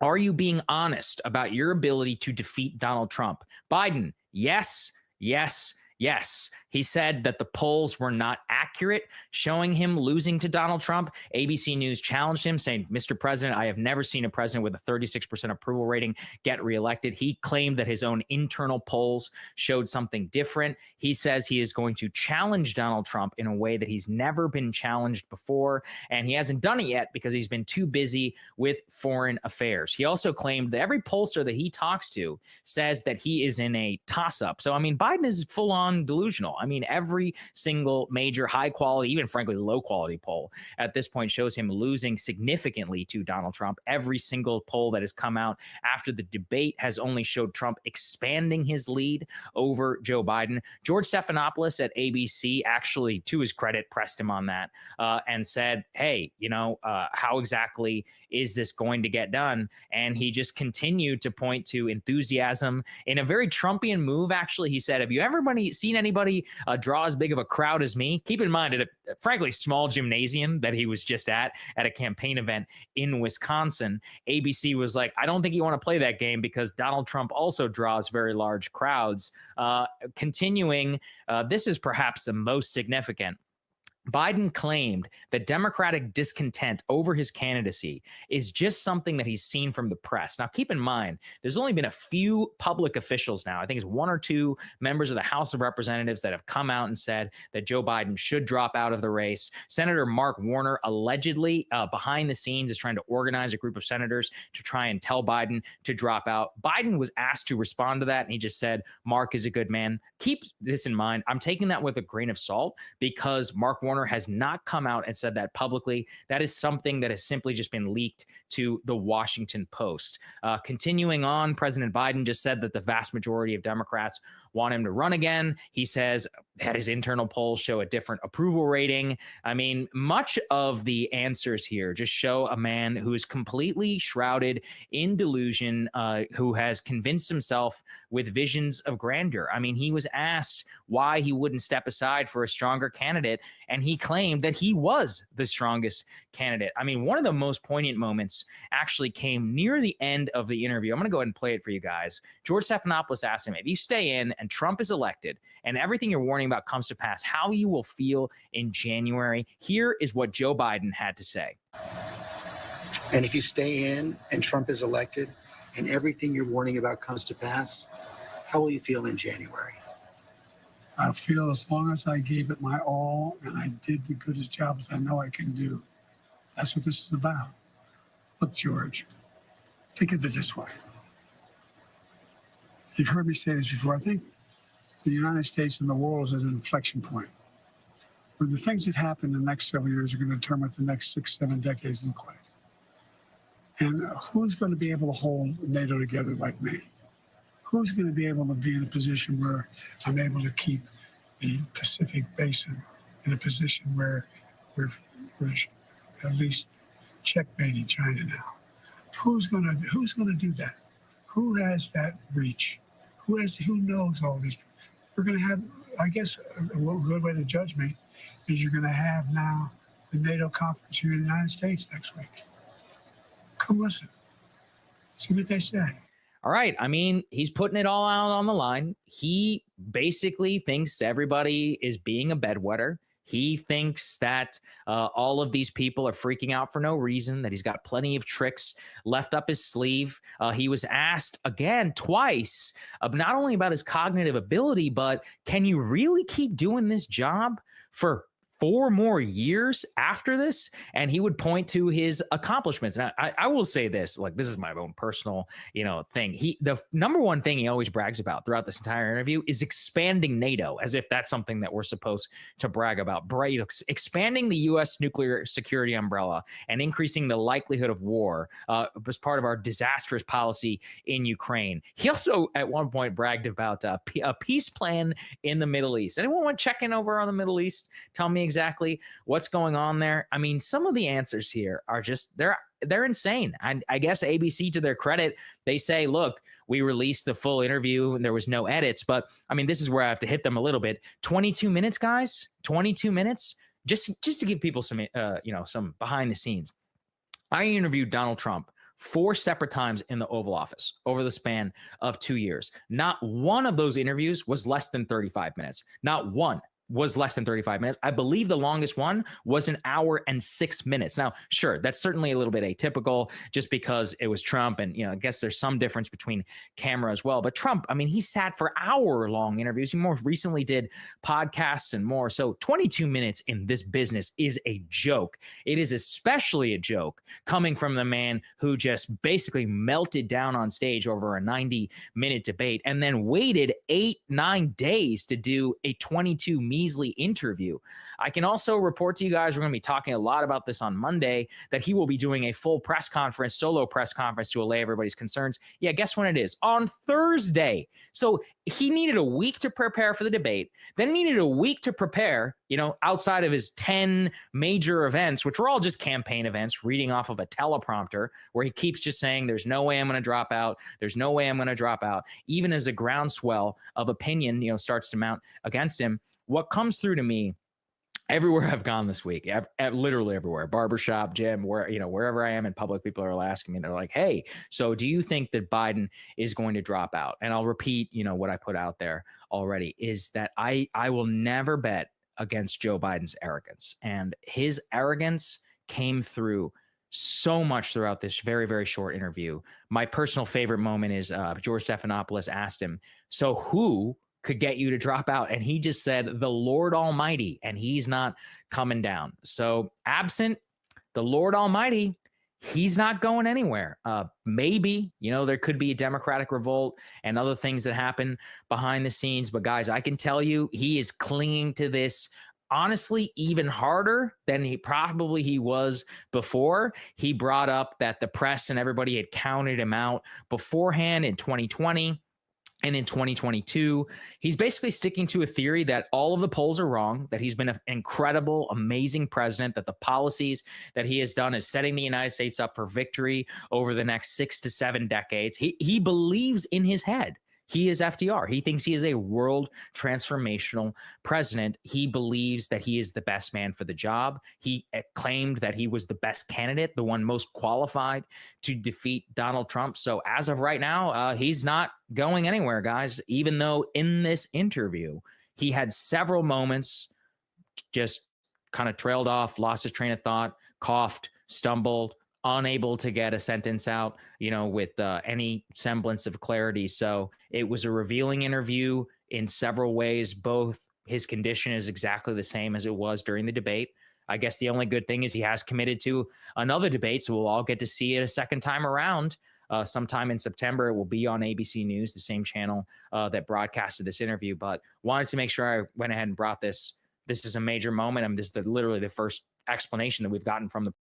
S19: "Are you being honest about your ability to defeat Donald Trump?" Biden, "Yes, yes, yes." He said that the polls were not accurate, showing him losing to Donald Trump. ABC News challenged him, saying, "Mr. President, I have never seen a president with a 36% approval rating get reelected." He claimed that his own internal polls showed something different. He says he is going to challenge Donald Trump in a way that he's never been challenged before, and he hasn't done it yet because he's been too busy with foreign affairs. He also claimed that every pollster that he talks to says that he is in a toss-up. So, I mean, Biden is full-on delusional. I mean, every single major high quality, even frankly low quality poll at this point shows him losing significantly to Donald Trump. Every single poll that has come out after the debate has only showed Trump expanding his lead over Joe Biden. George Stephanopoulos at ABC actually, to his credit, pressed him on that and said, "Hey, you know, how exactly is this going to get done?" And he just continued to point to enthusiasm in a very Trumpian move. Actually, he said, "Have you ever seen anybody draw as big of a crowd as me?" Keep in mind, at a frankly small gymnasium that he was just at a campaign event in Wisconsin, ABC was like, "I don't think you want to play that game because Donald Trump also draws very large crowds." Continuing, this is perhaps the most significant. Biden claimed that Democratic discontent over his candidacy is just something that he's seen from the press. Now, keep in mind, there's only been a few public officials now. I think it's 1 or 2 members of the House of Representatives that have come out and said that Joe Biden should drop out of the race. Senator Mark Warner allegedly behind the scenes is trying to organize a group of senators to try and tell Biden to drop out. Biden was asked to respond to that, and he just said, "Mark is a good man." Keep this in mind. I'm taking that with a grain of salt because Mark Warner has not come out and said that publicly. That is something that has simply just been leaked to the Washington Post. Continuing on, President Biden just said that the vast majority of Democrats want him to run again. He says that his internal polls show a different approval rating. I mean, much of the answers here just show a man who is completely shrouded in delusion, who has convinced himself with visions of grandeur. I mean, he was asked why he wouldn't step aside for a stronger candidate, and he claimed that he was the strongest candidate. I mean, one of the most poignant moments actually came near the end of the interview. I'm going to go ahead and play it for you guys. George Stephanopoulos asked him, "If you stay in and and Trump is elected and everything you're warning about comes to pass, how you will feel in January. Here is what Joe Biden had to say.
S20: And if you stay in and Trump is elected and everything you're warning about comes to pass, how will you feel in January?
S21: I feel as long as I gave it my all and I did the goodest job as I know I can do. That's what this is about. Look, George, think of it this way. You've heard me say this before. I think the United States and the world is at an inflection point where the things that happen in the next several years are going to determine what the next 6-7 decades look like. And who's going to be able to hold NATO together like me? Who's going to be able to be in a position where I'm able to keep the Pacific Basin in a position where we're at least checkmating China now? Who's going to do that? Who has that reach? Who knows all these? We're going to have, I guess, a good way to judge me is you're going to have now the NATO conference here in the United States next week. Come listen. See what they say.
S19: All right. I mean, he's putting it all out on the line. He basically thinks everybody is being a bedwetter. He thinks that all of these people are freaking out for no reason, that he's got plenty of tricks left up his sleeve. He was asked again twice, not only about his cognitive ability, but can you really keep doing this job for 4 more years after this? And he would point to his accomplishments. Now, I will say this, like, this is my own personal, thing. The number one thing he always brags about throughout this entire interview is expanding NATO, as if that's something that we're supposed to brag about. Expanding the U.S. nuclear security umbrella and increasing the likelihood of war was part of our disastrous policy in Ukraine. He also, at one point, bragged about a peace plan in the Middle East. Anyone want to check in over on the Middle East? Tell me exactly what's going on there. I mean, some of the answers here are just, they're insane. And I guess ABC, to their credit, they say, look, we released the full interview and there was no edits. But I mean, this is where I have to hit them a little bit. 22 minutes, guys, 22 minutes, just to give people some, some behind the scenes. I interviewed Donald Trump 4 separate times in the Oval Office over the span of 2 years. Not one of those interviews was less than 35 minutes. Not one was less than 35 minutes. I believe the longest one was 1 hour and 6 minutes. Now, sure, that's certainly a little bit atypical just because it was Trump. And, I guess there's some difference between camera as well. But Trump, I mean, he sat for hour-long interviews. He more recently did podcasts and more. So 22 minutes in this business is a joke. It is especially a joke coming from the man who just basically melted down on stage over a 90-minute debate and then waited 8-9 days to do a 22 measly interview. I can also report to you guys, we're going to be talking a lot about this on Monday, that he will be doing a full press conference, solo press conference to allay everybody's concerns. Yeah, guess when it is? On Thursday. So he needed a week to prepare for the debate, then needed a week to prepare, outside of his 10 major events, which were all just campaign events, reading off of a teleprompter where he keeps just saying, there's no way I'm going to drop out. There's no way I'm going to drop out. Even as a groundswell of opinion, starts to mount against him. What comes through to me everywhere I've gone this week, literally everywhere, barbershop, gym, wherever I am in public, people are asking me, they're like, hey, so do you think that Biden is going to drop out? And I'll repeat, what I put out there already is that I will never bet against Joe Biden's arrogance. And his arrogance came through so much throughout this very, very short interview. My personal favorite moment is George Stephanopoulos asked him, so who could get you to drop out? And he just said, the Lord Almighty, and he's not coming down. So absent the Lord Almighty, he's not going anywhere. Maybe, there could be a Democratic revolt and other things that happen behind the scenes. But guys, I can tell you, he is clinging to this honestly even harder than he was before. He brought up that the press and everybody had counted him out beforehand in 2020. And in 2022, he's basically sticking to a theory that all of the polls are wrong, that he's been an incredible, amazing president, that the policies that he has done is setting the United States up for victory over the next 6 to 7 decades. He believes in his head. he is FDR. He thinks he is a world transformational president. He believes that he is the best man for the job. He claimed that he was the best candidate, the one most qualified to defeat Donald Trump. So as of right now, he's not going anywhere, guys, even though in this interview, he had several moments, just kind of trailed off, lost his train of thought, coughed, stumbled, unable to get a sentence out, with any semblance of clarity. So it was a revealing interview in several ways. Both his condition is exactly the same as it was during the debate. I guess the only good thing is he has committed to another debate, so we'll all get to see it a second time around. Sometime in September, it will be on ABC News, the same channel that broadcasted this interview. But wanted to make sure I went ahead and brought this. This is a major moment. I mean, this is literally the first explanation that we've gotten from the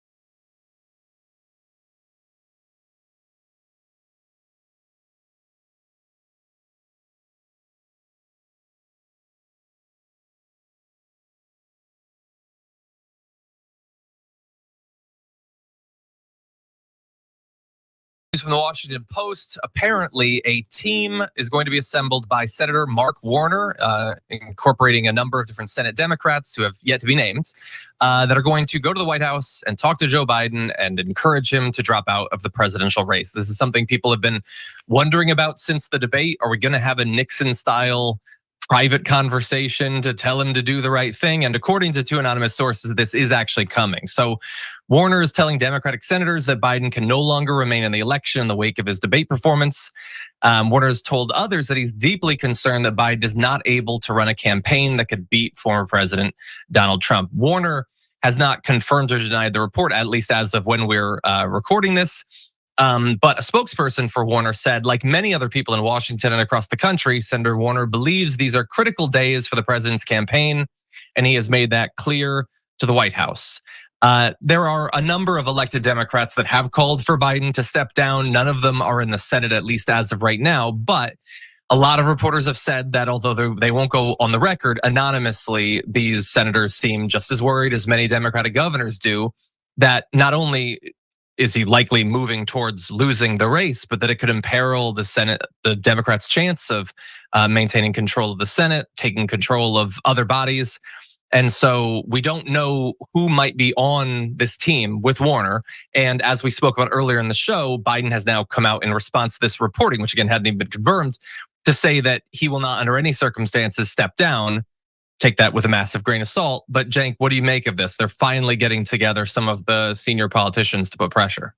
S2: from the Washington Post. Apparently, a team is going to be assembled by Senator Mark Warner, incorporating a number of different Senate Democrats who have yet to be named, that are going to go to the White House and talk to Joe Biden and encourage him to drop out of the presidential race. This is something people have been wondering about since the debate. Are we going to have a Nixon-style private conversation to tell him to do the right thing? And according to two anonymous sources, this is actually coming. So Warner is telling Democratic senators that Biden can no longer remain in the election in the wake of his debate performance. Warner has told others that he's deeply concerned that Biden is not able to run a campaign that could beat former President Donald Trump. Warner has not confirmed or denied the report, at least as of when we're recording this. But a spokesperson for Warner said, like many other people in Washington and across the country, Senator Warner believes these are critical days for the president's campaign, and he has made that clear to the White House. There are a number of elected Democrats that have called for Biden to step down. None of them are in the Senate, at least as of right now. But a lot of reporters have said that although they won't go on the record anonymously, these senators seem just as worried as many Democratic governors do, that not only is he likely moving towards losing the race, but that it could imperil the Senate, the Democrats' chance of maintaining control of the Senate, taking control of other bodies. And so we don't know who might be on this team with Warner. And as we spoke about earlier in the show, Biden has now come out in response to this reporting, which again hadn't even been confirmed, to say that he will not under any circumstances step down. Take that with a massive grain of salt. But Cenk, what do you make of this? They're finally getting together some of the senior politicians to put pressure.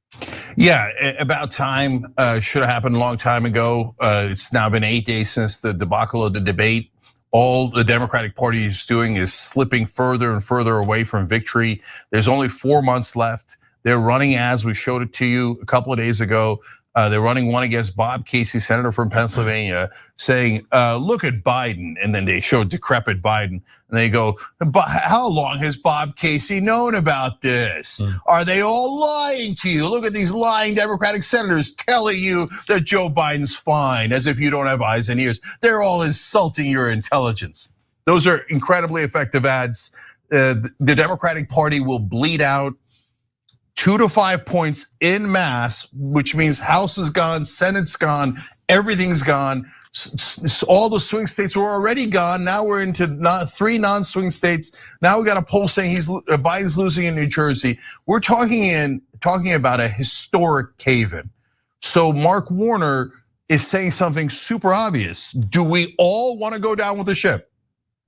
S22: Yeah, about time. Should have happened a long time ago. It's now been 8 days since the debacle of the debate. All the Democratic Party is doing is slipping further and further away from victory. There's only 4 months left. They're running ads. We showed it to you a couple of days ago. They're running one against Bob Casey, senator from Pennsylvania, saying, look at Biden. And then they show decrepit Biden. And they go, how long has Bob Casey known about this? Are they all lying to you? Look at these lying Democratic senators telling you that Joe Biden's fine, as if you don't have eyes and ears. They're all insulting your intelligence. Those are incredibly effective ads. The Democratic Party will bleed out 2 to 5 points in mass, which means House is gone, Senate's gone, everything's gone. All the swing states were already gone. Now we're into 3 non-swing states. Now we got a poll saying Biden's losing in New Jersey. We're talking about a historic cave-in. So Mark Warner is saying something super obvious. Do we all want to go down with the ship?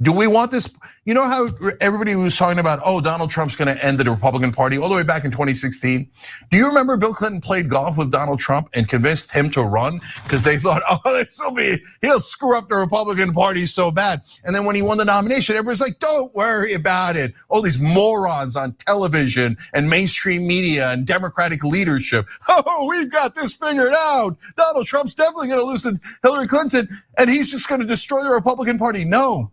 S22: Do we want this? You know how everybody was talking about, Donald Trump's gonna end the Republican Party all the way back in 2016? Do you remember Bill Clinton played golf with Donald Trump and convinced him to run? Because they thought, he'll screw up the Republican Party so bad. And then when he won the nomination, everybody's like, don't worry about it. All these morons on television and mainstream media and Democratic leadership. We've got this figured out. Donald Trump's definitely gonna lose to Hillary Clinton and he's just gonna destroy the Republican Party. No.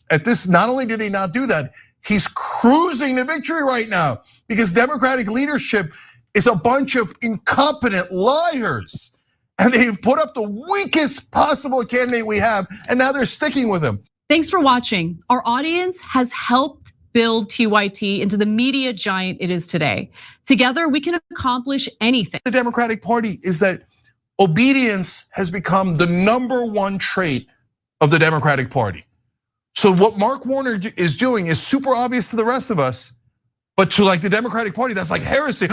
S22: At this, not only did he not do that, he's cruising to victory right now because Democratic leadership is a bunch of incompetent liars. And they put up the weakest possible candidate we have, and now they're sticking with him.
S23: Thanks for watching. Our audience has helped build TYT into the media giant it is today. Together, we can accomplish anything.
S22: The Democratic Party is that obedience has become the #1 trait of the Democratic Party. So what Mark Warner is doing is super obvious to the rest of us, but to like the Democratic Party, that's like heresy.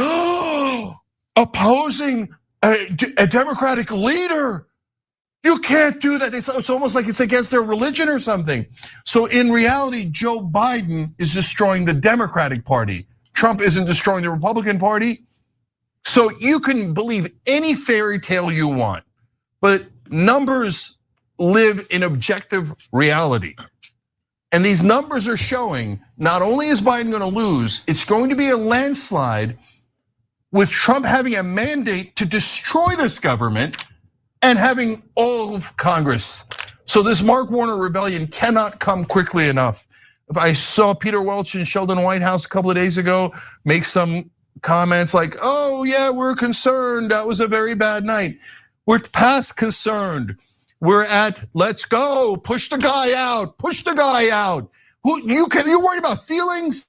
S22: Opposing a Democratic leader. You can't do that. It's almost like it's against their religion or something. So in reality, Joe Biden is destroying the Democratic Party. Trump isn't destroying the Republican Party. So you can believe any fairy tale you want, but numbers live in objective reality. And these numbers are showing not only is Biden gonna lose, it's going to be a landslide with Trump having a mandate to destroy this government and having all of Congress. So this Mark Warner rebellion cannot come quickly enough. I saw Peter Welch in Sheldon Whitehouse a couple of days ago make some comments like, oh yeah, we're concerned, that was a very bad night. We're past concerned. We're at, let's go, push the guy out, push the guy out. You worried about feelings?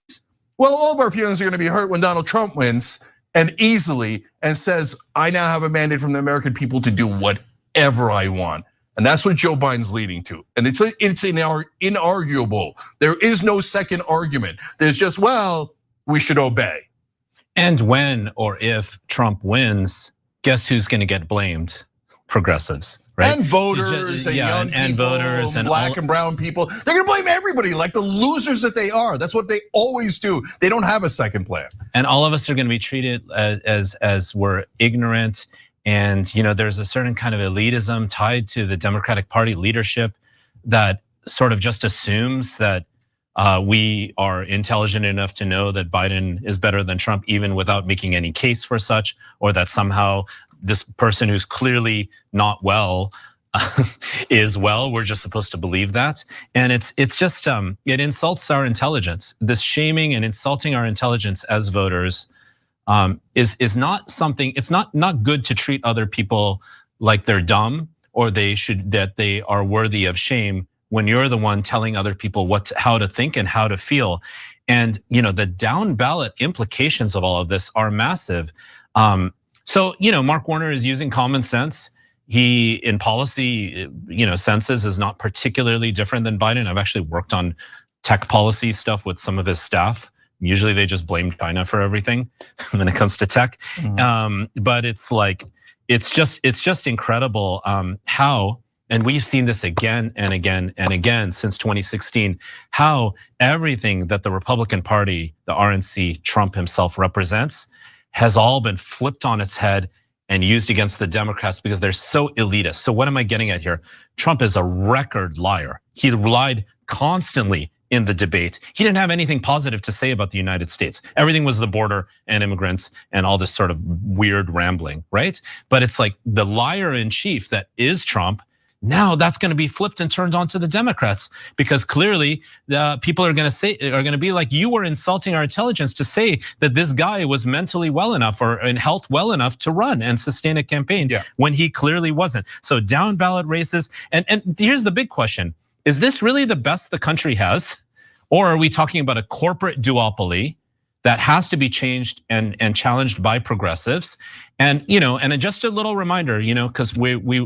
S22: Well, all of our feelings are gonna be hurt when Donald Trump wins, and easily, and says, I now have a mandate from the American people to do whatever I want. And that's what Joe Biden's leading to. And it's inarguable. There is no second argument. There's just, well, we should obey.
S3: And when or if Trump wins, guess who's gonna get blamed? Progressives. Right?
S22: And voters and young people, voters and black and brown people. They're gonna blame everybody like the losers that they are. That's what they always do. They don't have a second plan.
S3: And all of us are gonna be treated as we're ignorant. And there's a certain kind of elitism tied to the Democratic Party leadership that sort of just assumes that we are intelligent enough to know that Biden is better than Trump, even without making any case for such, or that somehow this person who's clearly not well is well. We're just supposed to believe that, and it's just it insults our intelligence. This shaming and insulting our intelligence as voters is not something. It's not good to treat other people like they're dumb or that they are worthy of shame when you're the one telling other people how to think and how to feel. And the down ballot implications of all of this are massive. So, Mark Warner is using common sense. He, in policy, senses is not particularly different than Biden. I've actually worked on tech policy stuff with some of his staff. Usually they just blame China for everything when it comes to tech. But it's just incredible how, and we've seen this again and again and again since 2016, how everything that the Republican Party, the RNC, Trump himself represents, has all been flipped on its head and used against the Democrats because they're so elitist. So what am I getting at here? Trump is a record liar. He lied constantly in the debate. He didn't have anything positive to say about the United States. Everything was the border and immigrants and all this sort of weird rambling, right? But it's like the liar in chief that is Trump. Now that's going to be flipped and turned on to the Democrats because clearly the people are going to be like, you were insulting our intelligence to say that this guy was mentally well enough or in health well enough to run and sustain a campaign when he clearly wasn't. So down ballot races. And here's the big question. Is this really the best the country has? Or are we talking about a corporate duopoly that has to be changed and challenged by progressives? And and just a little reminder, because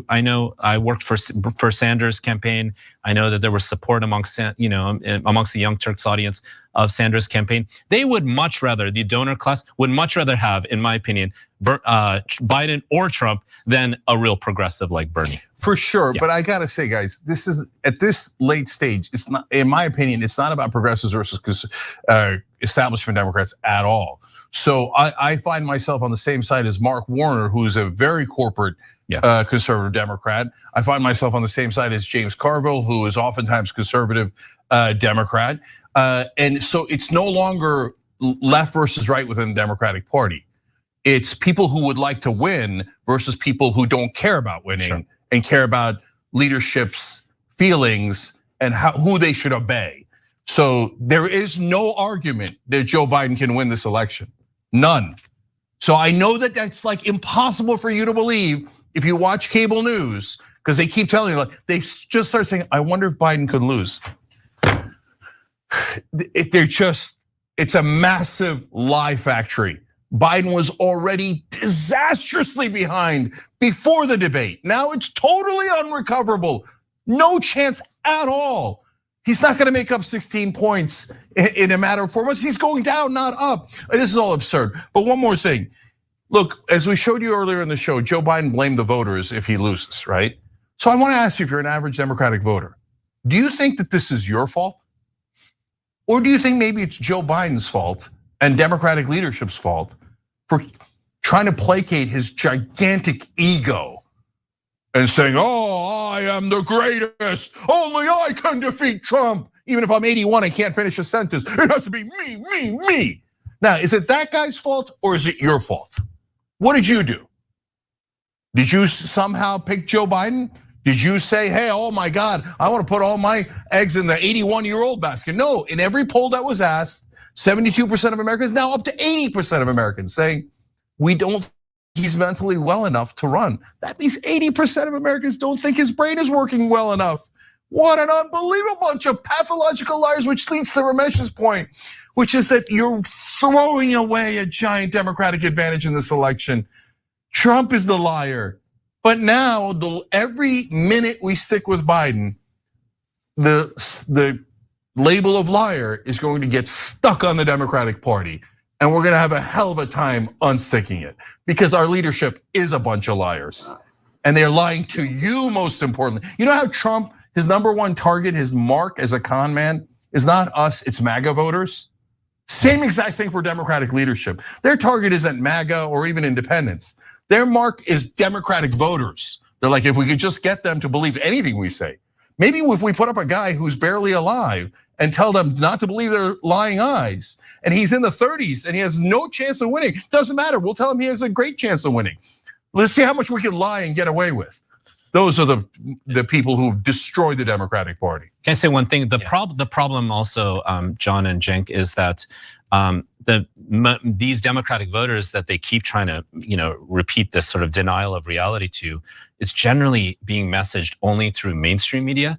S3: I know I worked for Sanders' campaign. I know that there was support amongst the Young Turks audience of Sanders' campaign. They would much rather, the donor class would much rather have, in my opinion, Biden or Trump than a real progressive like Bernie.
S22: For sure, but I gotta say, guys, this is at this late stage. It's not, in my opinion, it's not about progressives versus establishment Democrats at all. So I find myself on the same side as Mark Warner, who's a very corporate conservative Democrat. I find myself on the same side as James Carville, who is oftentimes conservative Democrat. And so it's no longer left versus right within the Democratic Party. It's people who would like to win versus people who don't care about winning and care about leadership's feelings and who they should obey. So there is no argument that Joe Biden can win this election, none. So I know that that's like impossible for you to believe if you watch cable news, because they keep telling you, like, they just start saying, I wonder if Biden could lose. It's a massive lie factory Biden was already disastrously behind before the debate. Now it's totally unrecoverable. No chance at all. He's not going to make up 16 points in a matter of 4 months. He's going down, not up. This is all absurd. But one more thing. Look, as we showed you earlier in the show, Joe Biden blamed the voters if he loses, right? So I want to ask you, if you're an average Democratic voter, do you think that this is your fault? Or do you think maybe it's Joe Biden's fault and Democratic leadership's fault for trying to placate his gigantic ego and saying, oh, I am the greatest, only I can defeat Trump. Even if I'm 81, I can't finish a sentence. It has to be me, me, me. Now, is it that guy's fault or is it your fault? What did you do? Did you somehow pick Joe Biden? Did you say, hey, oh my God, I want to put all my eggs in the 81-year-old basket? No, in every poll that was asked, 72% of Americans, now up to 80% of Americans saying, we don't think he's mentally well enough to run. That means 80% of Americans don't think his brain is working well enough. What an unbelievable bunch of pathological liars, which leads to Ramesh's point, which is that you're throwing away a giant Democratic advantage in this election. Trump is the liar. But now, every minute we stick with Biden, the label of liar is going to get stuck on the Democratic Party. And we're gonna have a hell of a time unsticking it because our leadership is a bunch of liars. And they're lying to you, most importantly. You know how Trump, his number one target, his mark as a con man, is not us, it's MAGA voters? Same exact thing for Democratic leadership. Their target isn't MAGA or even independents. Their mark is Democratic voters. They're like, if we could just get them to believe anything we say. Maybe if we put up a guy who's barely alive and tell them not to believe their lying eyes, and he's in the 30s and he has no chance of winning, doesn't matter, we'll tell him he has a great chance of winning. Let's see how much we can lie and get away with. Those are the people who've destroyed the Democratic Party.
S3: Can I say one thing? The problem also, John and Cenk, is that these Democratic voters that they keep trying to repeat this sort of denial of reality to, it's generally being messaged only through mainstream media,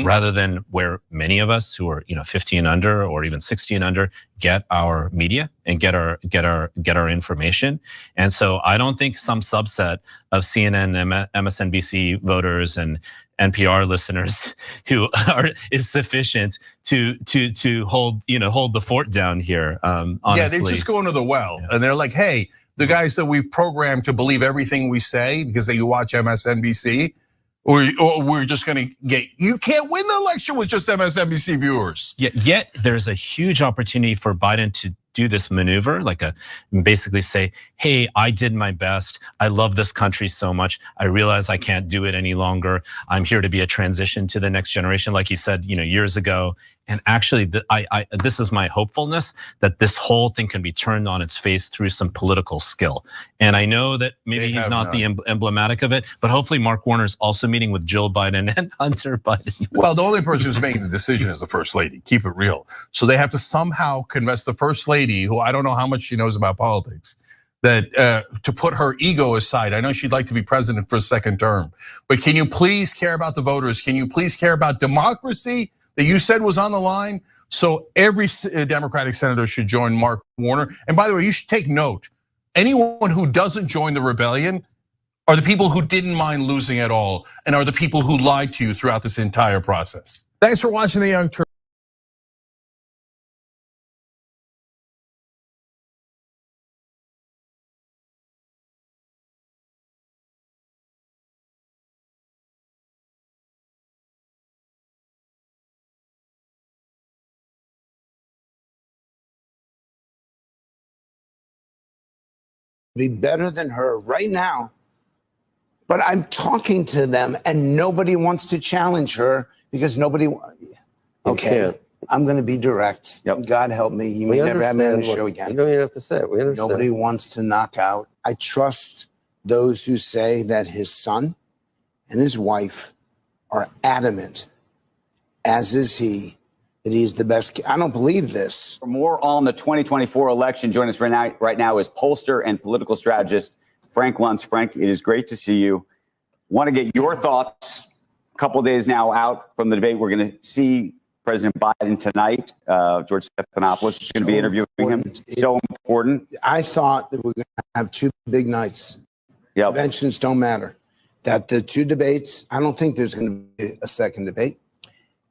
S3: rather than where many of us who are 50 and under or even 60 and under get our media and get our information. And so I don't think some subset of CNN, MSNBC voters and NPR listeners who is sufficient to hold the fort down here. Honestly.
S22: Yeah, they're just going to the well, and they're like, hey, the guys that we've programmed to believe everything we say because they watch MSNBC, or we're just going to get. You can't win the election with just MSNBC viewers.
S3: Yet there's a huge opportunity for Biden to do this maneuver, basically say, hey, I did my best. I love this country so much. I realize I can't do it any longer. I'm here to be a transition to the next generation, like he said, years ago. And actually, this is my hopefulness that this whole thing can be turned on its face through some political skill. And I know that maybe he's not the emblematic of it, but hopefully Mark Warner's also meeting with Jill Biden and Hunter Biden.
S22: Well, the only person who's making the decision is the first lady. Keep it real. So they have to somehow convince the first lady, who I don't know how much she knows about politics, that to put her ego aside. I know she'd like to be president for a second term, but can you please care about the voters? Can you please care about democracy that you said was on the line? So every Democratic senator should join Mark Warner. And by the way, you should take note. Anyone who doesn't join the rebellion are the people who didn't mind losing at all and are the people who lied to you throughout this entire process. Thanks for watching The Young Turks.
S5: Be better than her right now. But I'm talking to them and nobody wants to challenge her because nobody, okay, I'm gonna be direct. God help me, you may never have me on the show again.
S6: You don't even have to say it, we understand.
S5: Nobody wants to knock out. I trust those who say that his son and his wife are adamant, as is he, that he's the best. I don't believe this.
S7: For more on the 2024 election, joining us right now is pollster and political strategist Frank Luntz. Frank, it is great to see you. Want to get your thoughts. A couple of days now out from the debate, we're going to see President Biden tonight. George Stephanopoulos is going to be interviewing him. So important?
S5: I thought that we're going to have two big nights. Conventions don't matter. That the two debates, I don't think there's going to be a second debate.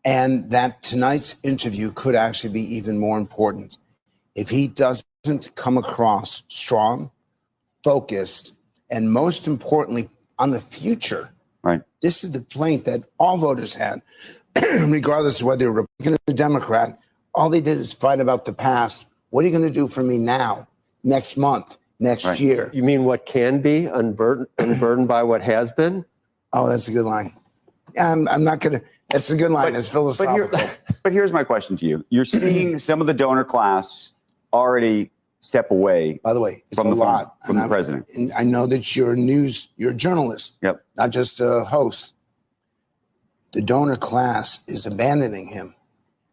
S5: And that tonight's interview could actually be even more important. If he doesn't come across strong, focused, and most importantly, on the future.
S7: Right.
S5: This is the complaint that all voters had, regardless of whether you're Republican or Democrat. All they did is fight about the past. What are you going to do for me now, next month, next year?
S4: You mean what can be unburdened by what has been?
S5: Oh, that's a good line. Yeah, I'm not going to. That's a good line. It's philosophical.
S7: But here's my question to you. You're seeing some of the donor class already step away.
S5: By the way, it's
S7: from
S5: a lot
S7: from the president.
S5: And I know that you're a journalist.
S7: Yep.
S5: Not just a host. The donor class is abandoning him.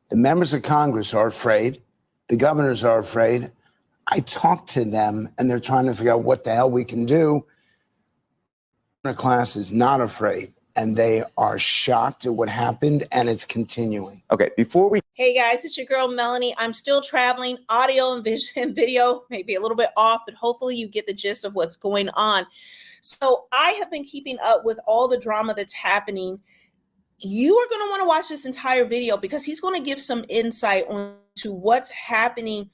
S5: The members of Congress are afraid. The governors are afraid. I talked to them, and they're trying to figure out what the hell we can do. The donor class is not afraid, and they are shocked at what happened, and it's continuing.
S7: Okay, before we...
S6: Hey guys, it's your girl Melanie. I'm still traveling. Audio and video may be a little bit off, but hopefully you get the gist of what's going on. So I have been keeping up with all the drama that's happening. You are going to want to watch this entire video because he's going to give some insight onto what's happening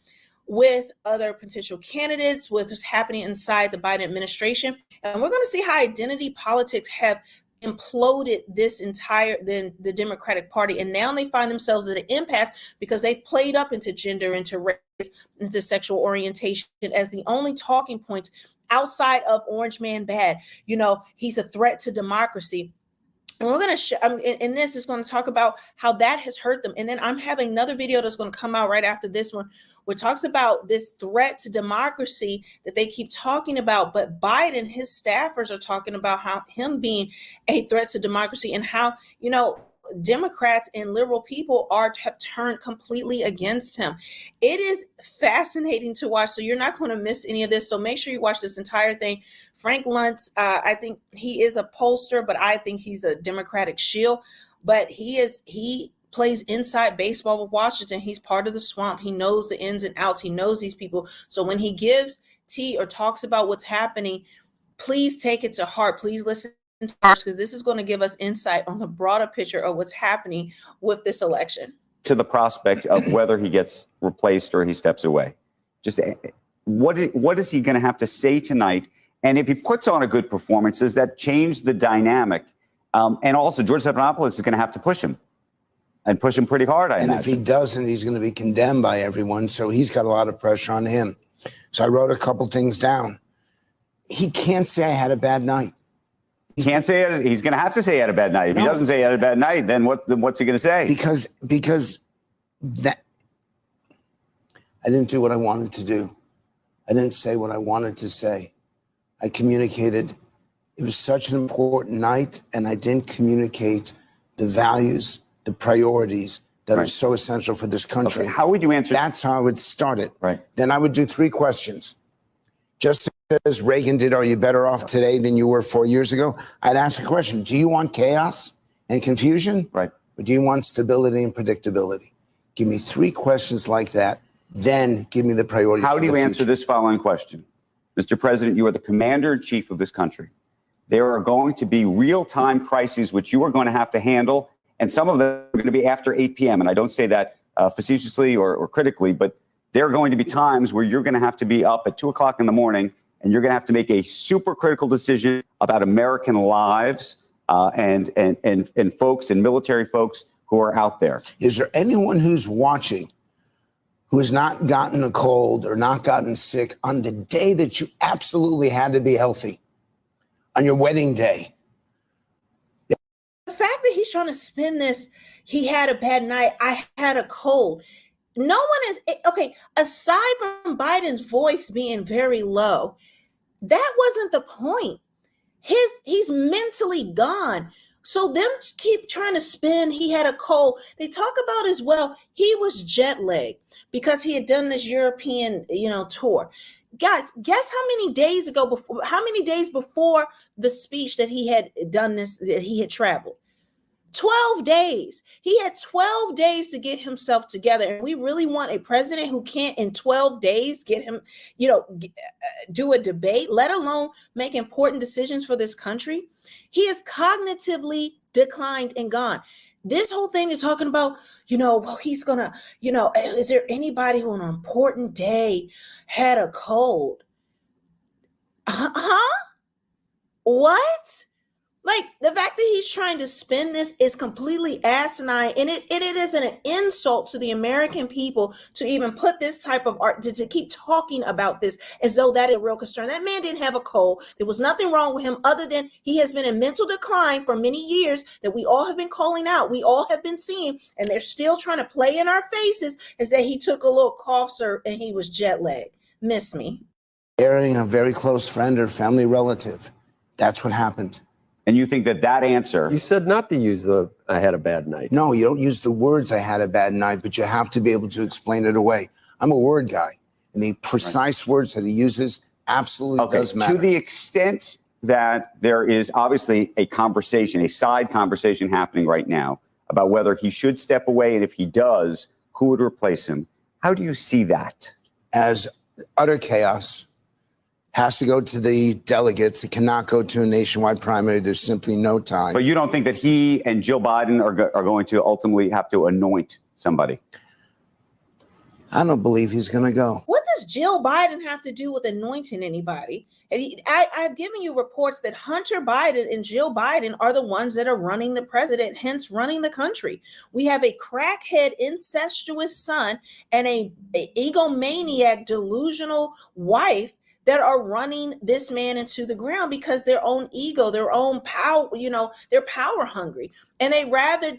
S6: with other potential candidates, with what's happening inside the Biden administration. And we're going to see how identity politics have imploded this entire the Democratic Party, and now they find themselves at an impasse because they've played up into gender, into race, into sexual orientation as the only talking points outside of Orange Man Bad. You know, he's a threat to democracy. And we're going to and this is going to talk about how that has hurt them. And then I'm having another video that's going to come out right after this one, which talks about this threat to democracy that they keep talking about. But Biden, his staffers are talking about how him being a threat to democracy and how, you know, Democrats and liberal people have turned completely against him. It is fascinating to watch. So you're not going to miss any of this. So make sure you watch this entire thing. Frank Luntz, I think he is a pollster, but I think he's a Democratic shield. But he plays inside baseball with Washington. He's part of the swamp. He knows the ins and outs. He knows these people. So when he gives tea or talks about what's happening, please take it to heart. Please listen because this is going to give us insight on the broader picture of what's happening with this election.
S7: To the prospect of whether he gets replaced or he steps away. Just what is he going to have to say tonight? And if he puts on a good performance, does that change the dynamic? And also, George Stephanopoulos is going to have to push him and push him pretty hard, I imagine.
S5: And if he doesn't, he's going to be condemned by everyone. So he's got a lot of pressure on him. So I wrote a couple things down. He can't say I had a bad night.
S7: He can't say it. He's going to have to say he had a bad night. If he doesn't say he had a bad night, then what's he going to say?
S5: Because that I didn't do what I wanted to do. I didn't say what I wanted to say. I communicated. It was such an important night, and I didn't communicate the values, the priorities that are so essential for this country.
S7: Okay. How would you answer?
S5: That's how I would start it.
S7: Right.
S5: Then I would do 3 questions. Just as Reagan did, are you better off today than you were 4 years ago? I'd ask a question. Do you want chaos and confusion?
S7: Right.
S5: Or do you want stability and predictability? Give me 3 questions like that. Then give me the priorities.
S7: How do you answer this following question? Mr. President, you are the commander-in-chief of this country. There are going to be real-time crises which you are going to have to handle, and some of them are going to be after 8 p.m. And I don't say that facetiously or critically, but there are going to be times where you're going to have to be up at 2 o'clock in the morning and you're going to have to make a super critical decision about American lives and folks and military folks who are out there.
S5: Is there anyone who's watching who has not gotten a cold or not gotten sick on the day that you absolutely had to be healthy, on your wedding day?
S6: The fact that he's trying to spin this, he had a bad night, I had a cold. No one is, okay, aside from Biden's voice being very low, that wasn't the point. He's mentally gone. So them keep trying to spin, he had a cold. They talk about as well, he was jet lagged because he had done this European, tour. Guys, guess how many days before the speech that he had done this, that he had traveled? 12 days. He had 12 days to get himself together. And we really want a president who can't in 12 days get him, do a debate, let alone make important decisions for this country. He is cognitively declined and gone. This whole thing is talking about, well, he's gonna, is there anybody who on an important day had a cold? Huh? What? Like, the fact that he's trying to spin this is completely asinine, and it is an insult to the American people to even put this type of art, to keep talking about this as though that is a real concern. That man didn't have a cold. There was nothing wrong with him other than he has been in mental decline for many years that we all have been calling out. We all have been seeing, and they're still trying to play in our faces is that he took a little cough, sir, and he was jet lagged. Miss me.
S5: Burying a very close friend or family relative. That's what happened.
S7: And you think that answer...
S4: You said not to use the "I had a bad night."
S5: No, you don't use the words "I had a bad night," but you have to be able to explain it away. I'm a word guy, and the precise words that he uses absolutely does matter.
S7: To the extent that there is obviously a conversation, a side conversation happening right now about whether he should step away, and if he does, who would replace him. How do you see that?
S5: As utter chaos. Has to go to the delegates. It cannot go to a nationwide primary. There's simply no time.
S7: But you don't think that he and Jill Biden are going to ultimately have to anoint somebody?
S5: I don't believe he's going to go.
S6: What does Jill Biden have to do with anointing anybody? And I've given you reports that Hunter Biden and Jill Biden are the ones that are running the president, hence running the country. We have a crackhead, incestuous son and a egomaniac, delusional wife that are running this man into the ground because their own ego, their own power, they're power hungry. And they rather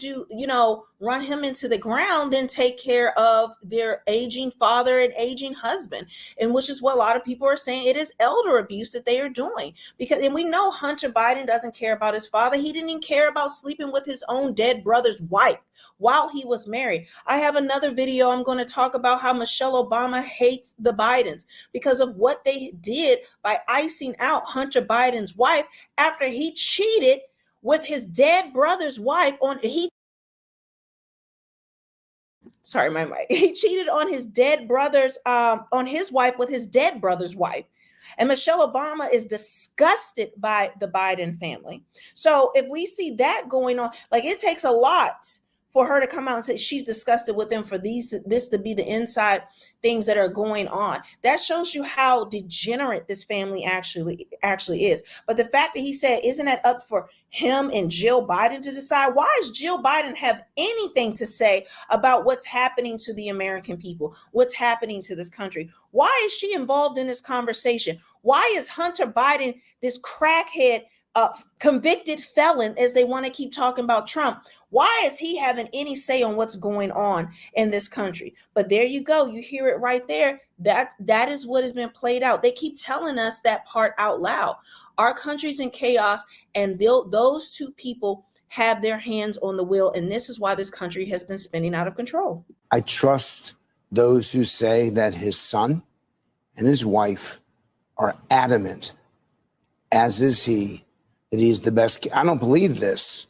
S6: run him into the ground than take care of their aging father and aging husband. And which is what a lot of people are saying. It is elder abuse that they are doing. And we know Hunter Biden doesn't care about his father. He didn't even care about sleeping with his own dead brother's wife while he was married. I have another video. I'm going to talk about how Michelle Obama hates the Bidens because of what they did by icing out Hunter Biden's wife after he cheated with his dead brother's wife he cheated on his dead brother's on his wife with his dead brother's wife. And Michelle Obama is disgusted by the Biden family. So if we see that going on, like, it takes a lot for her to come out and say she's disgusted with them for this to be the inside things that are going on. That shows you how degenerate this family actually is. But the fact that he said, isn't that up for him and Jill Biden to decide? Why does Jill Biden have anything to say about what's happening to the American people, what's happening to this country? Why is she involved in this conversation? Why is Hunter Biden this crackhead, convicted felon, as they want to keep talking about Trump? Why is he having any say on what's going on in this country? But there you go. You hear it right there. That is what has been played out. They keep telling us that part out loud. Our country's in chaos, and those two people have their hands on the wheel. And this is why this country has been spinning out of control.
S5: I trust those who say that his son and his wife are adamant, as is he, that he's the best. I don't believe this,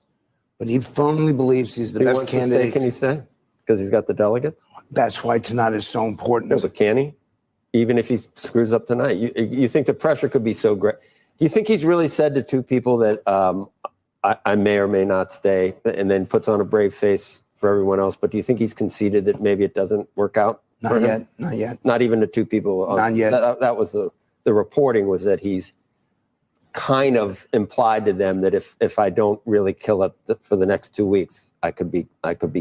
S5: but he firmly believes he's the best candidate.
S4: Can he say? Because he's got the delegates?
S5: That's why tonight is so important.
S4: No, but can he? Even if he screws up tonight? You think the pressure could be so great? Do you think he's really said to two people that I may or may not stay, and then puts on a brave face for everyone else? But do you think he's conceded that maybe it doesn't work out?
S5: Not yet. Not yet.
S4: Not even to two people?
S5: Not yet.
S4: That was the reporting, was that he's kind of implied to them that if I don't really kill it for the next 2 weeks, I could be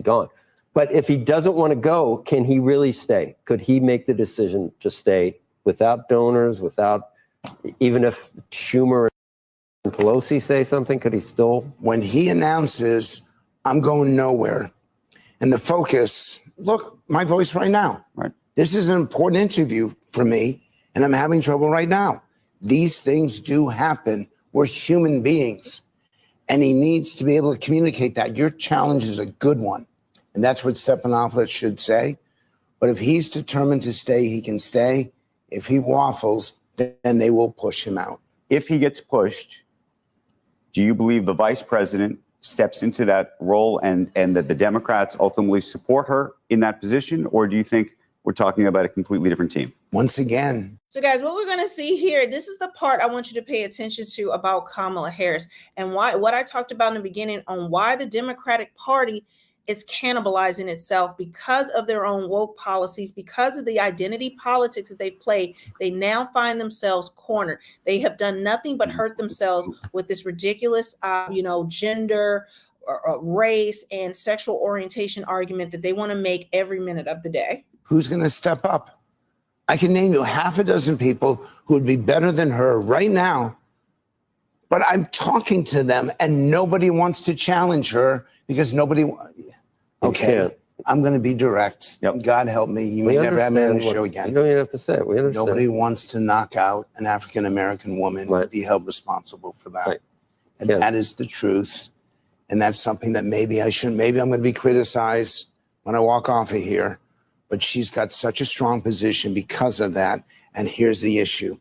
S4: gone. But if he doesn't want to go, can he really stay? Could he make the decision to stay without donors, without, even if Schumer and Pelosi say something, could he still?
S5: When he announces, I'm going nowhere, and the focus, look, my voice right now.
S7: Right.
S5: This is an important interview for me, and I'm having trouble right now. These things do happen. We're human beings. And he needs to be able to communicate that. Your challenge is a good one. And that's what Stephanopoulos should say. But if he's determined to stay, he can stay. If he waffles, then they will push him out.
S7: If he gets pushed, do you believe the vice president steps into that role and that the Democrats ultimately support her in that position? Or do you think we're talking about a completely different team?
S5: Once again.
S6: So guys, what we're going to see here, this is the part I want you to pay attention to about Kamala Harris and why, what I talked about in the beginning on why the Democratic Party is cannibalizing itself because of their own woke policies, because of the identity politics that they play. They now find themselves cornered. They have done nothing but hurt themselves with this ridiculous, gender, race, and sexual orientation argument that they want to make every minute of the day.
S5: Who's going to step up? I can name you half a dozen people who would be better than her right now, but I'm talking to them and nobody wants to challenge her because nobody. Okay, I'm going to be direct. Yep. God help me. You may never have me on the show again.
S4: You don't even have to say it. We understand.
S5: Nobody wants to knock out an African-American woman and be held responsible for that. Right. And that is the truth. And that's something that maybe I shouldn't, maybe I'm going to be criticized when I walk off of here. But she's got such a strong position because of that. And here's the issue.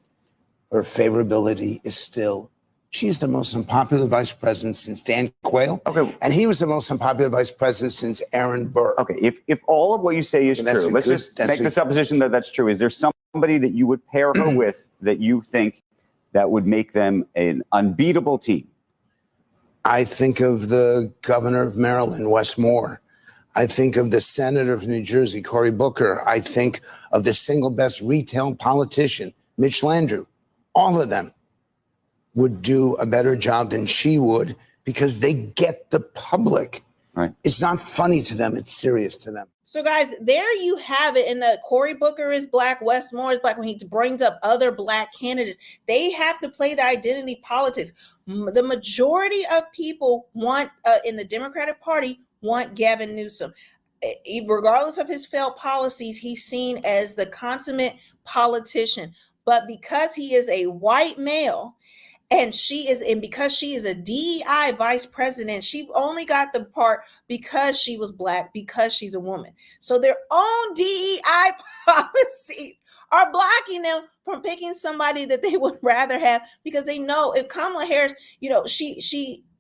S5: Her favorability is still, she's the most unpopular vice president since Dan Quayle. Okay. And he was the most unpopular vice president since Aaron Burr.
S7: Okay, if all of what you say is true, let's just make the supposition that that's true. Is there somebody that you would pair her with that you think that would make them an unbeatable team?
S5: I think of the governor of Maryland, Wes Moore. I think of the senator of New Jersey, Cory Booker. I think of the single best retail politician, Mitch Landrieu. All of them would do a better job than she would because they get the public.
S7: Right.
S5: It's not funny to them. It's serious to them.
S6: So guys, there you have it. And the Cory Booker is black, Wes Moore is black. When he brings up other black candidates, they have to play the identity politics. The majority of people want in the Democratic Party want Gavin Newsom. Regardless of his failed policies, he's seen as the consummate politician. But because he is a white male, and because she is a DEI vice president, she only got the part because she was black, because she's a woman. So their own DEI policies are blocking them from picking somebody that they would rather have, because they know if Kamala Harris,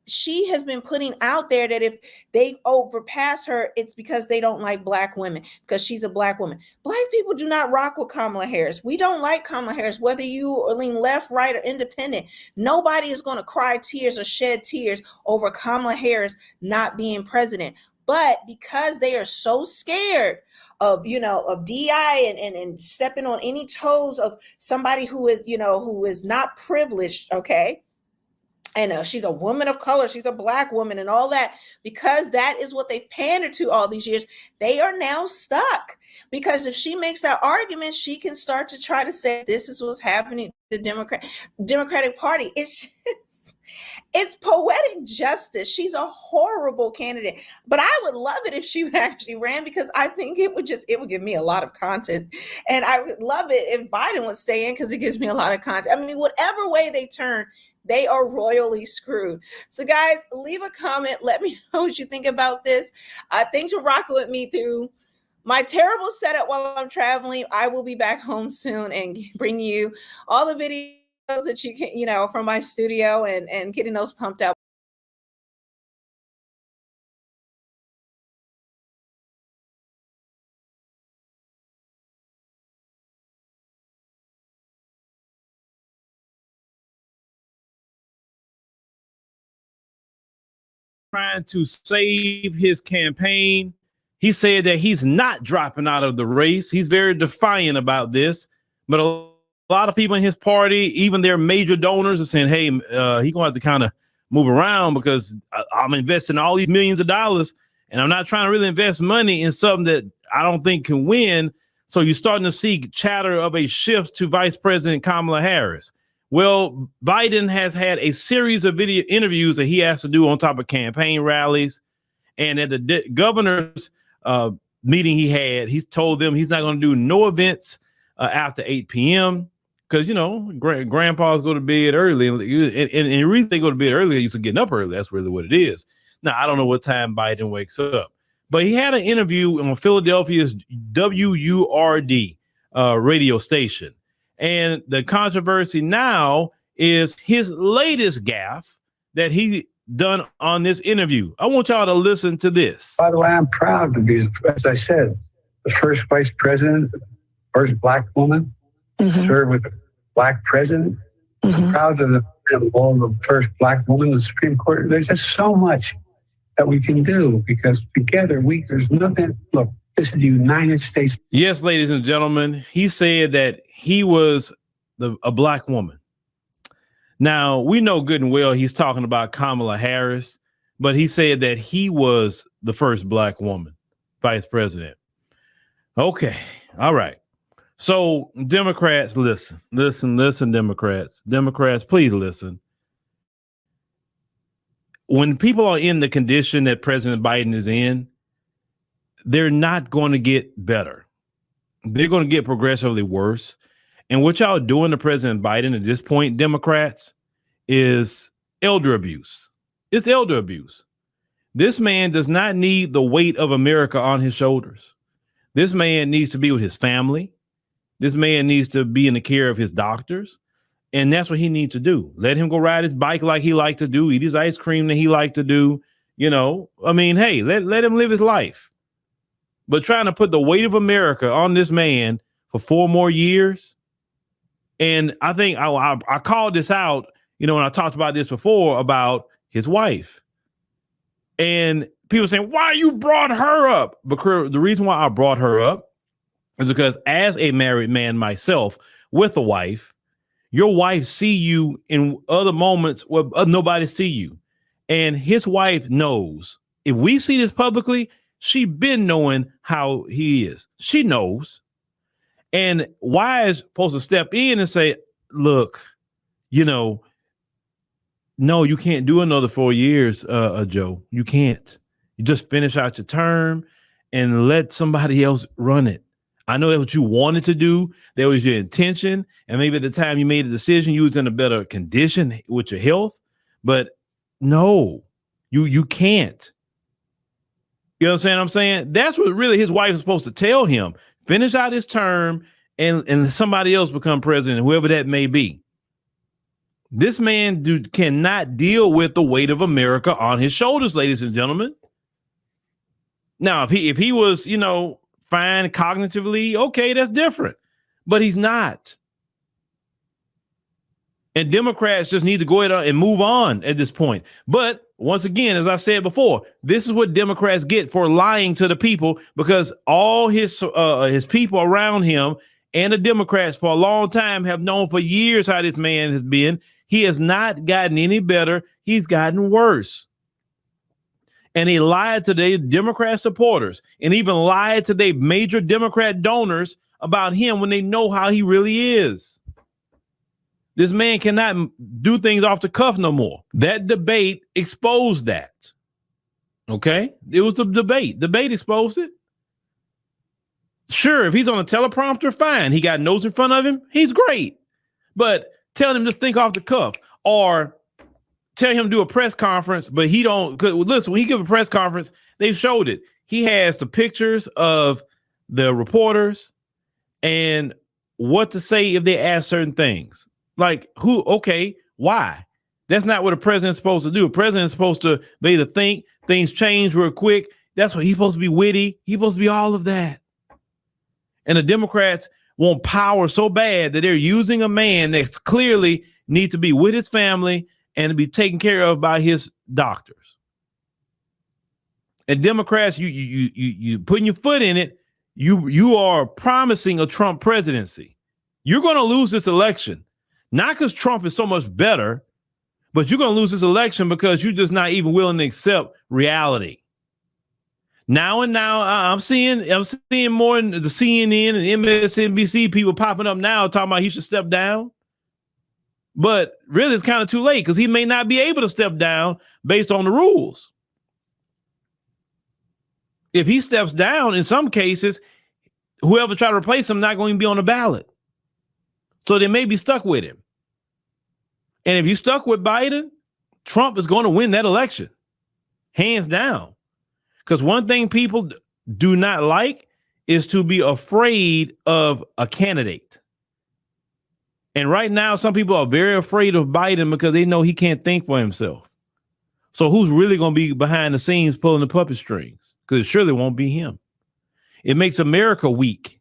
S6: she has been putting out there that if they overpass her, it's because they don't like black women, because she's a black woman. Black people do not rock with Kamala Harris. We don't like Kamala Harris, whether you lean left, right, or independent. Nobody is going to cry tears or shed tears over Kamala Harris not being president. But because they are so scared of DI and stepping on any toes of somebody who is not privileged, okay? And she's a woman of color, she's a black woman and all that, because that is what they pandered to all these years. They are now stuck, because if she makes that argument, she can start to try to say, this is what's happening to the Democratic Party. It's poetic justice. She's a horrible candidate, but I would love it if she actually ran, because I think it would give me a lot of content. And I would love it if Biden would stay in, because it gives me a lot of content. I mean, whatever way they turn, they are royally screwed. So guys, leave a comment. Let me know what you think about this. Thanks for rocking with me through my terrible setup while I'm traveling. I will be back home soon and bring you all the videos that you can, from my studio and getting those pumped out.
S8: Trying to save his campaign. He said that he's not dropping out of the race. He's very defiant about this, but a lot of people in his party, even their major donors, are saying, hey, he's gonna have to kind of move around, because I'm investing all these millions of dollars and I'm not trying to really invest money in something that I don't think can win. So you're starting to see chatter of a shift to Vice President Kamala Harris. Well, Biden has had a series of video interviews that he has to do on top of campaign rallies. And at the governor's meeting he's told them he's not going to do no events after 8 p.m. because, grandpas go to bed early. And the reason they go to bed early, they used to getting up early. That's really what it is. Now, I don't know what time Biden wakes up. But he had an interview on Philadelphia's WURD radio station. And the controversy now is his latest gaffe that he done on this interview. I want y'all to listen to this.
S9: By the way, I'm proud to be, as I said, the first vice president, first black woman to serve with a black president. I'm proud of the role of the first black woman in the Supreme Court. There's just so much that we can do because together there's nothing. Look, this is the United States.
S8: Yes, ladies and gentlemen, he said that he was a black woman. Now, we know good and well he's talking about Kamala Harris, but he said that he was the first black woman vice president. Okay. All right. So Democrats, listen, Democrats. Democrats, please listen. When people are in the condition that President Biden is in, they're not going to get better. They're going to get progressively worse. And what y'all doing to President Biden at this point, Democrats, is elder abuse. It's elder abuse. This man does not need the weight of America on his shoulders. This man needs to be with his family. This man needs to be in the care of his doctors. And that's what he needs to do. Let him go ride his bike like he liked to do, eat his ice cream that he liked to do. You know, I mean, hey, let him live his life. But trying to put the weight of America on this man for 4 more years. And I think I called this out, you know, when I talked about this before about his wife. And people saying, why you brought her up? Because the reason why I brought her up is because as a married man myself with a wife, your wife see you in other moments where nobody see you. And his wife knows. If we see this publicly, she been knowing how he is. She knows. And why is supposed to step in and say, look, you know, no, you can't do another 4 years, Joe. You can't. You just finish out your term and let somebody else run it. I know that's what you wanted to do. That was your intention. And maybe at the time you made a decision, you was in a better condition with your health. But no, you can't. You know what I'm saying? That's what really his wife is supposed to tell him. Finish out his term and somebody else become president, whoever that may be. This man cannot deal with the weight of America on his shoulders, ladies and gentlemen. Now, if he was, you know, fine cognitively, okay, that's different. But he's not. And Democrats just need to go ahead and move on at this point. But once again, as I said before, this is what Democrats get for lying to the people, because all his people around him and the Democrats for a long time have known for years how this man has been. He has not gotten any better. He's gotten worse. And he lied to the Democrat supporters and even lied to their major Democrat donors about him when they know how he really is. This man cannot do things off the cuff no more. That debate exposed that. Okay? It was the debate. Debate exposed it. Sure, if he's on a teleprompter, fine. He got notes in front of him. He's great. But tell him just think off the cuff, or tell him to do a press conference, but he don't. Listen, when he gives a press conference, they've showed it. He has the pictures of the reporters and what to say if they ask certain things. Like who? Okay, why? That's not what a president's supposed to do. A president's supposed to be able to think. Things change real quick. That's what he's supposed to be witty. He's supposed to be all of that. And the Democrats want power so bad that they're using a man that clearly needs to be with his family and to be taken care of by his doctors. And Democrats, you putting your foot in it. You are promising a Trump presidency. You're going to lose this election, not because Trump is so much better, but you're going to lose this election because you're just not even willing to accept reality. Now I'm seeing more in the CNN and MSNBC people popping up now talking about he should step down. But really, it's kind of too late because he may not be able to step down based on the rules. If he steps down, in some cases, whoever try to replace him not going to be on the ballot. So they may be stuck with him. And if you stuck with Biden, Trump is going to win that election, hands down. Because one thing people do not like is to be afraid of a candidate. And right now, some people are very afraid of Biden because they know he can't think for himself. So who's really going to be behind the scenes pulling the puppet strings? Because it surely won't be him. It makes America weak.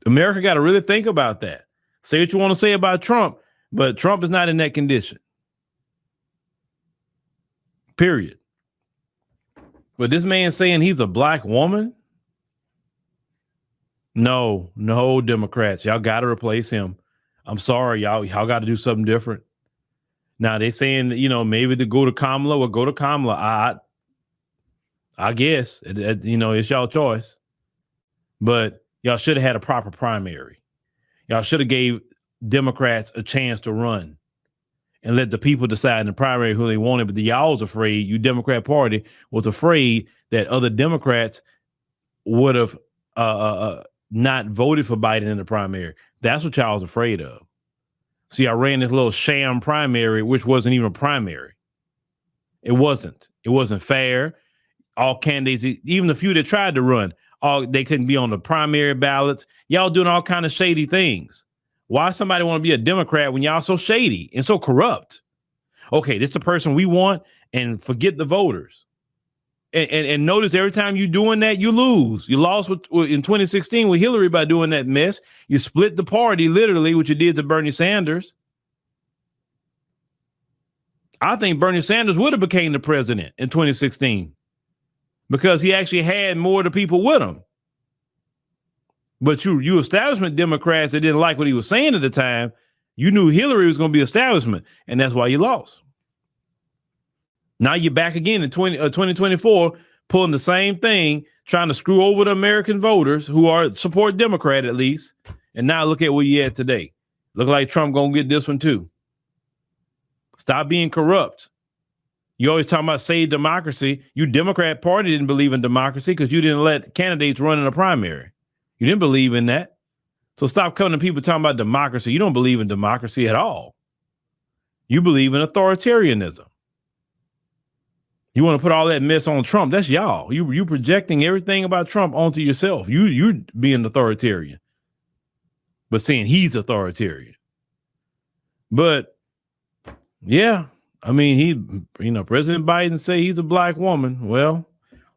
S8: America got to really think about that. Say what you want to say about Trump, but Trump is not in that condition. Period. But this man saying he's a black woman? No, Democrats. Y'all got to replace him. I'm sorry, y'all got to do something different. Now they saying, maybe to go to Kamala or go to Kamala. I guess, it's y'all choice. But y'all should have had a proper primary. Y'all should have gave Democrats a chance to run and let the people decide in the primary who they wanted. But y'all was afraid, you Democrat Party was afraid that other Democrats would have not voted for Biden in the primary. That's what y'all was afraid of. See, I ran this little sham primary, which wasn't even a primary. It wasn't fair. All candidates, even the few that tried to run, they couldn't be on the primary ballots. Y'all doing all kind of shady things. Why somebody want to be a Democrat when y'all so shady and so corrupt? Okay, this is the person we want, and forget the voters. And notice every time you doing that, you lose. You lost in 2016 with Hillary by doing that mess. You split the party, literally, what you did to Bernie Sanders. I think Bernie Sanders would have became the president in 2016 because he actually had more of the people with him. But you establishment Democrats that didn't like what he was saying at the time, you knew Hillary was going to be establishment, and that's why you lost. Now you're back again in 2024, pulling the same thing, trying to screw over the American voters who support Democrat at least. And now look at where you're at today. Look like Trump going to get this one too. Stop being corrupt. You always talking about save democracy. You Democrat Party didn't believe in democracy because you didn't let candidates run in a primary. You didn't believe in that. So stop coming to people talking about democracy. You don't believe in democracy at all. You believe in authoritarianism. You want to put all that mess on Trump. That's y'all. You projecting everything about Trump onto yourself. You being authoritarian, but saying he's authoritarian. But yeah, I mean, President Biden say he's a black woman. Well,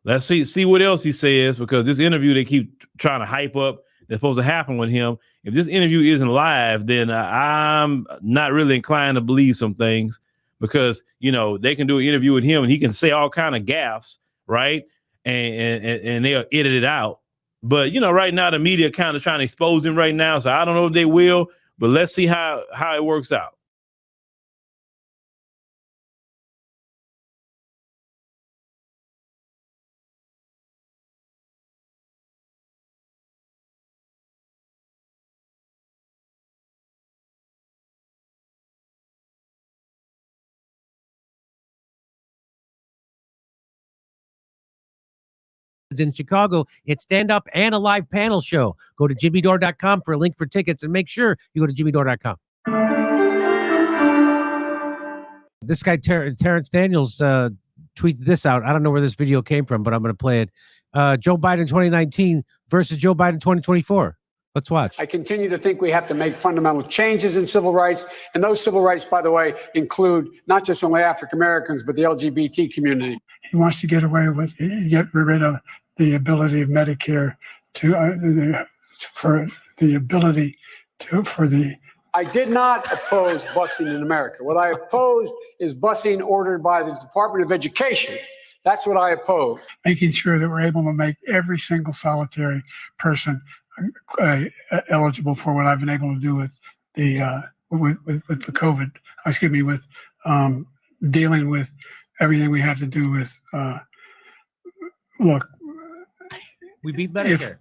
S8: let's see what else he says, because this interview they keep trying to hype up that's supposed to happen with him. If this interview isn't live, then I'm not really inclined to believe some things. Because, they can do an interview with him and he can say all kind of gaffes, right? And they'll edit it out. But, right now the media kind of trying to expose him right now. So I don't know if they will, but let's see how it works out.
S10: In Chicago, it's stand-up and a live panel show. Go to jimmydore.com for a link for tickets, and make sure you go to jimmydore.com. This guy, Terrence Daniels, tweeted this out. I don't know where this video came from, but I'm going to play it. Joe Biden 2019 versus Joe Biden 2024. Let's watch.
S11: I continue to think we have to make fundamental changes in civil rights. And those civil rights, by the way, include not just only African Americans, but the LGBT community.
S21: He wants to get rid of the ability of Medicare
S11: I did not oppose busing in America. What I opposed is busing ordered by the Department of Education. That's what I oppose.
S21: Making sure that we're able to make every single solitary person eligible for what I've been able to do with the with the COVID. With dealing with everything we had to do with. Look,
S10: we beat Medicare.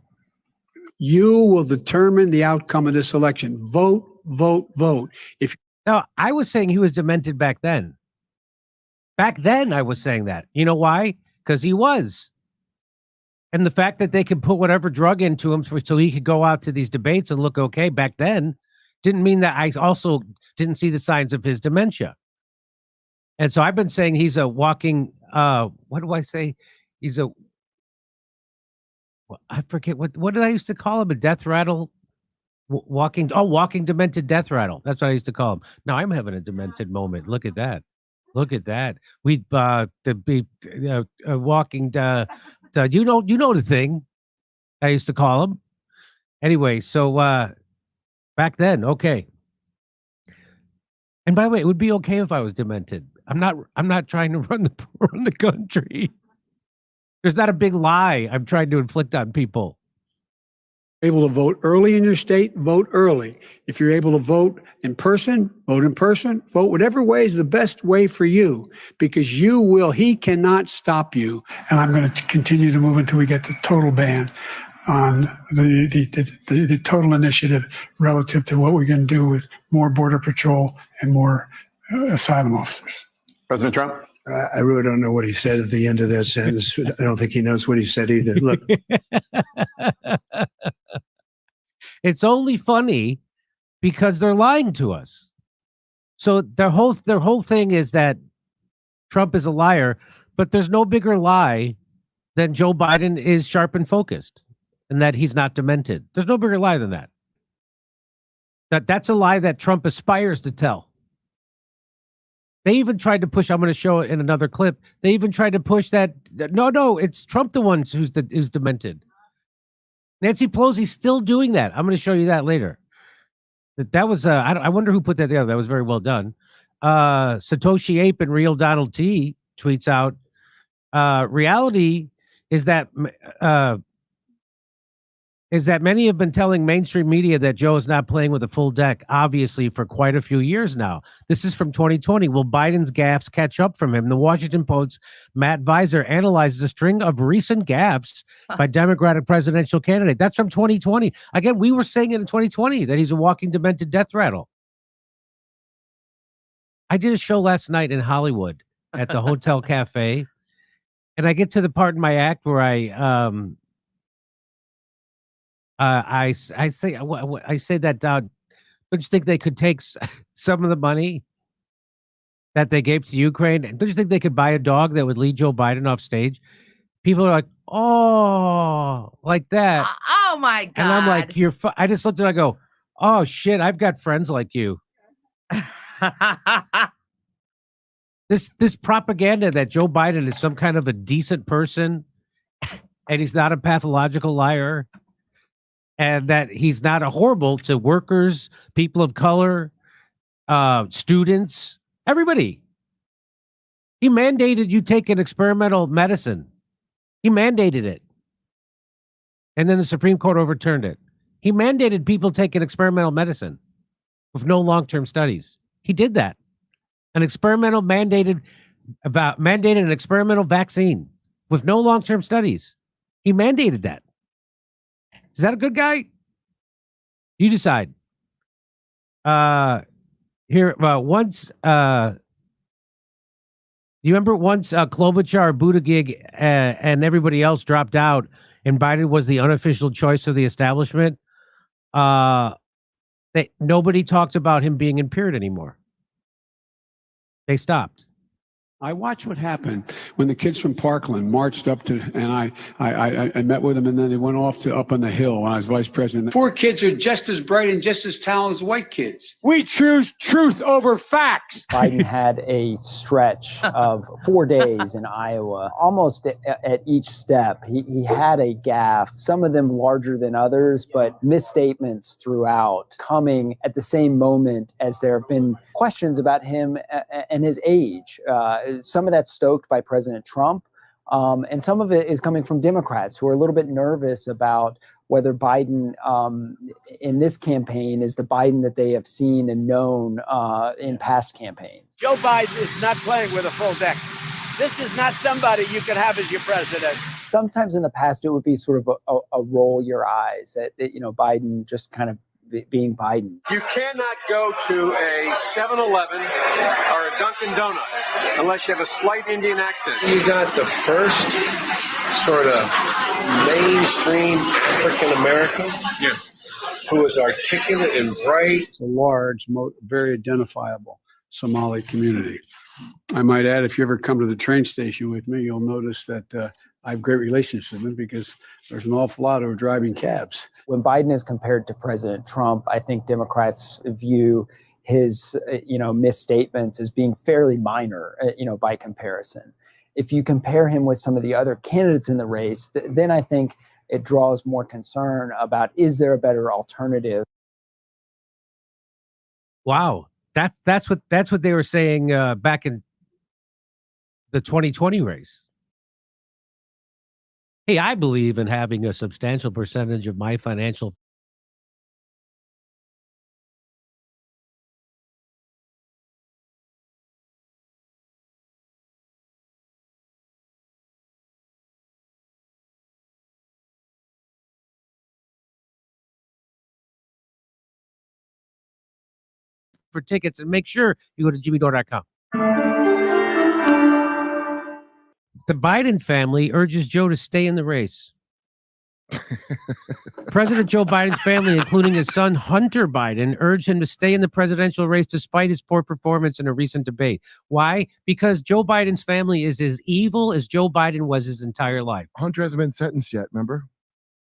S12: You will determine the outcome of this election. Vote, vote, vote.
S10: No, I was saying he was demented back then. Back then, I was saying that. You know why? Because he was. And the fact that they could put whatever drug into him so he could go out to these debates and look okay back then didn't mean that I also didn't see the signs of his dementia. And so I've been saying he's a walking, what do I say? He's a, I forget, what did I used to call him? A death rattle? walking demented death rattle. That's what I used to call him. Now I'm having a demented moment. Look at that. We walking you know the thing I used to call him. Anyway, so back then, okay. And by the way, it would be okay if I was demented. I'm not trying to run the country. There's not a big lie I'm trying to inflict on people.
S12: Able to vote early in your state, vote early. If you're able to vote in person, vote in person. Vote whatever way is the best way for you, because he cannot stop you.
S21: And I'm going to continue to move until we get the total ban on the total initiative relative to what we're going to do with more border patrol and more asylum officers.
S1: President Trump?
S13: I really don't know what he said at the end of that sentence. I don't think he knows what he said either. Look.
S10: It's only funny because they're lying to us. So their whole thing is that Trump is a liar, but there's no bigger lie than Joe Biden is sharp and focused and that he's not demented. There's no bigger lie than that. That's a lie that Trump aspires to tell. They even tried to push, I'm going to show it in another clip. They even tried to push that. No, it's Trump the one who's demented. Nancy Pelosi's still doing that. I'm going to show you that later. That was, I wonder who put that together. That was very well done. Satoshi Ape and Real Donald T tweets out, reality is that many have been telling mainstream media that Joe is not playing with a full deck, obviously, for quite a few years now. This is from 2020. Will Biden's gaffes catch up from him? The Washington Post's Matt Visor analyzes a string of recent gaffes by Democratic presidential candidate. That's from 2020. Again, we were saying it in 2020 that he's a walking demented death rattle. I did a show last night in Hollywood at the Hotel Cafe, and I get to the part in my act where I say that don't you think they could take some of the money that they gave to Ukraine? Don't you think they could buy a dog that would lead Joe Biden off stage? People are like, oh, like that.
S14: Oh my God.
S10: And I'm like, I just looked at it, I go, oh shit, I've got friends like you. This propaganda that Joe Biden is some kind of a decent person and he's not a pathological liar. And that he's not a horrible to workers, people of color, students, everybody. He mandated you take an experimental medicine. He mandated it. And then the Supreme Court overturned it. He mandated people take an experimental medicine with no long-term studies. He did that. Mandated an experimental vaccine with no long-term studies. He mandated that. Is that a good guy? You decide. Once you remember once Klobuchar, Buttigieg, and everybody else dropped out, and Biden was the unofficial choice of the establishment. Nobody talked about him being in period anymore. They stopped.
S12: I watched what happened when the kids from Parkland marched up to, and I met with them, and then they went off to up on the hill when I was vice president. Poor kids are just as bright and just as talented as white kids. We choose truth over facts.
S24: Biden had a stretch of 4 days in Iowa. Almost at each step, he had a gaffe, some of them larger than others, but misstatements throughout, coming at the same moment as there have been questions about him and his age. Some of that's stoked by President Trump, and some of it is coming from Democrats who are a little bit nervous about whether Biden in this campaign is the Biden that they have seen and known in past campaigns.
S25: Joe Biden is not playing with a full deck. This is not somebody you could have as your president.
S24: Sometimes in the past, it would be sort of a roll your eyes at, Biden just kind of being Biden.
S25: You cannot go to a 7-Eleven or a Dunkin' Donuts unless you have a slight Indian accent.
S26: You got the first sort of mainstream African American who is articulate and bright.
S12: It's a large, very identifiable Somali community. I might add, if you ever come to the train station with me, you'll notice that I have great relationships with them because there's an awful lot who are driving cabs.
S24: When Biden is compared to President Trump, I think Democrats view his, misstatements as being fairly minor, by comparison. If you compare him with some of the other candidates in the race, then I think it draws more concern about, is there a better alternative?
S10: Wow, that's what they were saying back in the 2020 race. Hey, I believe in having a substantial percentage of my financial for tickets, and make sure you go to jimmydore.com. The Biden family urges Joe to stay in the race. President Joe Biden's family, including his son Hunter Biden, urged him to stay in the presidential race despite his poor performance in a recent debate. Why? Because Joe Biden's family is as evil as Joe Biden was his entire life.
S1: Hunter hasn't been sentenced yet, remember?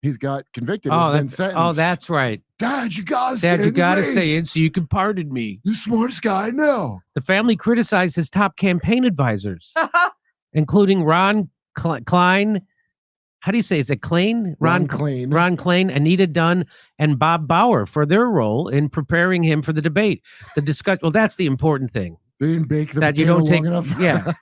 S1: He's got convicted.
S10: Oh,
S1: He's been sentenced.
S10: That's right.
S1: Dad, you gotta
S10: Dad,
S1: stay
S10: you
S1: in
S10: gotta
S1: the
S10: stay
S1: race.
S10: in so you can pardon me.
S1: You're the smartest guy I know.
S10: The family criticized his top campaign advisors, including Ron Klein. How do you say? Is it Klein?
S1: Ron Klain.
S10: Ron Klein, Anita Dunn, and Bob Bauer for their role in preparing him for the debate. The discussion. Well, that's the important thing.
S1: They didn't bake the
S10: That you
S1: potato
S10: don't take.
S1: long enough.
S10: Yeah.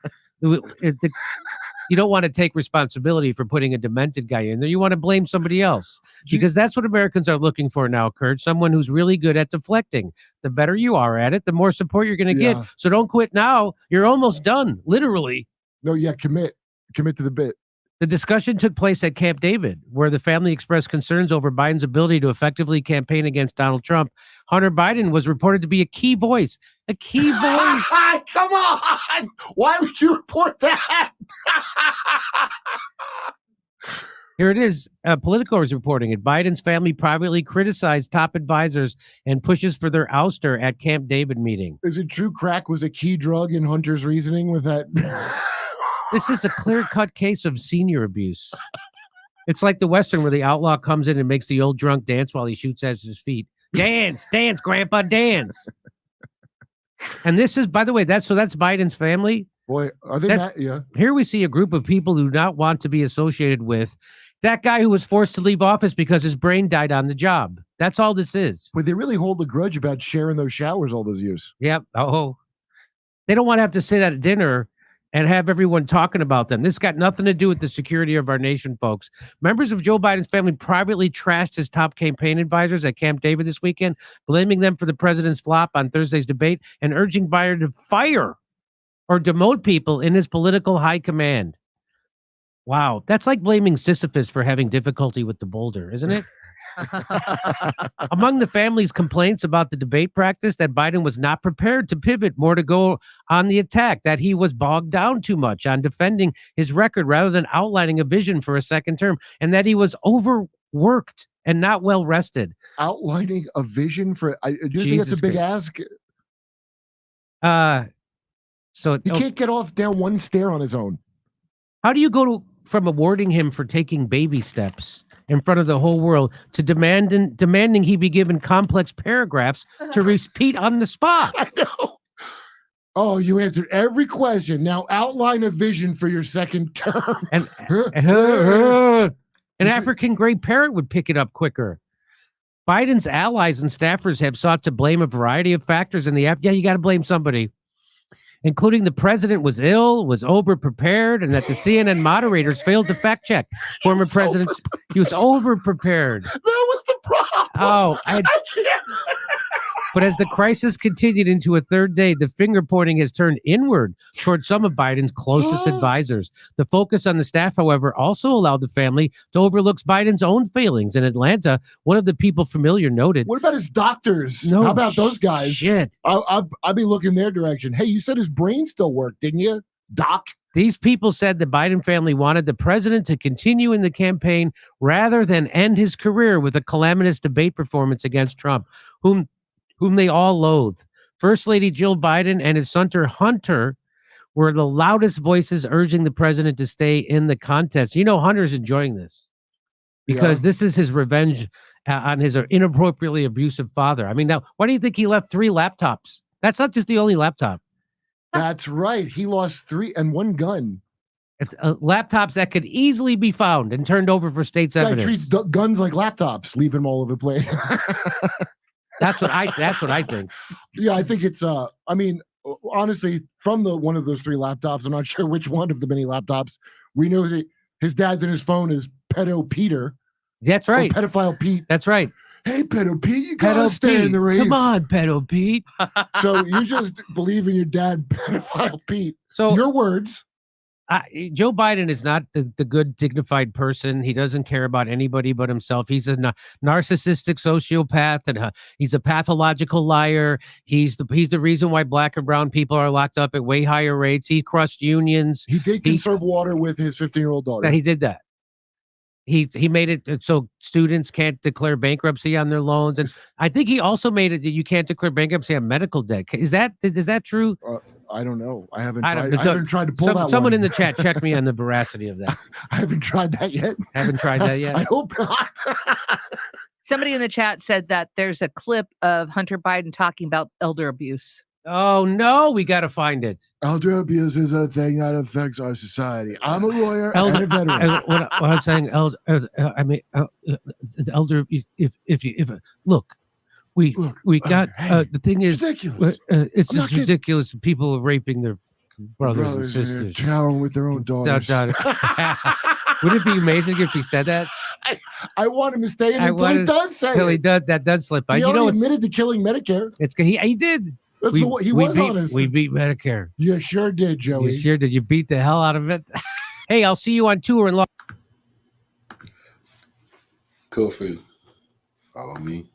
S10: You don't want to take responsibility for putting a demented guy in there. You want to blame somebody else, because that's what Americans are looking for now, Kurt. Someone who's really good at deflecting. The better you are at it, the more support you're going to
S1: Yeah.
S10: get. So don't quit now. You're almost done, literally.
S1: No, yeah, commit to the bit.
S10: The discussion took place at Camp David, where the family expressed concerns over Biden's ability to effectively campaign against Donald Trump. Hunter Biden was reported to be a key voice. A key voice.
S1: Come on! Why would you report that?
S10: Here it is. Politico is reporting it. Biden's family privately criticized top advisors and pushes for their ouster at Camp David meeting.
S1: Is it true crack was a key drug in Hunter's reasoning with that?
S10: This is a clear-cut case of senior abuse. It's like the Western where the outlaw comes in and makes the old drunk dance while he shoots at his feet. Dance, dance, Grandpa, dance. And this is, by the way, that's Biden's family.
S1: Boy, are they mad? Yeah.
S10: Here we see a group of people who do not want to be associated with that guy who was forced to leave office because his brain died on the job. That's all this is.
S1: But they really hold a grudge about sharing those showers all those years.
S10: Yep. Oh, they don't want to have to sit at dinner and have everyone talking about them. This got nothing to do with the security of our nation, folks. Members of Joe Biden's family privately trashed his top campaign advisors at Camp David this weekend, blaming them for the president's flop on Thursday's debate and urging Biden to fire or demote people in his political high command. Wow, that's like blaming Sisyphus for having difficulty with the boulder, isn't it? Among the family's complaints about the debate practice, that Biden was not prepared to pivot more to go on the attack, that he was bogged down too much on defending his record rather than outlining a vision for a second term, and that he was overworked and not well rested.
S1: Outlining a vision for, do you think
S10: Jesus
S1: that's a big
S10: Christ.
S1: ask?
S10: So
S1: he can't get off down one stair on his own.
S10: How do you go from awarding him for taking baby steps in front of the whole world to demanding he be given complex paragraphs to repeat on the spot?
S1: I know. Oh, you answered every question. Now outline a vision for your second term.
S10: And an African gray parrot would pick it up quicker. Biden's allies and staffers have sought to blame a variety of factors in the app. Yeah, you got to blame somebody, including the president was ill, was over-prepared, and that the CNN moderators failed to fact-check former president. He was over-prepared.
S1: That was the problem.
S10: But as the crisis continued into a third day, the finger-pointing has turned inward toward some of Biden's closest advisors. The focus on the staff, however, also allowed the family to overlook Biden's own failings. In Atlanta, one of the people familiar noted,
S1: What about his doctors?
S10: No
S1: How about those guys?
S10: shit.
S1: I'll be looking their direction. Hey, you said his brain still worked, didn't you, Doc?
S10: These people said the Biden family wanted the president to continue in the campaign rather than end his career with a calamitous debate performance against Trump, whom they all loathe. First Lady Jill Biden and his son Hunter were the loudest voices urging the president to stay in the contest. You know, Hunter's enjoying this because this is his revenge on his inappropriately abusive father. I mean, now, why do you think he left 3 laptops? That's not just the only laptop.
S1: That's right. He lost 3 and 1 gun.
S10: It's laptops that could easily be found and turned over for state's
S1: Guy
S10: evidence.
S1: treats guns like laptops, leave them all over the place.
S10: That's what I think.
S1: Yeah, I think it's I mean, honestly, from one of those 3 laptops, I'm not sure which one of the many laptops, we know that his dad's in his phone is pedo Peter.
S10: That's right.
S1: Pedophile Pete.
S10: That's right.
S1: Hey, pedo Pete, you gotta stay in the race.
S10: Come on, pedo Pete.
S1: So you just believe in your dad, pedophile Pete.
S10: So
S1: your words.
S10: Joe Biden is not the good, dignified person. He doesn't care about anybody but himself. He's a narcissistic sociopath, and he's a pathological liar. He's the reason why black and brown people are locked up at way higher rates. He crushed unions.
S1: He did conserve water with his 15-year-old daughter.
S10: He did that. He made it so students can't declare bankruptcy on their loans, and I think he also made it that you can't declare bankruptcy on medical debt. Is that true?
S1: I don't know. I haven't tried to pull that.
S10: Someone
S1: one.
S10: in the chat check me on the veracity of that.
S1: I haven't tried that yet.
S10: Haven't tried that yet.
S1: I hope not.
S14: Somebody in the chat said that there's a clip of Hunter Biden talking about elder abuse.
S10: Oh no, we got to find it.
S1: Elder abuse is a thing that affects our society. I'm a lawyer and a veteran.
S10: What I'm saying, elder if look. We got the thing is it's just ridiculous. People are raping their brothers and sisters,
S1: showering with their own daughters.
S10: Would it be amazing if he said that?
S1: I want him to stay in until he does say
S10: it.
S1: That
S10: does slip by.
S1: He already admitted to killing Medicare.
S10: He did.
S1: He was honest.
S10: We beat Medicare.
S1: You sure did, Joey.
S10: You sure did. You beat the hell out of it. Hey, I'll see you on tour in
S15: Kofi, follow me.